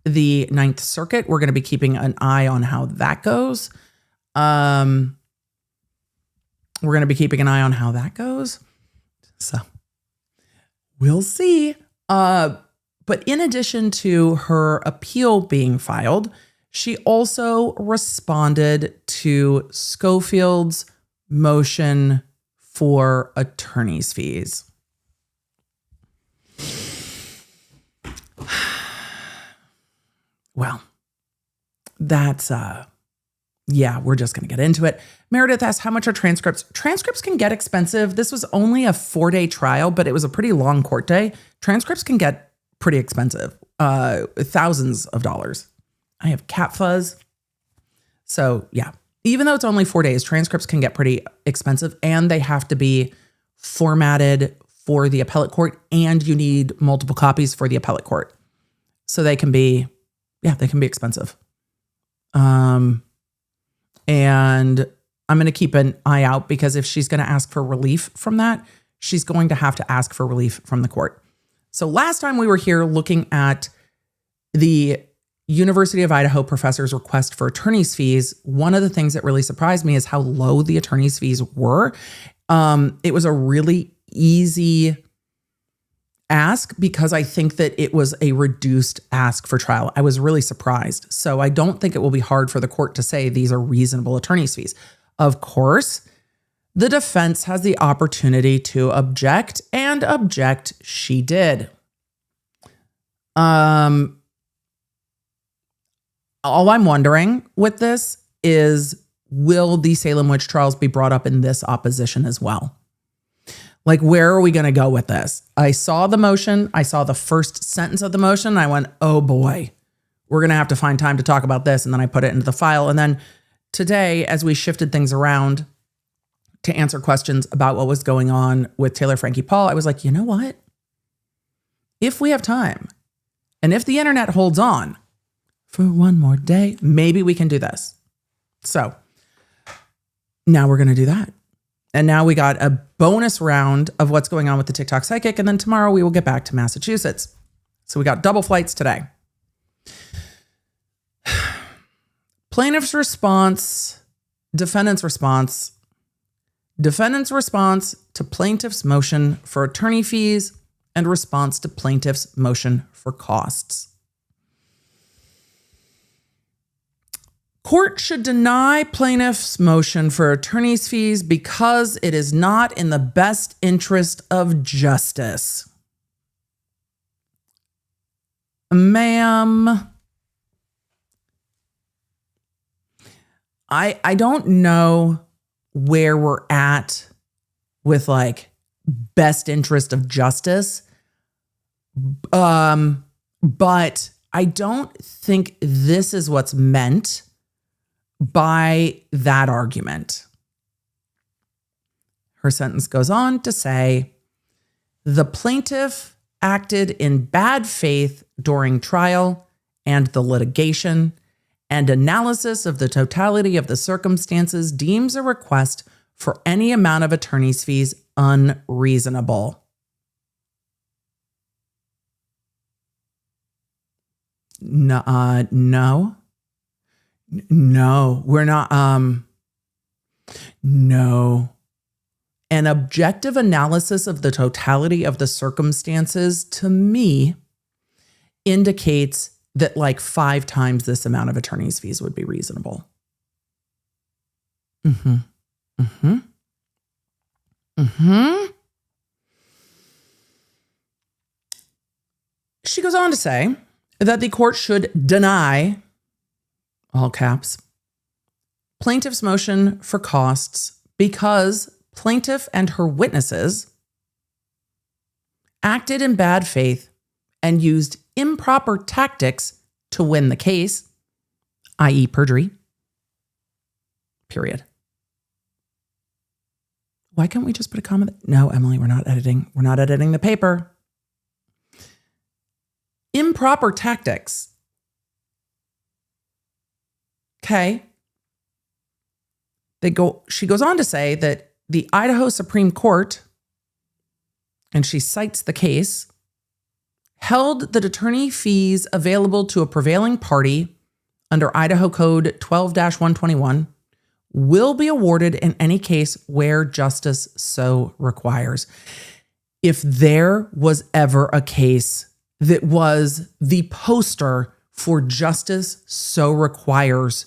the Ninth Circuit. We're going to be keeping an eye on how that goes. So we'll see. But in addition to her appeal being filed, she also responded to Schofield's motion for attorney's fees. Well, that's, we're just going to get into it. Meredith asked, how much are transcripts? Transcripts can get expensive. This was only a 4-day trial, but it was a pretty long court day. Transcripts can get pretty expensive, thousands of dollars. I have cat fuzz. So yeah, even though it's only 4 days, transcripts can get pretty expensive and they have to be formatted for the appellate court and you need multiple copies for the appellate court. So they can be expensive. And I'm going to keep an eye out because if she's going to ask for relief from that, she's going to have to ask for relief from the court. So last time we were here looking at the University of Idaho professor's request for attorney's fees, one of the things that really surprised me is how low the attorney's fees were. It was a really easy ask because I think that it was a reduced ask for trial. I was really surprised. So I don't think it will be hard for the court to say these are reasonable attorney's fees. Of course, the defense has the opportunity to object, and object she did. All I'm wondering with this is, will the Salem witch trials be brought up in this opposition as well? Like, where are we going to go with this? I saw the motion. I saw the first sentence of the motion. I went, oh boy, we're going to have to find time to talk about this. And then I put it into the file. And then today, as we shifted things around to answer questions about what was going on with Taylor, Frankie, Paul, I was like, you know what? If we have time and if the internet holds on for one more day, maybe we can do this. So now we're going to do that. And now we got a bonus round of what's going on with the TikTok psychic. And then tomorrow we will get back to Massachusetts. So we got double flights today. Plaintiff's response, defendant's response to plaintiff's motion for attorney fees, and response to plaintiff's motion for costs. Court should deny plaintiff's motion for attorney's fees because it is not in the best interest of justice. Ma'am, I don't know where we're at with like best interest of justice. But I don't think this is what's meant by that argument. Her sentence goes on to say, the plaintiff acted in bad faith during trial and the litigation, and analysis of the totality of the circumstances deems a request for any amount of attorney's fees unreasonable. No, we're not. No. An objective analysis of the totality of the circumstances, to me, indicates that like 5 times this amount of attorney's fees would be reasonable. She goes on to say that the court should deny, all caps, plaintiff's motion for costs because plaintiff and her witnesses acted in bad faith and used improper tactics to win the case, i.e. perjury, period. Why can't we just put a comma? No, Emily, we're not editing. We're not editing the paper. Improper tactics. Okay. She goes on to say that the Idaho Supreme Court, and she cites the case, held that attorney fees available to a prevailing party under Idaho Code 12-121 will be awarded in any case where justice so requires. If there was ever a case that was the poster for justice so requires,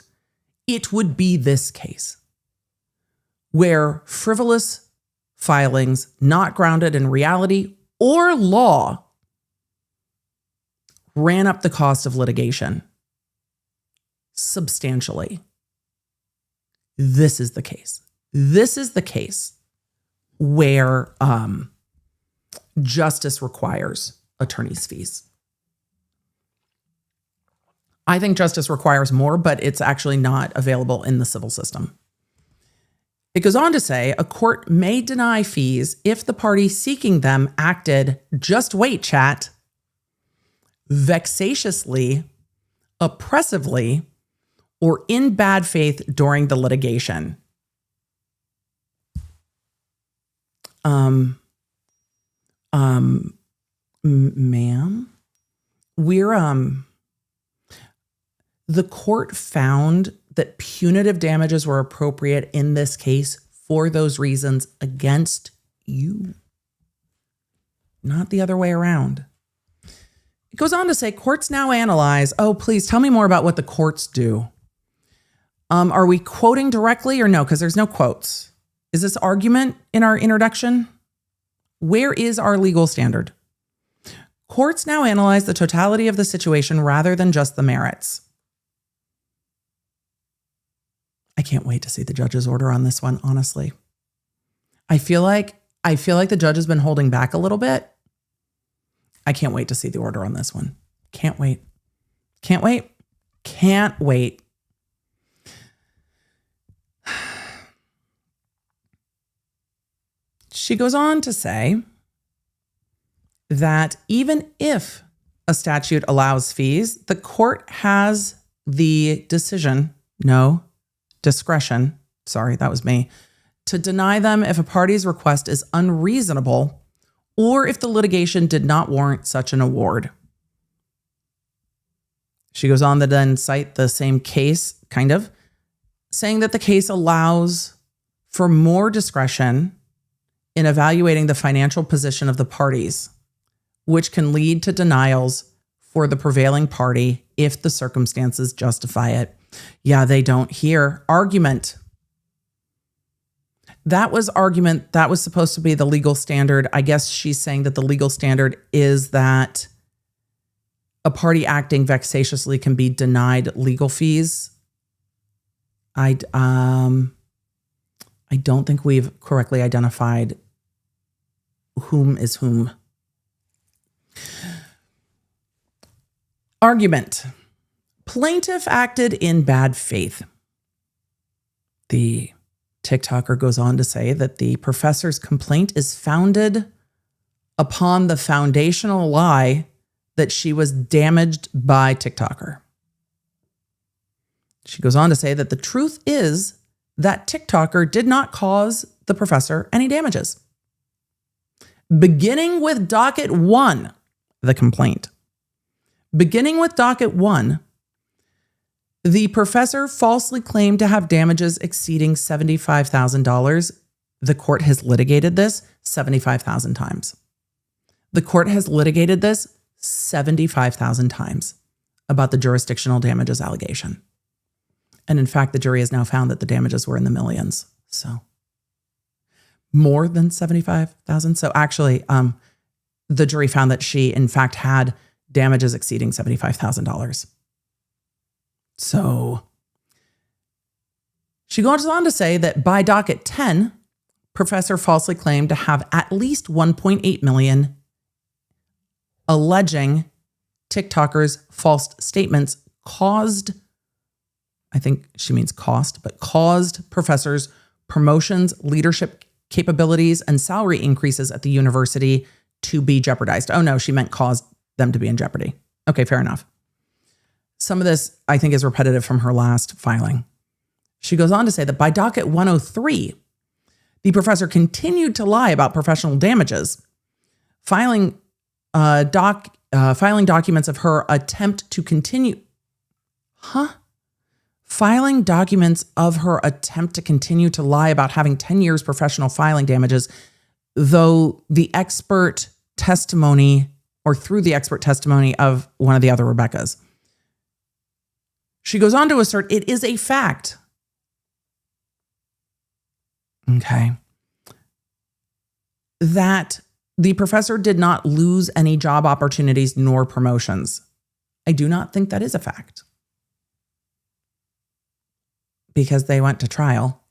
it would be this case, where frivolous filings not grounded in reality or law ran up the cost of litigation substantially. This is the case. This is the case where justice requires attorney's fees. I think justice requires more, but it's actually not available in the civil system. It goes on to say, a court may deny fees if the party seeking them acted, just wait, chat, vexatiously, oppressively, or in bad faith during the litigation. Ma'am, the court found that punitive damages were appropriate in this case for those reasons against you, not the other way around. It goes on to say, courts now analyze, oh, please tell me more about what the courts do. Are we quoting directly or no? Because there's no quotes. Is this argument in our introduction? Where is our legal standard? Courts now analyze the totality of the situation rather than just the merits. I can't wait to see the judge's order on this one, honestly. I feel like the judge has been holding back a little bit. I can't wait to see the order on this one. Can't wait. Can't wait. Can't wait. She goes on to say that even if a statute allows fees, the court has the discretion, sorry, that was me, to deny them if a party's request is unreasonable or if the litigation did not warrant such an award. She goes on to then cite the same case, kind of, saying that the case allows for more discretion in evaluating the financial position of the parties, which can lead to denials for the prevailing party if the circumstances justify it. Yeah, they don't hear. Argument. That was argument. That was supposed to be the legal standard. I guess she's saying that the legal standard is that a party acting vexatiously can be denied legal fees. I don't think we've correctly identified whom is whom. Argument. Plaintiff acted in bad faith. The TikToker goes on to say that the professor's complaint is founded upon the foundational lie that she was damaged by TikToker. She goes on to say that the truth is that TikToker did not cause the professor any damages. Beginning with docket 1, the complaint. Beginning with docket 1, the professor falsely claimed to have damages exceeding $75,000. The court has litigated this 75,000 times. The court has litigated this 75,000 times about the jurisdictional damages allegation. And in fact, the jury has now found that the damages were in the millions. So more than 75,000. So actually, the jury found that she in fact had damages exceeding $75,000. So she goes on to say that by docket 10, professor falsely claimed to have at least 1.8 million, alleging TikToker's false statements caused, I think she means cost, but caused professors promotions, leadership capabilities, and salary increases at the university to be jeopardized. Oh no, she meant caused them to be in jeopardy. Okay, fair enough. Some of this, I think, is repetitive from her last filing. She goes on to say that by docket 103, the professor continued to lie about professional damages, filing documents of her attempt to continue. Filing documents of her attempt to continue to lie about having 10 years professional filing damages, though the expert testimony, or through the expert testimony of one of the other Rebeccas. She goes on to assert it is a fact. Okay. That the professor did not lose any job opportunities nor promotions. I do not think that is a fact, because they went to trial.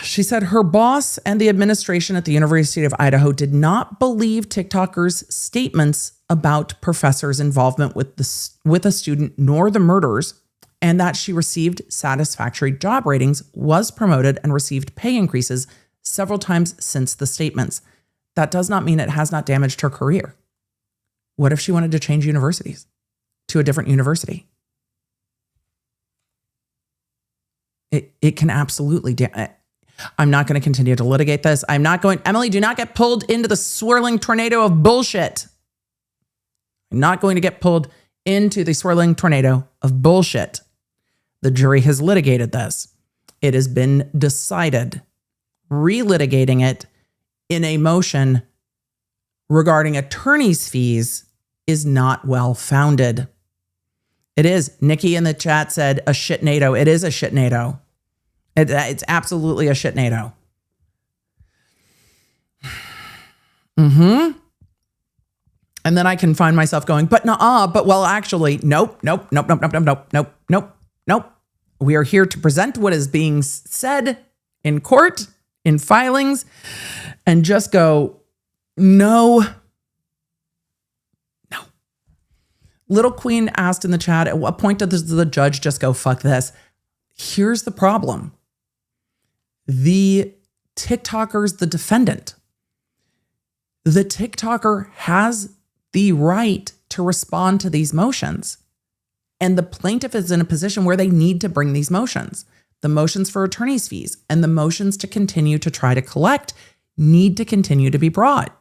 She said her boss and the administration at the University of Idaho did not believe TikToker's statements about professors' involvement with a student nor the murders, and that she received satisfactory job ratings, was promoted, and received pay increases several times since the statements. That does not mean it has not damaged her career. What if she wanted to change universities to a different university? It can absolutely I'm not going to continue to litigate this. Emily, do not get pulled into the swirling tornado of bullshit. I'm not going to get pulled into the swirling tornado of bullshit. The jury has litigated this. It has been decided. Relitigating it in a motion regarding attorney's fees is not well-founded. It is. Nikki in the chat said a shitnado. It is a shitnado. It's absolutely a shitnado. And then I can find myself going, but actually, nope. We are here to present what is being said in court, in filings, and just go, no. Little Queen asked in the chat, at what point does the judge just go, fuck this? Here's the problem. The TikToker's the defendant. The TikToker has the right to respond to these motions. And the plaintiff is in a position where they need to bring these motions. The motions for attorney's fees and the motions to continue to try to collect need to continue to be brought.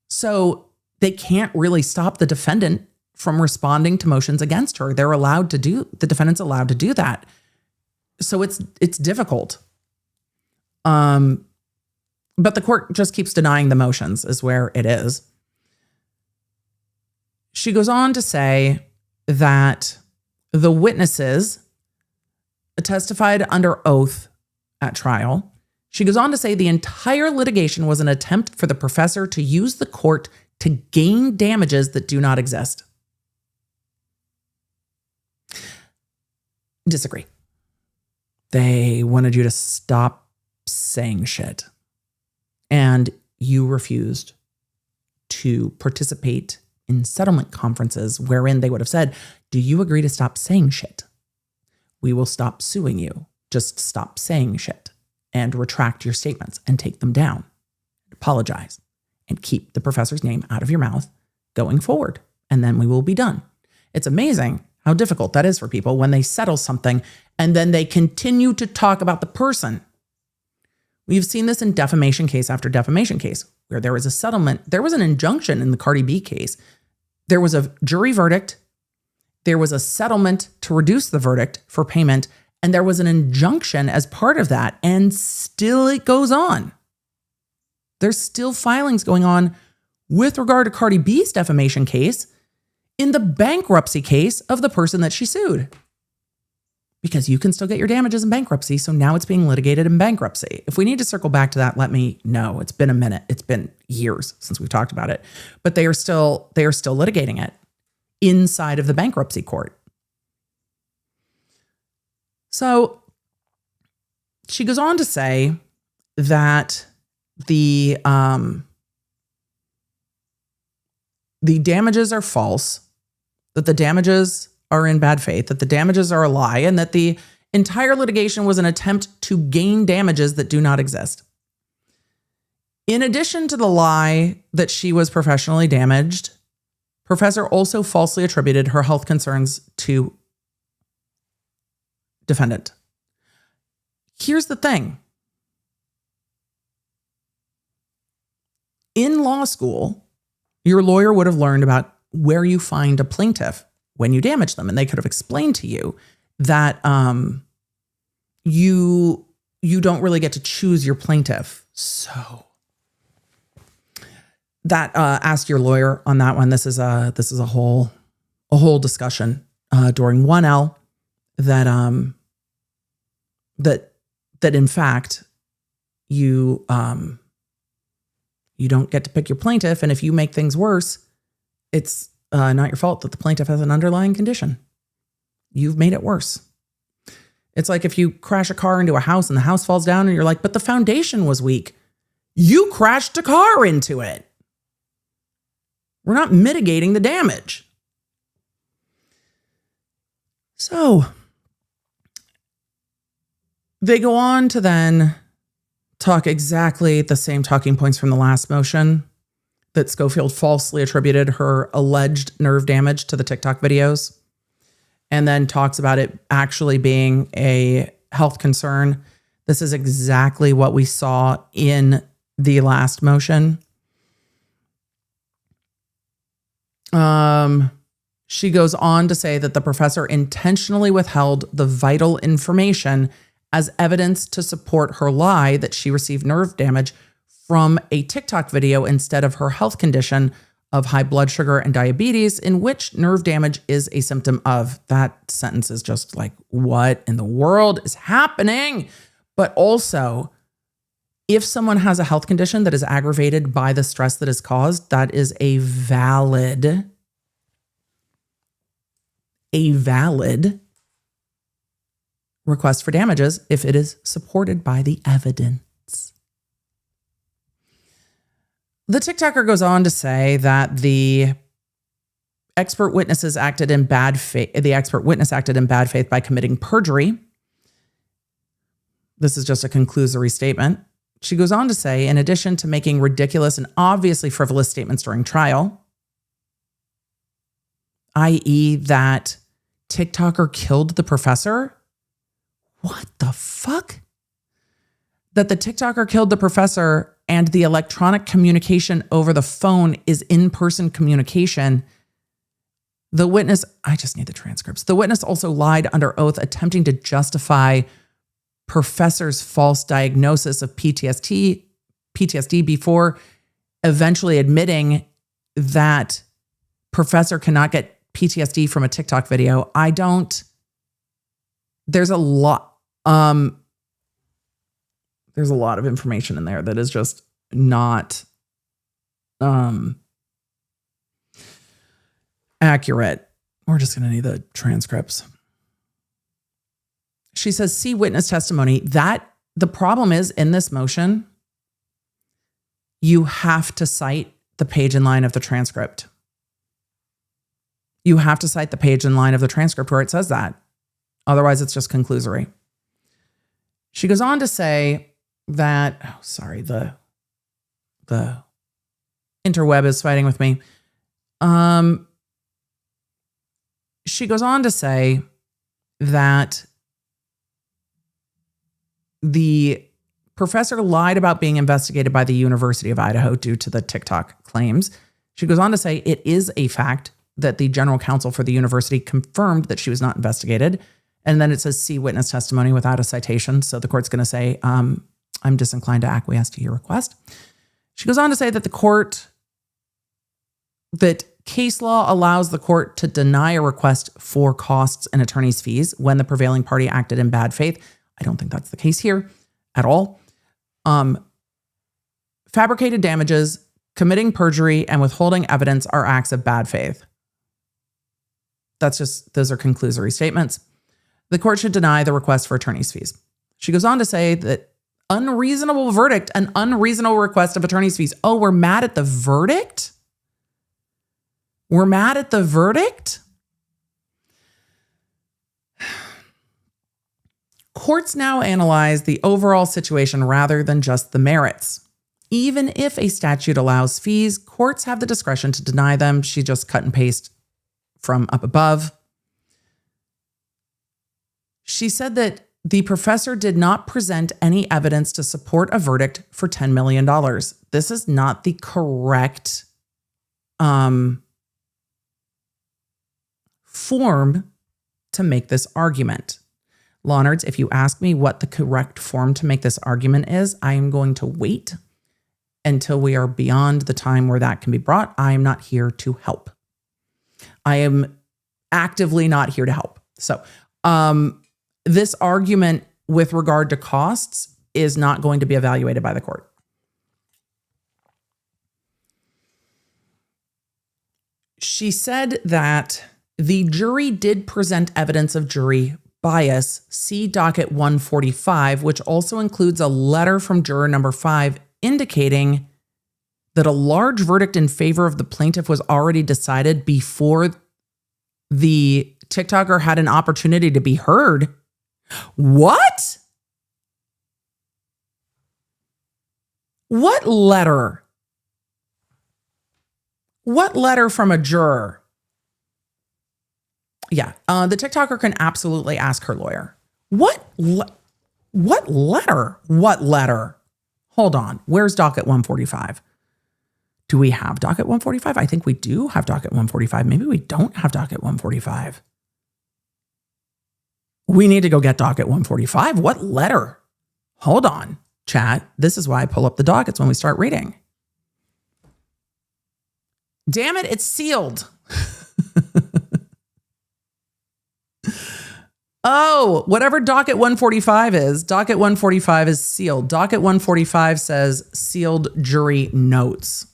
So they can't really stop the defendant from responding to motions against her. The defendant's allowed to do that. So it's difficult. But the court just keeps denying the motions is where it is. She goes on to say that the witnesses testified under oath at trial. She goes on to say the entire litigation was an attempt for the professor to use the court to gain damages that do not exist. Disagree. They wanted you to stop saying shit. And you refused to participate in settlement conferences wherein they would have said, do you agree to stop saying shit? We will stop suing you. Just stop saying shit and retract your statements and take them down. Apologize and keep the professor's name out of your mouth going forward. And then we will be done. It's amazing how difficult that is for people when they settle something and then they continue to talk about the person. We've seen this in defamation case after defamation case, where there was a settlement. There was an injunction in the Cardi B case. There was a jury verdict. There was a settlement to reduce the verdict for payment. And there was an injunction as part of that. And still it goes on. There's still filings going on with regard to Cardi B's defamation case in the bankruptcy case of the person that she sued. Because you can still get your damages in bankruptcy, so now it's being litigated in bankruptcy. If we need to circle back to that, let me know. It's been a minute. It's been years since we've talked about it. But they are still litigating it inside of the bankruptcy court. So she goes on to say that the damages are false, that the damages are in bad faith, that the damages are a lie, and that the entire litigation was an attempt to gain damages that do not exist. In addition to the lie that she was professionally damaged, Professor also falsely attributed her health concerns to defendant. Here's the thing. In law school, your lawyer would have learned about where you find a plaintiff when you damage them. And they could have explained to you that you don't really get to choose your plaintiff. So that ask your lawyer on that one. This is a whole discussion during 1L that in fact you don't get to pick your plaintiff, and if you make things worse, it's not your fault that the plaintiff has an underlying condition. You've made it worse. It's like if you crash a car into a house and the house falls down and you're like, but the foundation was weak. You crashed a car into it. We're not mitigating the damage. So they go on to then talk exactly the same talking points from the last motion, that Schofield falsely attributed her alleged nerve damage to the TikTok videos, and then talks about it actually being a health concern. This is exactly what we saw in the last motion. She goes on to say that the professor intentionally withheld the vital information as evidence to support her lie that she received nerve damage from a TikTok video instead of her health condition of high blood sugar and diabetes, in which nerve damage is a symptom of. That sentence is just like, what in the world is happening? But also, if someone has a health condition that is aggravated by the stress that is caused, that is a valid request for damages if it is supported by the evidence. The TikToker goes on to say that the expert witness acted in bad faith by committing perjury. This is just a conclusory statement. She goes on to say, in addition to making ridiculous and obviously frivolous statements during trial, i.e. that TikToker killed the professor. What the fuck? That the TikToker killed the professor and the electronic communication over the phone is in-person communication. The witness, I just need the transcripts. The witness also lied under oath, attempting to justify professor's false diagnosis of PTSD before eventually admitting that professor cannot get PTSD from a TikTok video. There's a lot of information in there that is just not accurate. We're just going to need the transcripts. She says, see witness testimony. That the problem is in this motion, you have to cite the page and line of the transcript. You have to cite the page and line of the transcript where it says that. Otherwise, it's just conclusory. She goes on to say that, the interweb is fighting with me. She goes on to say that the professor lied about being investigated by the University of Idaho due to the TikTok claims. She goes on to say it is a fact that the general counsel for the university confirmed that she was not investigated. And then it says, see witness testimony without a citation. So the court's going to say, I'm disinclined to acquiesce to your request. She goes on to say that that case law allows the court to deny a request for costs and attorney's fees when the prevailing party acted in bad faith. I don't think that's the case here at all. Fabricated damages, committing perjury, and withholding evidence are acts of bad faith. Those are conclusory statements. The court should deny the request for attorney's fees. She goes on to say that unreasonable verdict and unreasonable request of attorney's fees. Oh, we're mad at the verdict? We're mad at the verdict? Courts now analyze the overall situation rather than just the merits. Even if a statute allows fees, courts have the discretion to deny them. She just cut and paste from up above. She said that the professor did not present any evidence to support a verdict for $10 million. This is not the correct form to make this argument. Law nerds, if you ask me what the correct form to make this argument is, I am going to wait until we are beyond the time where that can be brought. I am not here to help. I am actively not here to help. So this argument with regard to costs is not going to be evaluated by the court. She said that the jury did present evidence of jury bias, see docket 145, which also includes a letter from juror number 5 indicating that a large verdict in favor of the plaintiff was already decided before the TikToker had an opportunity to be heard. What? What letter? What letter from a juror? Yeah, the TikToker can absolutely ask her lawyer. What letter? What letter? Hold on. Where's docket 145? Do we have docket 145? I think we do have docket 145. Maybe we don't have docket 145. We need to go get docket 145. What letter? Hold on, chat. This is why I pull up the dockets when we start reading. Damn it, it's sealed. Oh, whatever docket 145 is, docket 145 is sealed. Docket 145 says sealed jury notes.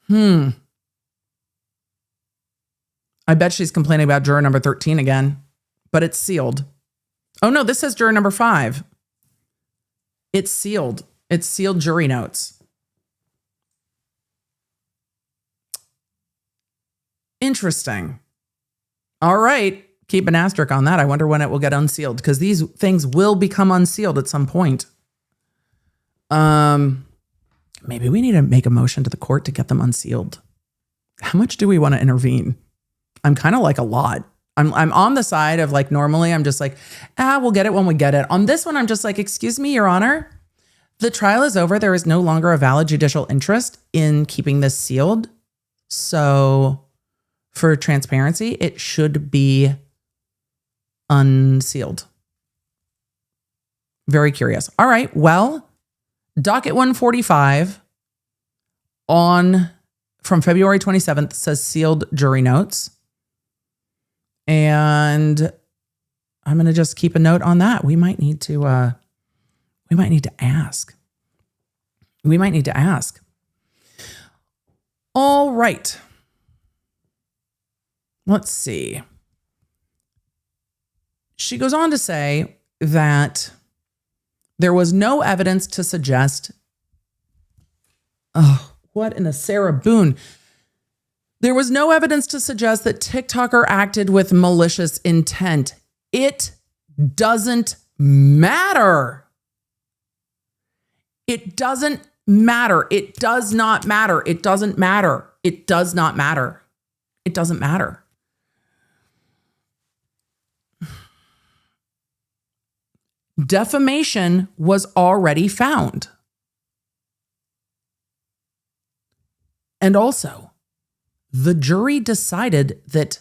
I bet she's complaining about juror number 13 again, but it's sealed. Oh no, this says juror number 5. It's sealed. It's sealed jury notes. Interesting. All right. Keep an asterisk on that. I wonder when it will get unsealed, because these things will become unsealed at some point. Maybe we need to make a motion to the court to get them unsealed. How much do we want to intervene? I'm kind of like a lot. I'm on the side of like, normally I'm just like, we'll get it when we get it. On this one, I'm just like, excuse me, Your Honor, the trial is over. There is no longer a valid judicial interest in keeping this sealed. So for transparency, it should be unsealed. Very curious. All right. Well, docket 145 on from February 27th says sealed jury notes. And I'm going to just keep a note on that. We might need to ask. All right. Let's see. She goes on to say that there was no evidence to suggest, what in a Sarah Boone. There was no evidence to suggest that TikToker acted with malicious intent. It doesn't matter. It doesn't matter. It does not matter. It doesn't matter. It does not matter. It doesn't matter. Defamation was already found. And also, the jury decided that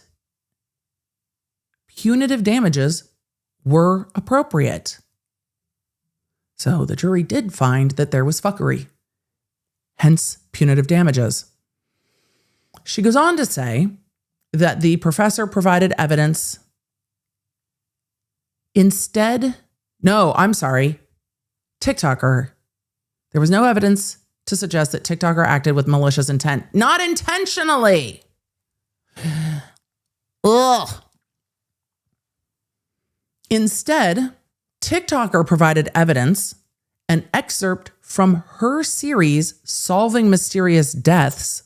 punitive damages were appropriate. So the jury did find that there was fuckery, hence punitive damages. She goes on to say that the professor provided evidence TikToker. There was no evidence to suggest that TikToker acted with malicious intent. Not intentionally. Ugh. Instead, TikToker provided evidence, an excerpt from her series, Solving Mysterious Deaths.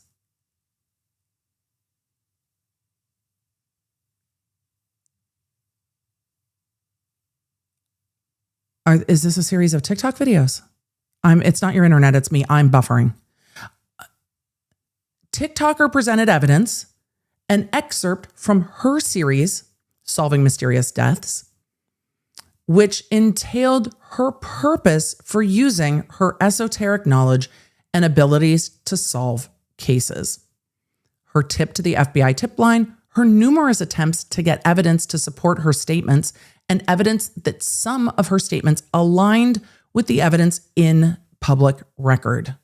Is this a series of TikTok videos? It's not your internet, it's me. I'm buffering. TikToker presented evidence, an excerpt from her series, Solving Mysterious Deaths, which entailed her purpose for using her esoteric knowledge and abilities to solve cases. Her tip to the FBI tip line, her numerous attempts to get evidence to support her statements, and evidence that some of her statements aligned with the evidence in public record.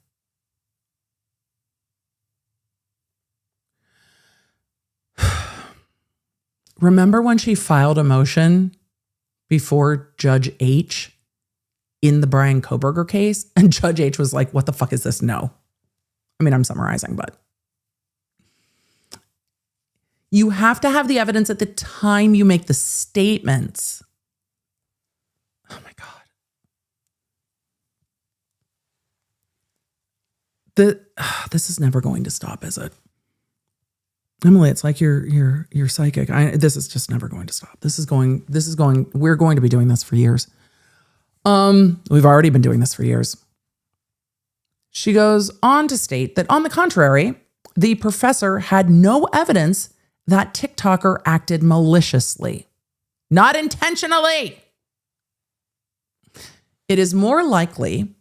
Remember when she filed a motion before Judge H in the Brian Kohberger case? And Judge H was like, what the fuck is this? No. I mean, I'm summarizing, but you have to have the evidence at the time you make the statements. Oh my God. This is never going to stop, is it? Emily, it's like you're psychic. This is just never going to stop. We're going to be doing this for years. We've already been doing this for years. She goes on to state that, on the contrary, the professor had no evidence that TikToker acted maliciously, not intentionally. It is more likely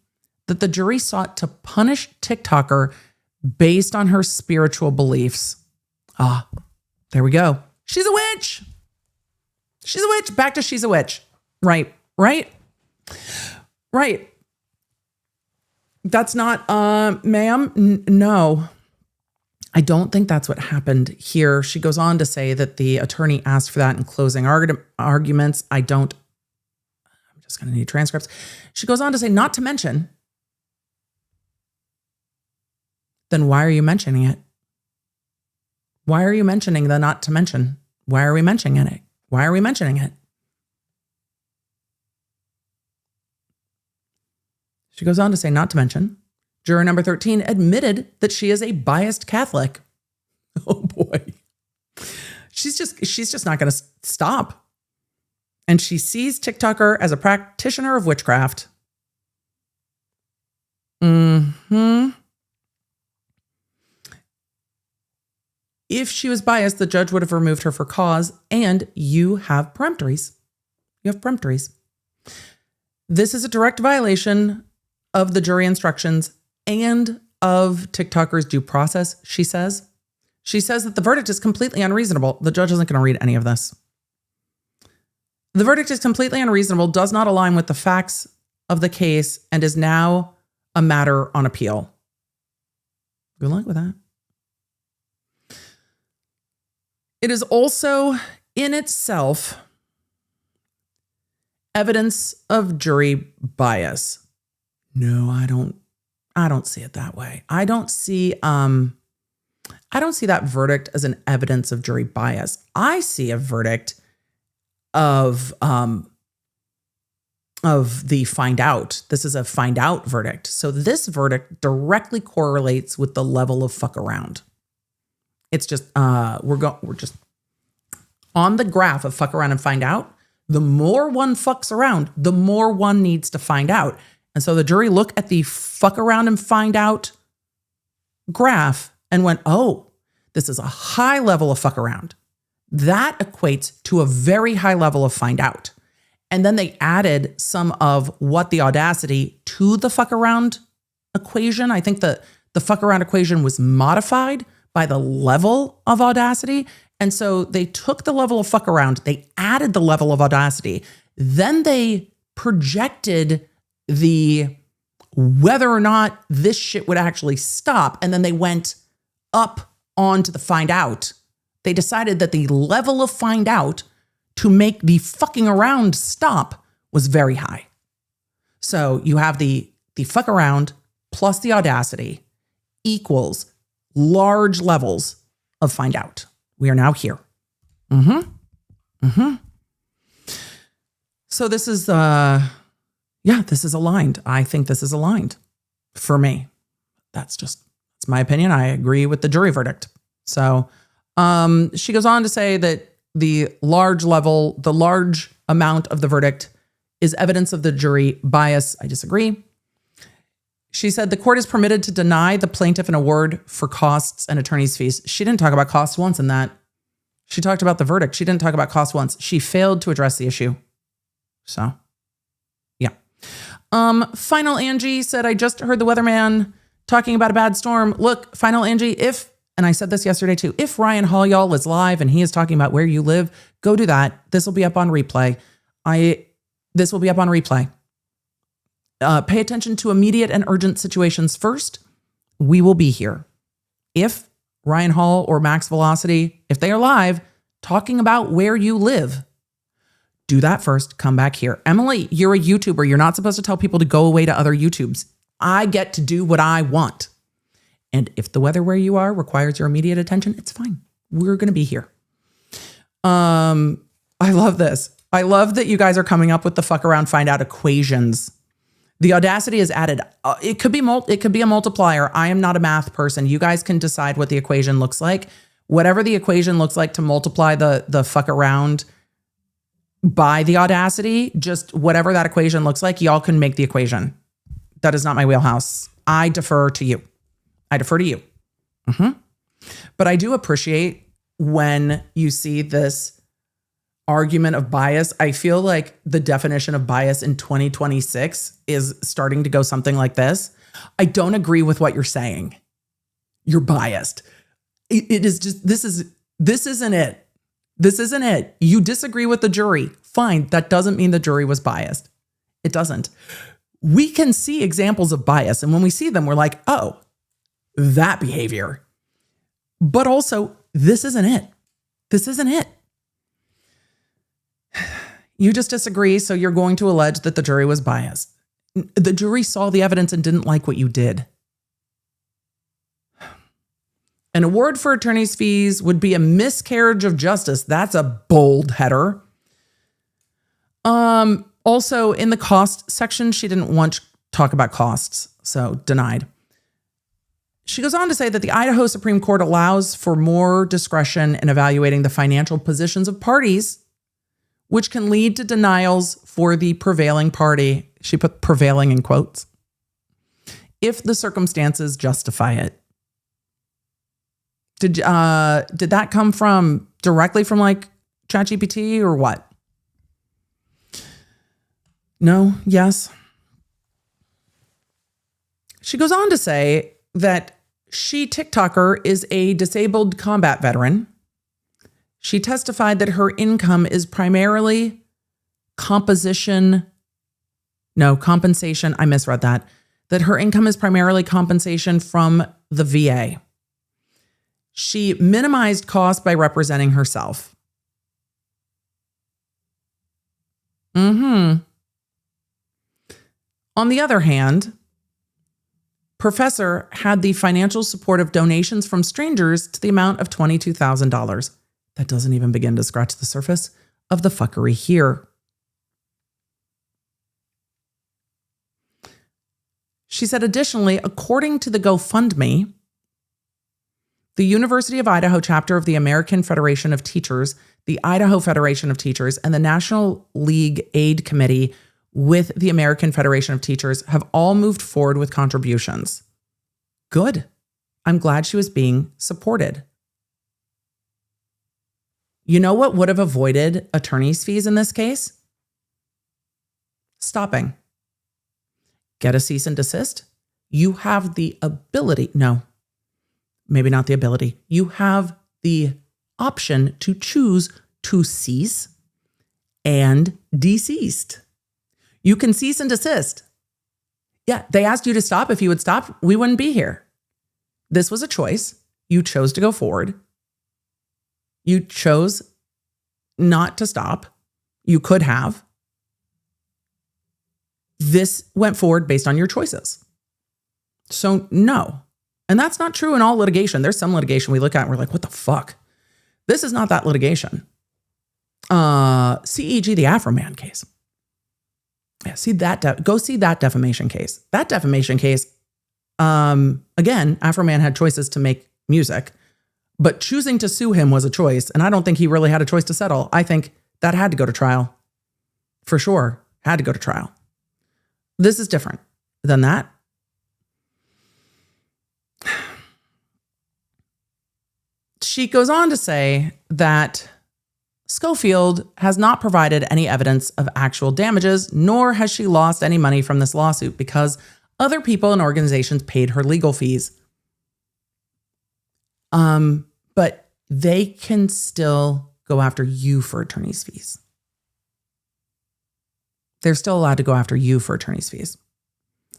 that the jury sought to punish TikToker based on her spiritual beliefs. Ah, there we go. She's a witch. She's a witch. Back to she's a witch. Right. That's not, ma'am. No. I don't think that's what happened here. She goes on to say that the attorney asked for that in closing arguments. I'm just going to need transcripts. She goes on to say, not to mention. Then why are you mentioning it? Why are you mentioning the not to mention? Why are we mentioning it? Why are we mentioning it? She goes on to say, not to mention, juror number 13 admitted that she is a biased Catholic. Oh boy. She's just not going to stop. And she sees TikToker as a practitioner of witchcraft. If she was biased, the judge would have removed her for cause, and you have peremptories. This is a direct violation of the jury instructions and of TikToker's due process, she says. She says that the verdict is completely unreasonable. The judge isn't going to read any of this. The verdict is completely unreasonable, does not align with the facts of the case, and is now a matter on appeal. Good luck with that. It is also in itself evidence of jury bias. No, I don't see it that way. I don't see that verdict as an evidence of jury bias. I see a verdict of the find out. This is a find out verdict. So this verdict directly correlates with the level of fuck around. It's just we're just on the graph of fuck around and find out. The more one fucks around, the more one needs to find out. And so the jury looked at the fuck around and find out graph and went, oh, this is a high level of fuck around. That equates to a very high level of find out. And then they added some of what the audacity to the fuck around equation. I think the fuck around equation was modified by the level of audacity. And so they took the level of fuck around, they added the level of audacity, then they projected the whether or not this shit would actually stop. And then they went up onto the find out. They decided that the level of find out to make the fucking around stop was very high. So you have the fuck around plus the audacity equals large levels of find out. We are now here. So this is, this is aligned. I think this is aligned for me. That's my opinion. I agree with the jury verdict. So she goes on to say that the large amount of the verdict is evidence of the jury bias. I disagree. She said the court is permitted to deny the plaintiff an award for costs and attorney's fees. She didn't talk about costs once in that. She talked about the verdict. She didn't talk about costs once. She failed to address the issue. So, yeah. Final Angie said, I just heard the weatherman talking about a bad storm. Look, Final Angie, and I said this yesterday too, if Ryan Hall, y'all, is live and he is talking about where you live, go do that. This will be up on replay. This will be up on replay. Pay attention to immediate and urgent situations first. We will be here. If Ryan Hall or Max Velocity, if they are live talking about where you live, do that first. Come back here. Emily, you're a YouTuber. You're not supposed to tell people to go away to other YouTubes. I get to do what I want. And if the weather where you are requires your immediate attention, it's fine. We're going to be here. I love this. I love that you guys are coming up with the fuck around, find out equations. The audacity is added. It could be a multiplier. I am not a math person. You guys can decide what the equation looks like. Whatever the equation looks like to multiply the fuck around by the audacity, just whatever that equation looks like, y'all can make the equation. That is not my wheelhouse. I defer to you. But I do appreciate when you see this argument of bias. I feel like the definition of bias in 2026 is starting to go something like this. I don't agree with what you're saying. You're biased. It is just, this isn't it. This isn't it. You disagree with the jury. Fine. That doesn't mean the jury was biased. It doesn't. We can see examples of bias. And when we see them, we're like, oh, that behavior. But also, this isn't it. This isn't it. You just disagree, so you're going to allege that the jury was biased. The jury saw the evidence and didn't like what you did. An award for attorney's fees would be a miscarriage of justice. That's a bold header. Also, in the cost section, she didn't want to talk about costs, so denied. She goes on to say that the Idaho Supreme Court allows for more discretion in evaluating the financial positions of parties, which can lead to denials for the prevailing party. She put prevailing in quotes, if the circumstances justify it. Did that come directly from like ChatGPT or what? No, yes. She goes on to say that TikToker is a disabled combat veteran. She testified that her income is primarily compensation. I misread that. That her income is primarily compensation from the VA. She minimized costs by representing herself. On the other hand, Professor had the financial support of donations from strangers to the amount of $22,000. That doesn't even begin to scratch the surface of the fuckery here. She said, additionally, according to the GoFundMe, the University of Idaho chapter of the American Federation of Teachers, the Idaho Federation of Teachers, and the National League Aid Committee with the American Federation of Teachers have all moved forward with contributions. Good. I'm glad she was being supported. You know what would have avoided attorney's fees in this case? Stopping. Get a cease and desist. You have the ability, no, maybe not the ability. You have the option to choose to cease and desist. You can cease and desist. Yeah, they asked you to stop. If you would stop, we wouldn't be here. This was a choice. You chose to go forward. You chose not to stop. You could have. This went forward based on your choices. So no. And that's not true in all litigation. There's some litigation we look at and we're like, what the fuck? This is not that litigation. CEG, the Afro Man case. Yeah, see that. Go see that defamation case. That defamation case, again, Afro Man had choices to make music, but choosing to sue him was a choice. And I don't think he really had a choice to settle. I think that had to go to trial. For sure, had to go to trial. This is different than that. She goes on to say that Schofield has not provided any evidence of actual damages, nor has she lost any money from this lawsuit because other people and organizations paid her legal fees. But they can still go after you for attorney's fees. They're still allowed to go after you for attorney's fees.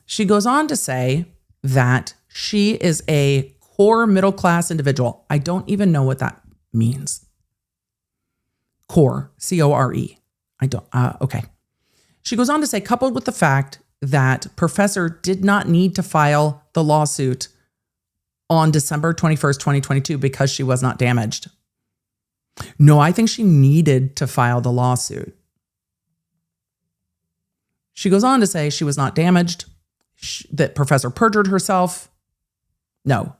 She goes on to say that she is a core middle-class individual. I don't even know what that means. Core, C-O-R-E. Okay. She goes on to say, coupled with the fact that Professor did not need to file the lawsuit on December 21st, 2022 because she was not damaged. No, I think she needed to file the lawsuit. She goes on to say she was not damaged, that Professor perjured herself. No.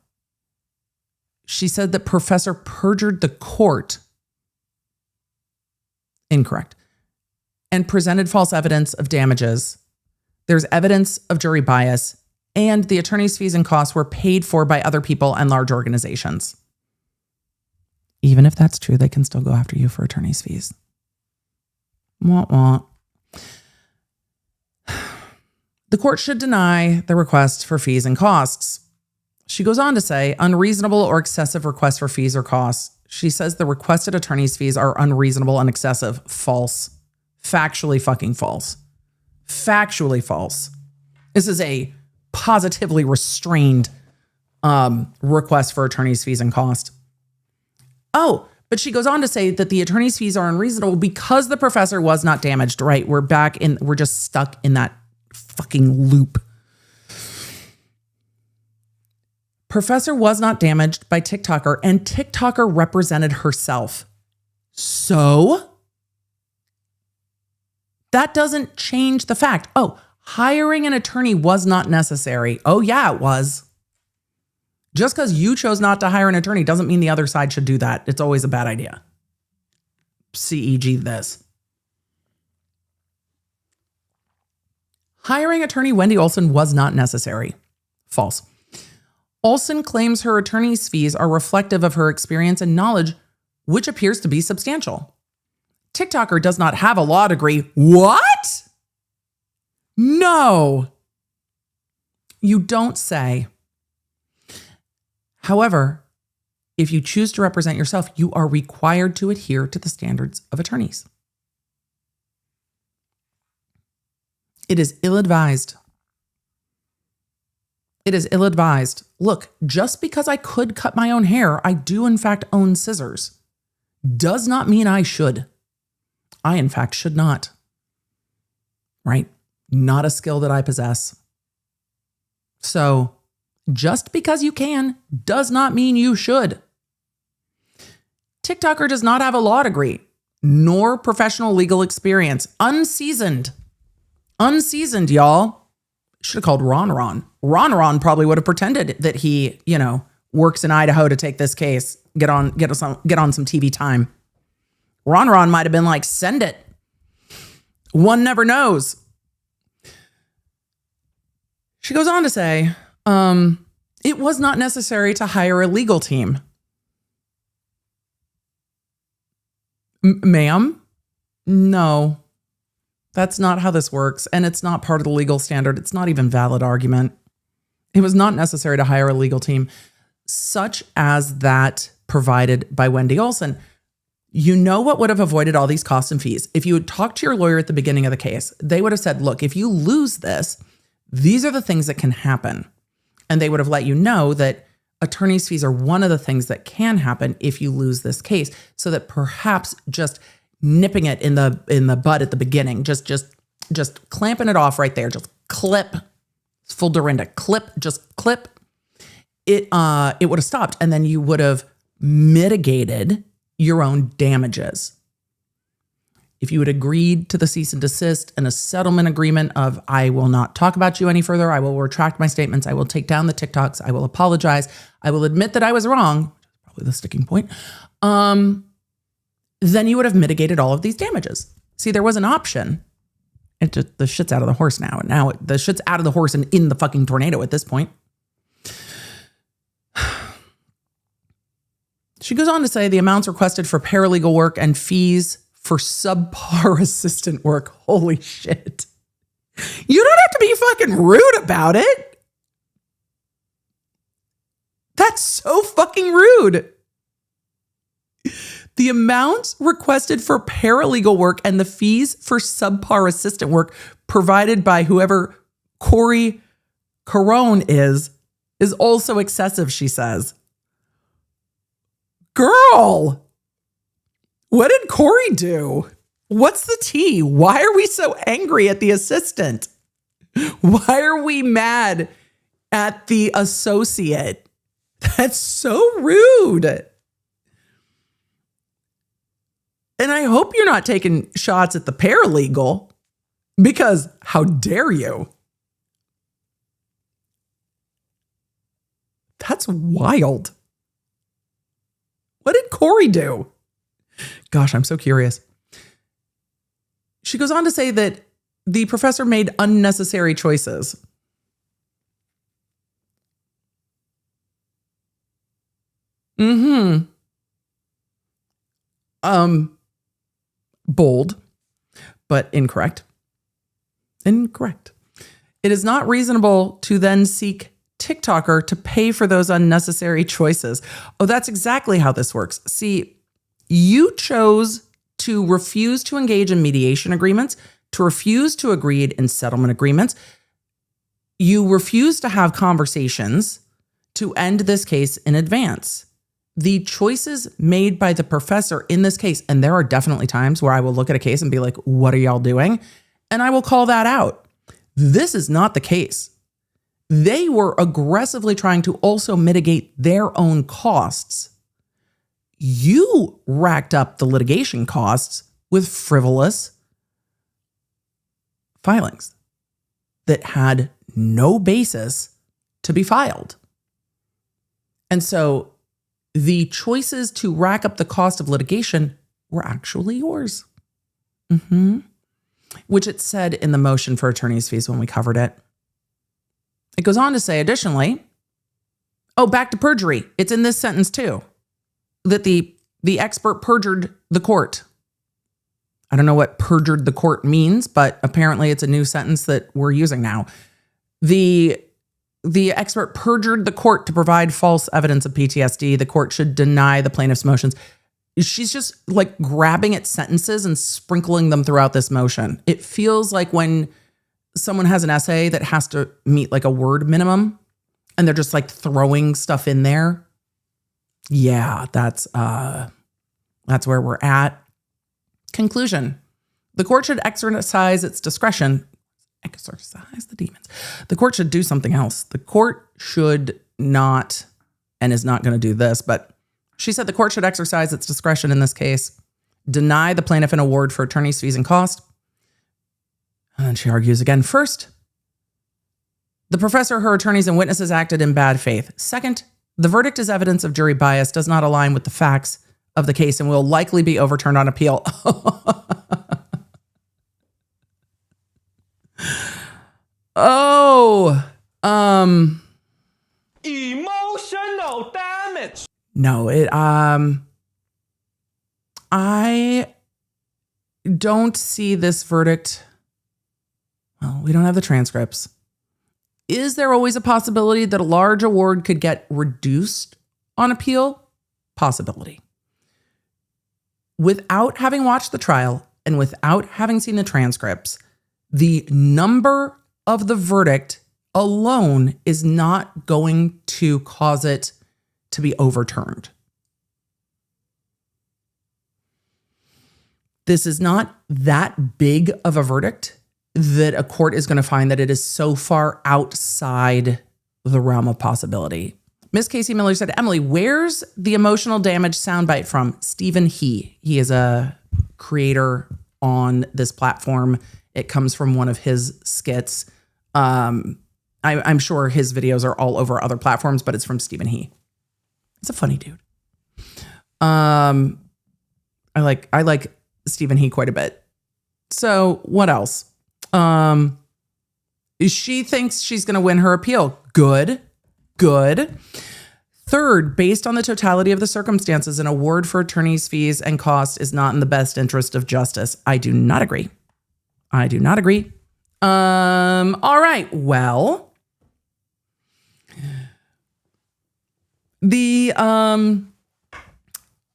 She said that Professor perjured the court. Incorrect. And presented false evidence of damages. There's evidence of jury bias, and the attorney's fees and costs were paid for by other people and large organizations. Even if that's true, they can still go after you for attorney's fees. Wah, wah. The court should deny the request for fees and costs. She goes on to say, unreasonable or excessive requests for fees or costs. She says the requested attorney's fees are unreasonable and excessive. False. Factually fucking false. Factually false. This is a positively restrained request for attorney's fees and cost. Oh, but she goes on to say that the attorney's fees are unreasonable because the professor was not damaged. Right? We're just stuck in that fucking loop. Professor was not damaged by TikToker, and TikToker represented herself. So that doesn't change the fact. Oh, hiring an attorney was not necessary. Oh, yeah, it was. Just because you chose not to hire an attorney doesn't mean the other side should do that. It's always a bad idea. CEG this. Hiring attorney Wendy Olson was not necessary. False. Olson claims her attorney's fees are reflective of her experience and knowledge, which appears to be substantial. TikToker does not have a law degree. What? No. You don't say. However, if you choose to represent yourself, you are required to adhere to the standards of attorneys. It is ill-advised. It is ill-advised. Look, just because I could cut my own hair, I do in fact own scissors. Does not mean I should. I in fact should not. Right? Not a skill that I possess. So just because you can does not mean you should. TikToker does not have a law degree, nor professional legal experience. Unseasoned. Unseasoned, y'all. Should have called Ron Ron. Ron Ron probably would have pretended that he, works in Idaho to take this case, get on some TV time. Ron Ron might have been like, send it. One never knows. She goes on to say, it was not necessary to hire a legal team. Ma'am? No, that's not how this works. And it's not part of the legal standard. It's not even valid argument. It was not necessary to hire a legal team, such as that provided by Wendy Olson. You know what would have avoided all these costs and fees? If you had talked to your lawyer at the beginning of the case, they would have said, look, if you lose this, these are the things that can happen. And they would have let you know that attorney's fees are one of the things that can happen if you lose this case, so that perhaps just nipping it in the bud at the beginning, just clamping it off right there, just clip, full Dorinda, clip it, it would have stopped, and then you would have mitigated your own damages. If you had agreed to the cease and desist and a settlement agreement of, I will not talk about you any further, I will retract my statements, I will take down the TikToks, I will apologize, I will admit that I was wrong, probably the sticking point, then you would have mitigated all of these damages. See, there was an option. The shit's out of the horse now. And now the shit's out of the horse and in the fucking tornado at this point. She goes on to say the amounts requested for paralegal work and fees for subpar assistant work. Holy shit. You don't have to be fucking rude about it. That's so fucking rude. The amounts requested for paralegal work and the fees for subpar assistant work provided by whoever Corey Carone is also excessive, she says. Girl, what did Corey do? What's the tea? Why are we so angry at the assistant? Why are we mad at the associate? That's so rude. And I hope you're not taking shots at the paralegal, because how dare you? That's wild. What did Corey do? Gosh, I'm so curious. She goes on to say that the professor made unnecessary choices. Bold, but incorrect. Incorrect. It is not reasonable to then seek TikToker to pay for those unnecessary choices. Oh, that's exactly how this works. See, you chose to refuse to engage in mediation agreements, to refuse to agree in settlement agreements. You refuse to have conversations to end this case in advance. The choices made by the professor in this case, and there are definitely times where I will look at a case and be like, what are y'all doing? And I will call that out. This is not the case. They were aggressively trying to also mitigate their own costs. You racked up the litigation costs with frivolous filings that had no basis to be filed. And so the choices to rack up the cost of litigation were actually yours. Which it said in the motion for attorney's fees when we covered it. It goes on to say, additionally, back to perjury. It's in this sentence too, that the expert perjured the court. I don't know what perjured the court means, but apparently it's a new sentence that we're using now. The expert perjured the court to provide false evidence of PTSD. The court should deny the plaintiff's motions. She's just like grabbing at sentences and sprinkling them throughout this motion. It feels like when someone has an essay that has to meet like a word minimum, and they're just like throwing stuff in there. Yeah, that's where we're at. Conclusion. The court should exercise its discretion. Exercise the demons. The court should do something else. The court should not, and is not going to do this, but she said the court should exercise its discretion in this case, deny the plaintiff an award for attorney's fees and cost. And then she argues again. First, the professor, her attorneys, and witnesses acted in bad faith. Second, the verdict is evidence of jury bias, does not align with the facts of the case, and will likely be overturned on appeal. Emotional damage. No, I don't see this verdict. Well, we don't have the transcripts. Is there always a possibility that a large award could get reduced on appeal? Possibility. Without having watched the trial and without having seen the transcripts, the number of the verdict alone is not going to cause it to be overturned. This is not that big of a verdict that a court is going to find that it is so far outside the realm of possibility. Miss Casey Miller said, Emily, where's the emotional damage soundbite from? Stephen He. He is a creator on this platform. It comes from one of his skits. I'm sure his videos are all over other platforms, but it's from Stephen He. He's a funny dude. I like Stephen He quite a bit. So what else? She thinks she's going to win her appeal. Good. Third, based on the totality of the circumstances, an award for attorney's fees and cost is not in the best interest of justice. I do not agree. All right. Well, the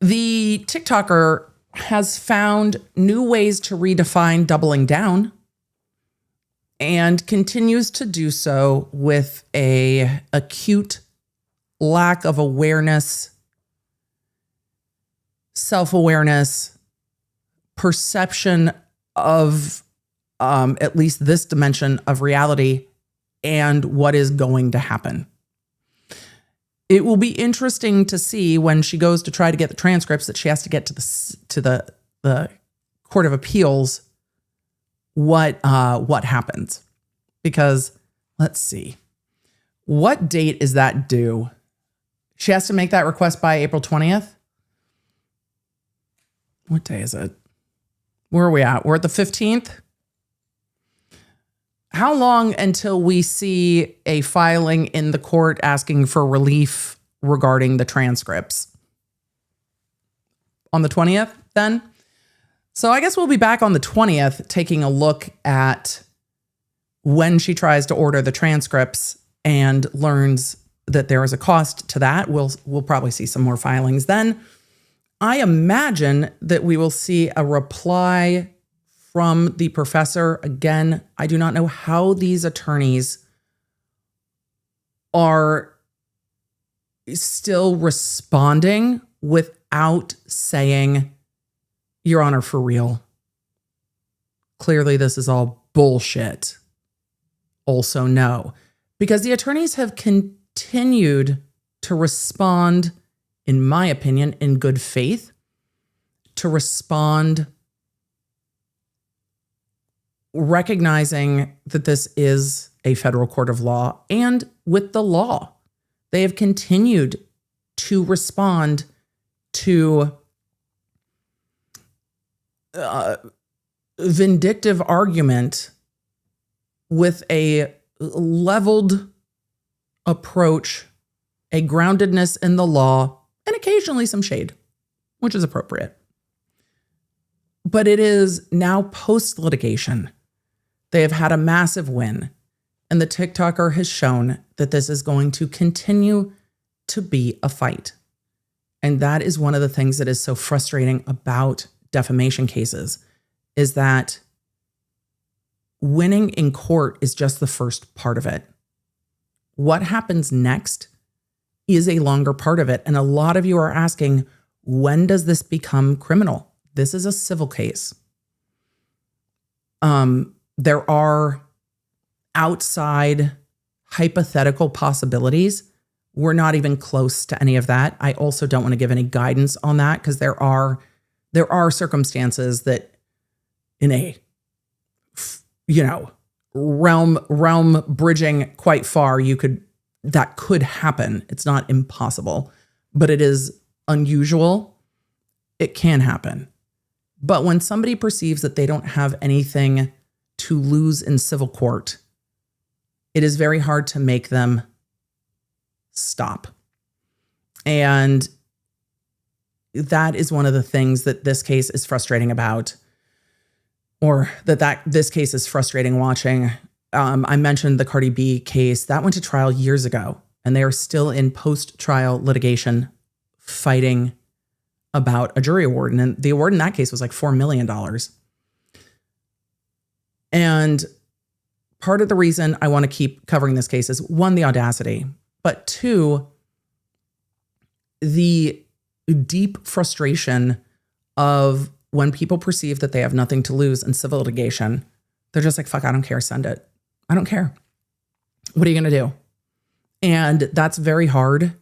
TikToker has found new ways to redefine doubling down and continues to do so with a acute lack of awareness, self-awareness, perception of at least this dimension of reality and what is going to happen. It will be interesting to see when she goes to try to get the transcripts that she has to get to the Court of Appeals what happens. Because let's see. What date is that due? She has to make that request by April 20th. What day is it? Where are we at? We're at the 15th. How long until we see a filing in the court asking for relief regarding the transcripts? On the 20th, then? So I guess we'll be back on the 20th taking a look at when she tries to order the transcripts and learns that there is a cost to that. We'll probably see some more filings then. I imagine that we will see a reply from the professor. Again, I do not know how these attorneys are still responding without saying, Your Honor, for real. Clearly, this is all bullshit. Also, no. Because the attorneys have continued to respond, in my opinion, in good faith, to respond recognizing that this is a federal court of law and with the law. They have continued to respond to vindictive argument with a leveled approach, a groundedness in the law, and occasionally some shade, which is appropriate. But it is now post-litigation. They have had a massive win, and the TikToker has shown that this is going to continue to be a fight. And that is one of the things that is so frustrating about defamation cases, is that winning in court is just the first part of it. What happens next is a longer part of it. And a lot of you are asking, when does this become criminal? This is a civil case. There are outside hypothetical possibilities. We're not even close to any of that. I also don't want to give any guidance on that because there are circumstances that in a, realm bridging quite far, that could happen. It's not impossible, but it is unusual. It can happen. But when somebody perceives that they don't have anything to lose in civil court, it is very hard to make them stop. And that is one of the things that this case is frustrating about, or that this case is frustrating watching. I mentioned the Cardi B case. That went to trial years ago, and they are still in post-trial litigation fighting about a jury award. And the award in that case was like $4 million. And part of the reason I want to keep covering this case is, one, the audacity, but two, the deep frustration of when people perceive that they have nothing to lose in civil litigation. They're just like, fuck, I don't care, send it. I don't care. What are you going to do? And that's very hard,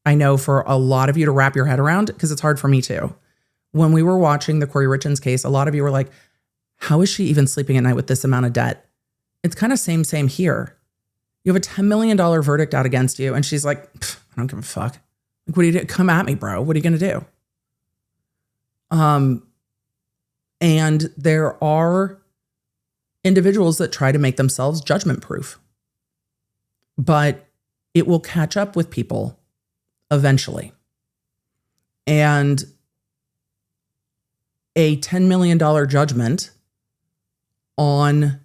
I know, for a lot of you to wrap your head around, because it's hard for me too. When we were watching the Corey Richins case, a lot of you were like, how is she even sleeping at night with this amount of debt? It's kind of same here. You have a $10 million verdict out against you, and she's like, I don't give a fuck. Like, what do you do? Come at me, bro. What are you going to do? And there are individuals that try to make themselves judgment proof, but it will catch up with people eventually. And a $10 million judgment on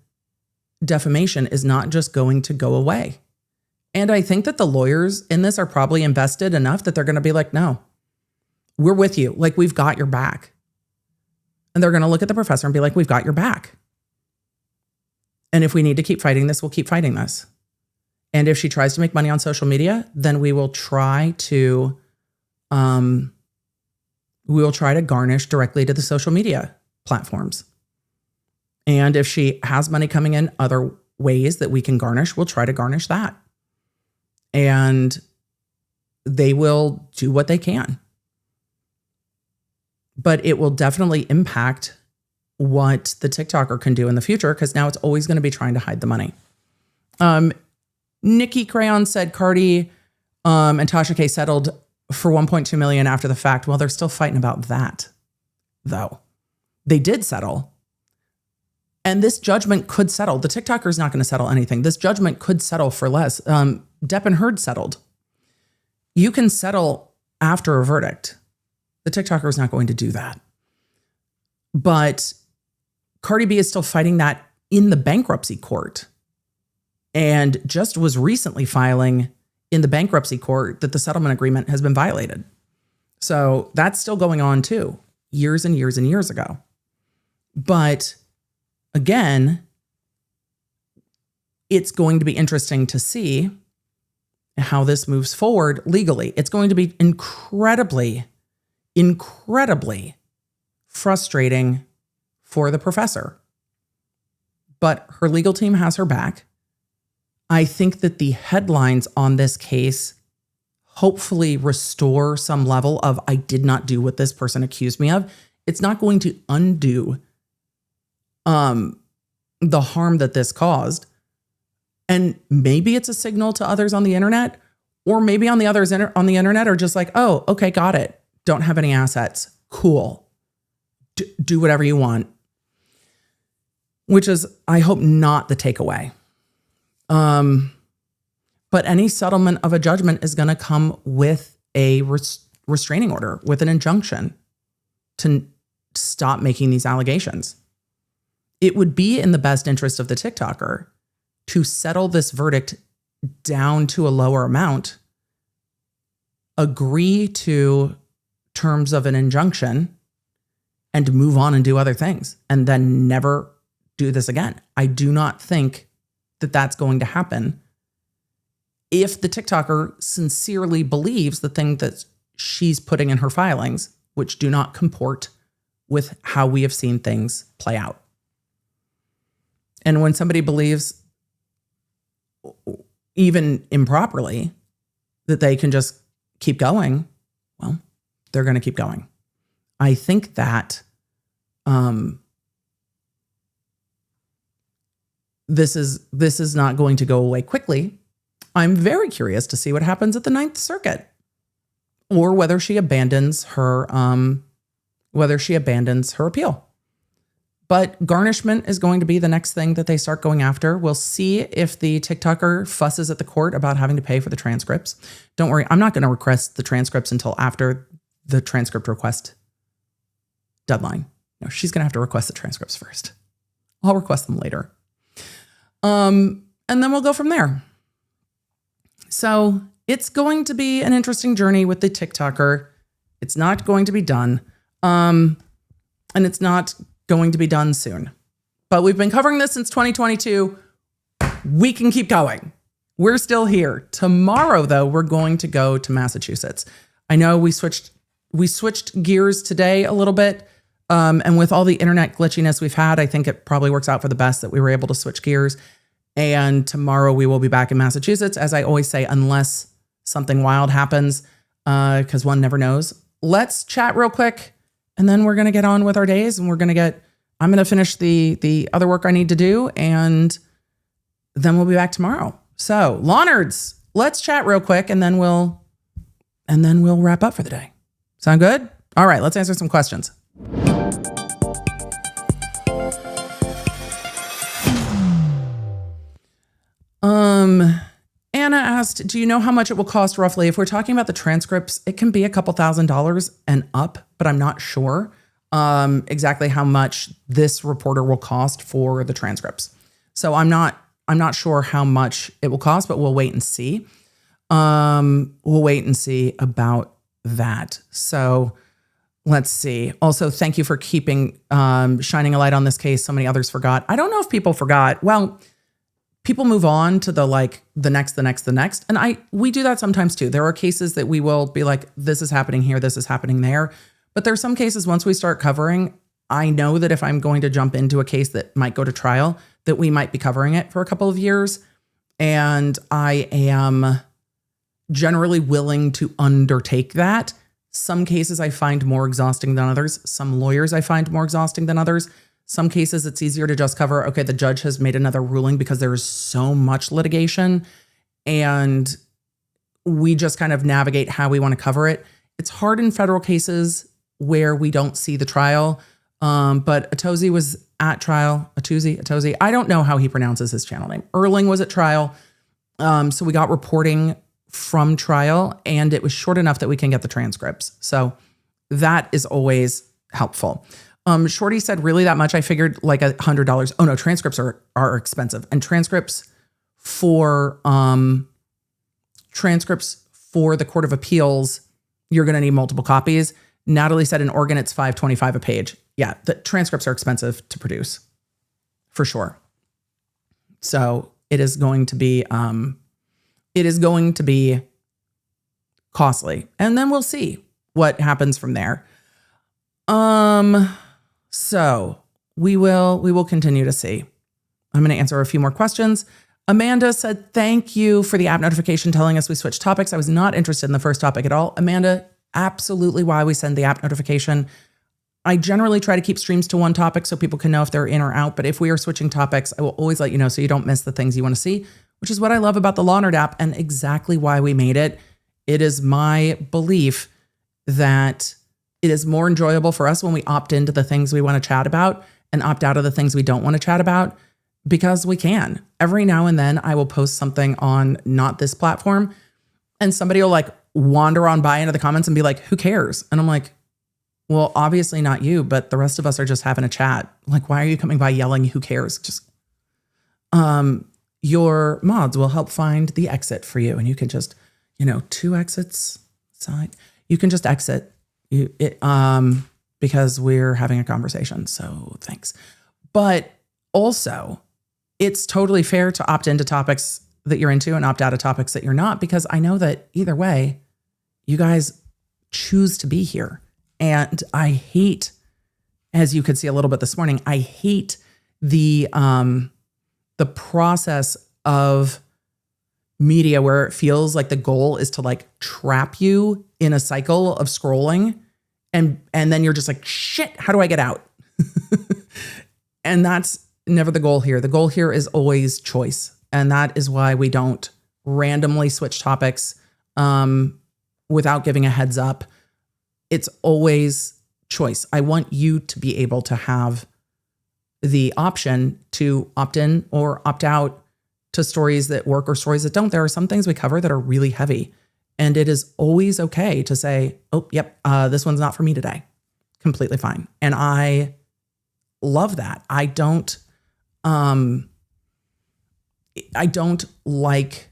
defamation is not just going to go away. And I think that the lawyers in this are probably invested enough that they're going to be like, no, we're with you. Like, we've got your back. And they're going to look at the professor and be like, we've got your back. And if we need to keep fighting this, we'll keep fighting this. And if she tries to make money on social media, then we will try to garnish directly to the social media platforms. And if she has money coming in other ways that we can garnish, we'll try to garnish that. And they will do what they can. But it will definitely impact what the TikToker can do in the future, because now it's always going to be trying to hide the money. Nikki Crayon said Cardi and Tasha K settled for $1.2 million after the fact. Well, they're still fighting about that, though. They did settle. And this judgment could settle. The TikToker is not going to settle anything. This judgment could settle for less. Depp and Heard settled. You can settle after a verdict. The TikToker is not going to do that. But Cardi B is still fighting that in the bankruptcy court, and just was recently filing in the bankruptcy court that the settlement agreement has been violated. So that's still going on too, years and years and years ago. But again, it's going to be interesting to see how this moves forward legally. It's going to be incredibly frustrating for the professor. But her legal team has her back. I think that the headlines on this case hopefully restore some level of, I did not do what this person accused me of. It's not going to undo the harm that this caused. And maybe it's a signal to others on the internet, or maybe on the others on the internet are just like, oh, okay, got it. Don't have any assets. Cool. Do whatever you want. Which is, I hope, not the takeaway. But any settlement of a judgment is going to come with a restraining order, with an injunction to stop making these allegations. It would be in the best interest of the TikToker to settle this verdict down to a lower amount, agree to terms of an injunction, and move on and do other things, and then never do this again. I do not think that that's going to happen if the TikToker sincerely believes the thing that she's putting in her filings, which do not comport with how we have seen things play out. And when somebody believes, even improperly, that they can just keep going, well, they're going to keep going. I think that this is not going to go away quickly. I'm very curious to see what happens at the Ninth Circuit, or whether she abandons her appeal. But garnishment is going to be the next thing that they start going after. We'll see if the TikToker fusses at the court about having to pay for the transcripts. Don't worry, I'm not going to request the transcripts until after the transcript request deadline. No, she's going to have to request the transcripts first. I'll request them later. And then we'll go from there. So it's going to be an interesting journey with the TikToker. It's not going to be done. And it's not going to be done soon. But we've been covering this since 2022. We can keep going. We're still here. Tomorrow, though, we're going to go to Massachusetts. I know we switched gears today a little bit. And with all the internet glitchiness we've had, I think it probably works out for the best that we were able to switch gears. And tomorrow we will be back in Massachusetts, as I always say, unless something wild happens, because one never knows. Let's chat real quick, and then we're going to get on with our days, and I'm going to finish the other work I need to do, and then we'll be back tomorrow. So, law nerds, let's chat real quick, and then we'll wrap up for the day. Sound good? All right, let's answer some questions. Anna asked, do you know how much it will cost roughly? If we're talking about the transcripts, it can be a couple $1,000s and up, but I'm not sure exactly how much this reporter will cost for the transcripts. So I'm not sure how much it will cost, but we'll wait and see. We'll wait and see about that. So let's see. Also, thank you for keeping shining a light on this case. So many others forgot. I don't know if people forgot. Well, people move on to the next. And we do that sometimes too. There are cases that we will be like, this is happening here, this is happening there. But there's some cases, once we start covering, I know that if I'm going to jump into a case that might go to trial, that we might be covering it for a couple of years. And I am generally willing to undertake that. Some cases I find more exhausting than others. Some lawyers I find more exhausting than others. Some cases it's easier to just cover, okay, the judge has made another ruling, because there is so much litigation and we just kind of navigate how we want to cover it. It's hard in federal cases where we don't see the trial. But Atozi was at trial. Atozi. I don't know how he pronounces his channel name. Erling was at trial. So we got reporting from trial, and it was short enough that we can get the transcripts. So that is always helpful. Shorty said, really that much? I figured like $100. Oh no, transcripts are expensive. And transcripts for the Court of Appeals, you're going to need multiple copies. Natalie said in Oregon, it's $5.25 a page. Yeah, the transcripts are expensive to produce for sure. So it is going to be costly. And then we'll see what happens from there. So we will continue to see. I'm going to answer a few more questions. Amanda said, thank you for the app notification telling us we switched topics. I was not interested in the first topic at all. Amanda, absolutely why we send the app notification. I generally try to keep streams to one topic so people can know if they're in or out. But if we are switching topics, I will always let you know so you don't miss the things you want to see, which is what I love about the Law Nerd app and exactly why we made it. It is my belief that it is more enjoyable for us when we opt into the things we want to chat about and opt out of the things we don't want to chat about, because we can. Every now and then I will post something on not this platform and somebody will like wander on by into the comments and be like, who cares? And I'm like, well, obviously not you, but the rest of us are just having a chat. Like, why are you coming by yelling, who cares? Just, your mods will help find the exit for you. And you can just, 2 exits side. You can just exit because we're having a conversation. So thanks. But also, it's totally fair to opt into topics that you're into and opt out of topics that you're not, because I know that either way, you guys choose to be here. And I hate, as you could see a little bit this morning, I hate the process of media where it feels like the goal is to like trap you in a cycle of scrolling, and then you're just like, shit, how do I get out? And that's never the goal here. The goal here is always choice. And that is why we don't randomly switch topics without giving a heads up. It's always choice. I want you to be able to have the option to opt in or opt out to stories that work or stories that don't. There are some things we cover that are really heavy, and it is always okay to say, oh, yep, this one's not for me today. Completely fine. And I love that. I don't like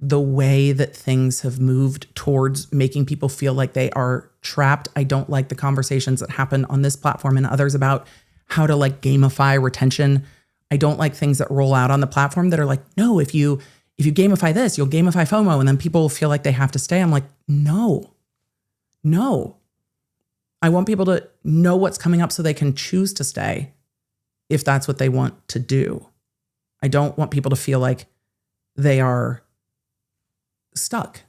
the way that things have moved towards making people feel like they are trapped. I don't like the conversations that happen on this platform and others about how to like gamify retention. I don't like things that roll out on the platform that are like, no, if you gamify this, you'll gamify FOMO, and then people feel like they have to stay. I'm like, no. I want people to know what's coming up so they can choose to stay if that's what they want to do. I don't want people to feel like they are stuck.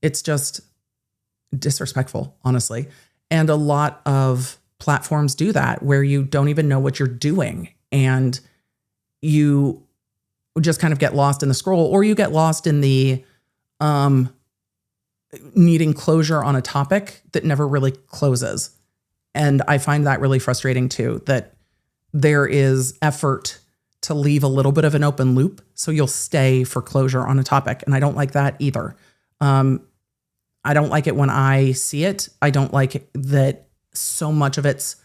It's just disrespectful, honestly. And a lot of platforms do that where you don't even know what you're doing, and you just kind of get lost in the scroll, or you get lost in the needing closure on a topic that never really closes. And I find that really frustrating too, that there is effort to leave a little bit of an open loop so you'll stay for closure on a topic. And I don't like that either. I don't like it when I see it. I don't like that so much of it's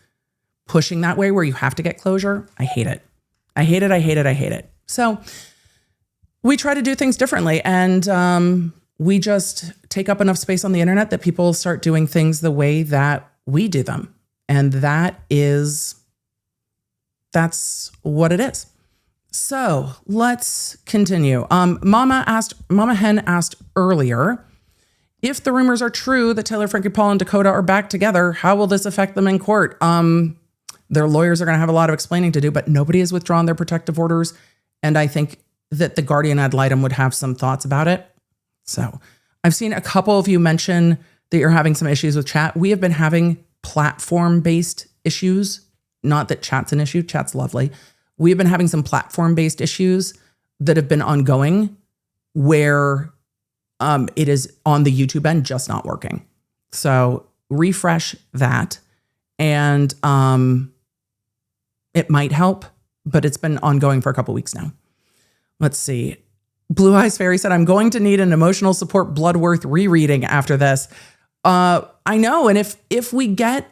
pushing that way where you have to get closure. I hate it. I hate it. So we try to do things differently, and we just take up enough space on the internet that people start doing things the way that we do them. And that's what it is. So let's continue. Mama Hen asked earlier, if the rumors are true that Taylor, Frankie, Paul, and Dakota are back together, how will this affect them in court? Their lawyers are going to have a lot of explaining to do, but nobody has withdrawn their protective orders. And I think that the guardian ad litem would have some thoughts about it. So I've seen a couple of you mention that you're having some issues with chat. We have been having platform-based issues. Not that chat's an issue. Chat's lovely. We've been having some platform-based issues that have been ongoing where it is on the YouTube end just not working. So refresh that, and it might help, but it's been ongoing for a couple weeks now. Let's see. Blue Eyes Fairy said, I'm going to need an emotional support Bloodworth rereading after this. I know. And if we get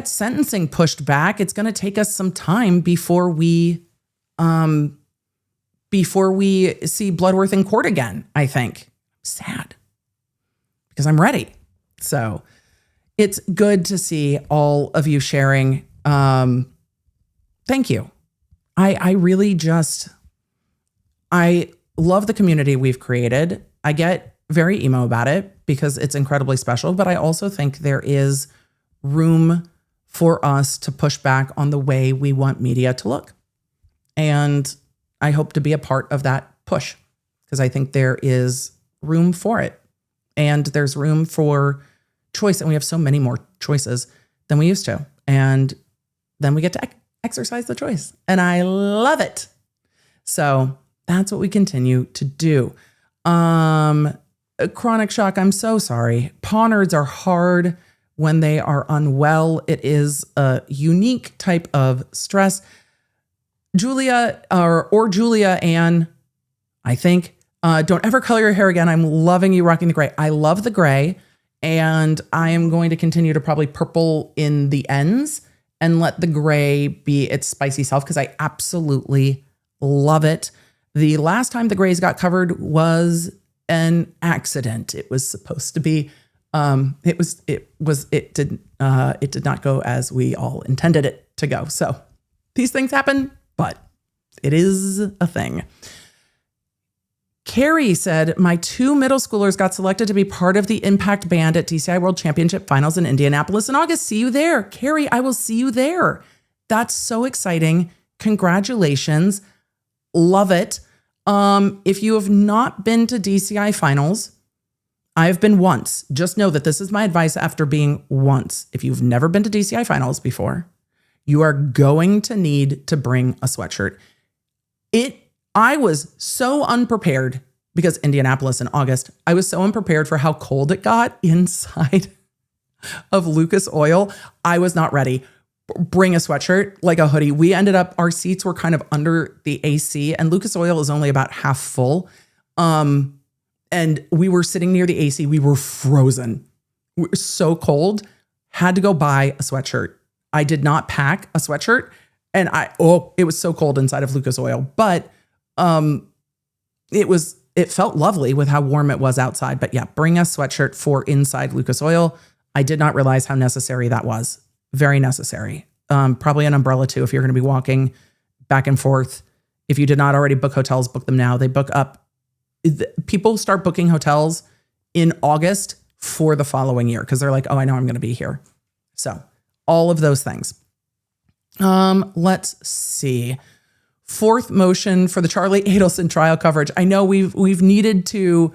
sentencing pushed back, it's going to take us some time before we see Bloodworth in court again, I think. Sad, because I'm ready. So it's good to see all of you sharing. Thank you. I really just, I love the community we've created. I get very emo about it because it's incredibly special, but I also think there is room for us to push back on the way we want media to look. And I hope to be a part of that push because I think there is room for it. And there's room for choice. And we have so many more choices than we used to. And then we get to exercise the choice. And I love it. So that's what we continue to do. Chronic shock, I'm so sorry. Paw nerds are hard when they are unwell. It is a unique type of stress. Julia or Julia Ann, I think, don't ever color your hair again. I'm loving you rocking the gray. I love the gray, and I am going to continue to probably purple in the ends and let the gray be its spicy self because I absolutely love it. The last time the grays got covered was an accident. It was supposed to be, it did not go as we all intended it to go. So these things happen, but it is a thing. Carrie said, my 2 middle schoolers got selected to be part of the Impact Band at DCI World Championship Finals in Indianapolis in August. See you there. Carrie, I will see you there. That's so exciting. Congratulations. Love it. If you have not been to DCI Finals, I have been once. Just know that this is my advice after being once. If you've never been to DCI Finals before, you are going to need to bring a sweatshirt. I was so unprepared because Indianapolis in August, I was so unprepared for how cold it got inside of Lucas Oil. I was not ready. Bring a sweatshirt, like a hoodie. We ended up, our seats were kind of under the AC, and Lucas Oil is only about half full. And we were sitting near the AC. We were frozen. We were so cold. Had to go buy a sweatshirt. I did not pack a sweatshirt, and it was so cold inside of Lucas Oil. But it felt lovely with how warm it was outside. But yeah, bring a sweatshirt for inside Lucas Oil. I did not realize how necessary that was. Very necessary. Probably an umbrella too if you're going to be walking back and forth. If you did not already book hotels, book them now. They book up. People start booking hotels in August for the following year because they're like, oh, I know I'm going to be here. So all of those things. Let's see. 4th motion for the Charlie Adelson trial coverage. I know we've needed to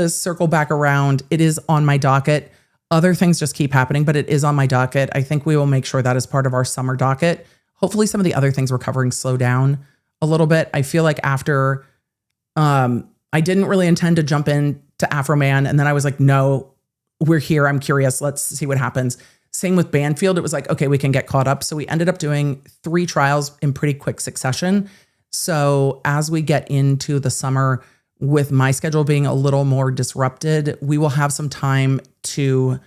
circle back around. It is on my docket. Other things just keep happening, but it is on my docket. I think we will make sure that is part of our summer docket. Hopefully some of the other things we're covering slow down a little bit. I feel like after, I didn't really intend to jump in to Afroman. And then I was like, no, we're here. I'm curious. Let's see what happens. Same with Banfield. It was like, okay, we can get caught up. So we ended up doing 3 trials in pretty quick succession. So as we get into the summer, with my schedule being a little more disrupted, we will have some time to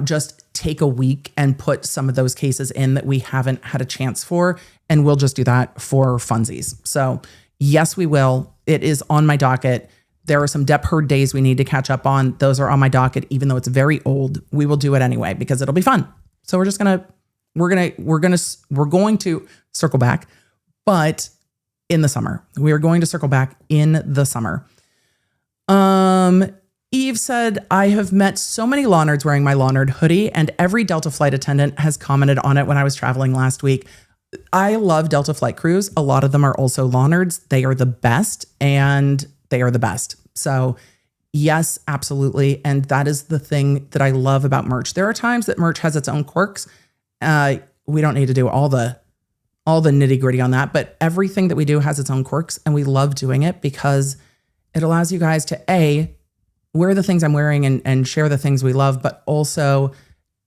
just take a week and put some of those cases in that we haven't had a chance for. And we'll just do that for funsies. So yes, we will. It is on my docket. There are some Depp Heard days we need to catch up on. Those are on my docket, even though it's very old. We will do it anyway because it'll be fun. So we're going to circle back, but in the summer. We are going to circle back in the summer. Eve said, I have met so many law nerds wearing my law nerd hoodie, and every Delta flight attendant has commented on it when I was traveling last week. I love Delta flight crews. A lot of them are also law nerds. They are the best, and they are the best. So yes, absolutely. And that is the thing that I love about merch. There are times that merch has its own quirks. We don't need to do all the nitty gritty on that, but everything that we do has its own quirks, and we love doing it because it allows you guys to wear the things I'm wearing and share the things we love, but also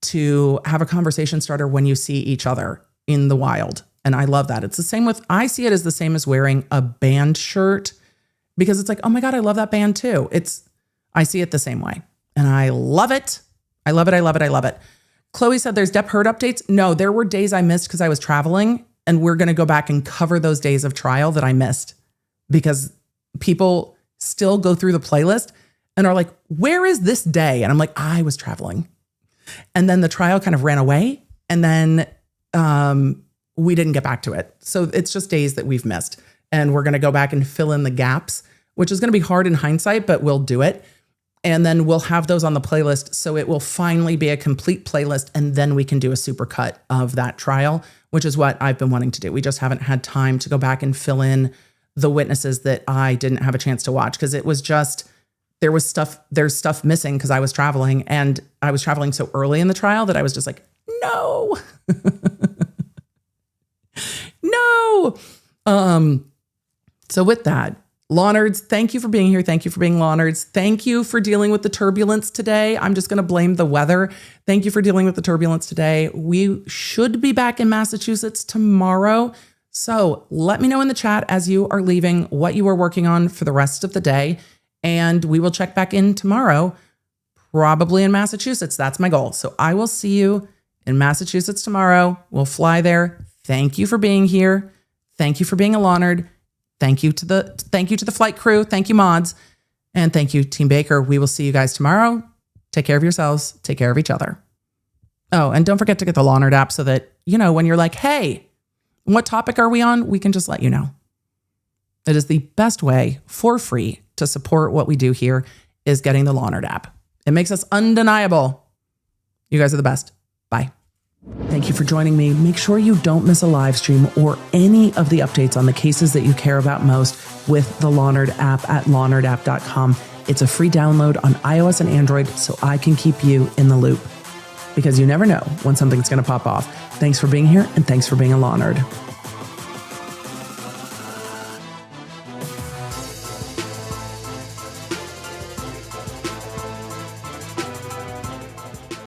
to have a conversation starter when you see each other in the wild. And I love that. It's the same I see it as the same as wearing a band shirt because it's like, oh my God, I love that band too. I see it the same way and I love it. I love it. I love it. I love it. Chloe said there's Depp Heard updates. No, there were days I missed because I was traveling, and we're going to go back and cover those days of trial that I missed because people still go through the playlist and are like, where is this day? And I'm like, I was traveling. And then the trial kind of ran away, and then we didn't get back to it. So it's just days that we've missed, and we're going to go back and fill in the gaps, which is going to be hard in hindsight, but we'll do it. And then we'll have those on the playlist. So it will finally be a complete playlist. And then we can do a super cut of that trial, which is what I've been wanting to do. We just haven't had time to go back and fill in the witnesses that I didn't have a chance to watch. Cause it was just, there's stuff missing because I was traveling, and I was traveling so early in the trial that I was just like, no, no. So with that, law nerds, thank you for being here. Thank you for being law nerds. Thank you for dealing with the turbulence today. I'm just going to blame the weather. Thank you for dealing with the turbulence today. We should be back in Massachusetts tomorrow. So let me know in the chat as you are leaving what you are working on for the rest of the day. And we will check back in tomorrow, probably in Massachusetts. That's my goal. So I will see you in Massachusetts tomorrow. We'll fly there. Thank you for being here. Thank you for being a law nerd. Thank you to the flight crew. Thank you, mods. And thank you, Team Baker. We will see you guys tomorrow. Take care of yourselves. Take care of each other. Oh, and don't forget to get the Law Nerd app so that, when you're like, hey, what topic are we on? We can just let you know. It is the best way for free to support what we do here is getting the Lawnerd app. It makes us undeniable. You guys are the best. Bye. Thank you for joining me. Make sure you don't miss a live stream or any of the updates on the cases that you care about most with the Lawnerd app at lawnerdapp.com. It's a free download on iOS and Android, so I can keep you in the loop. Because you never know when something's going to pop off. Thanks for being here, and thanks for being a Lawnerd.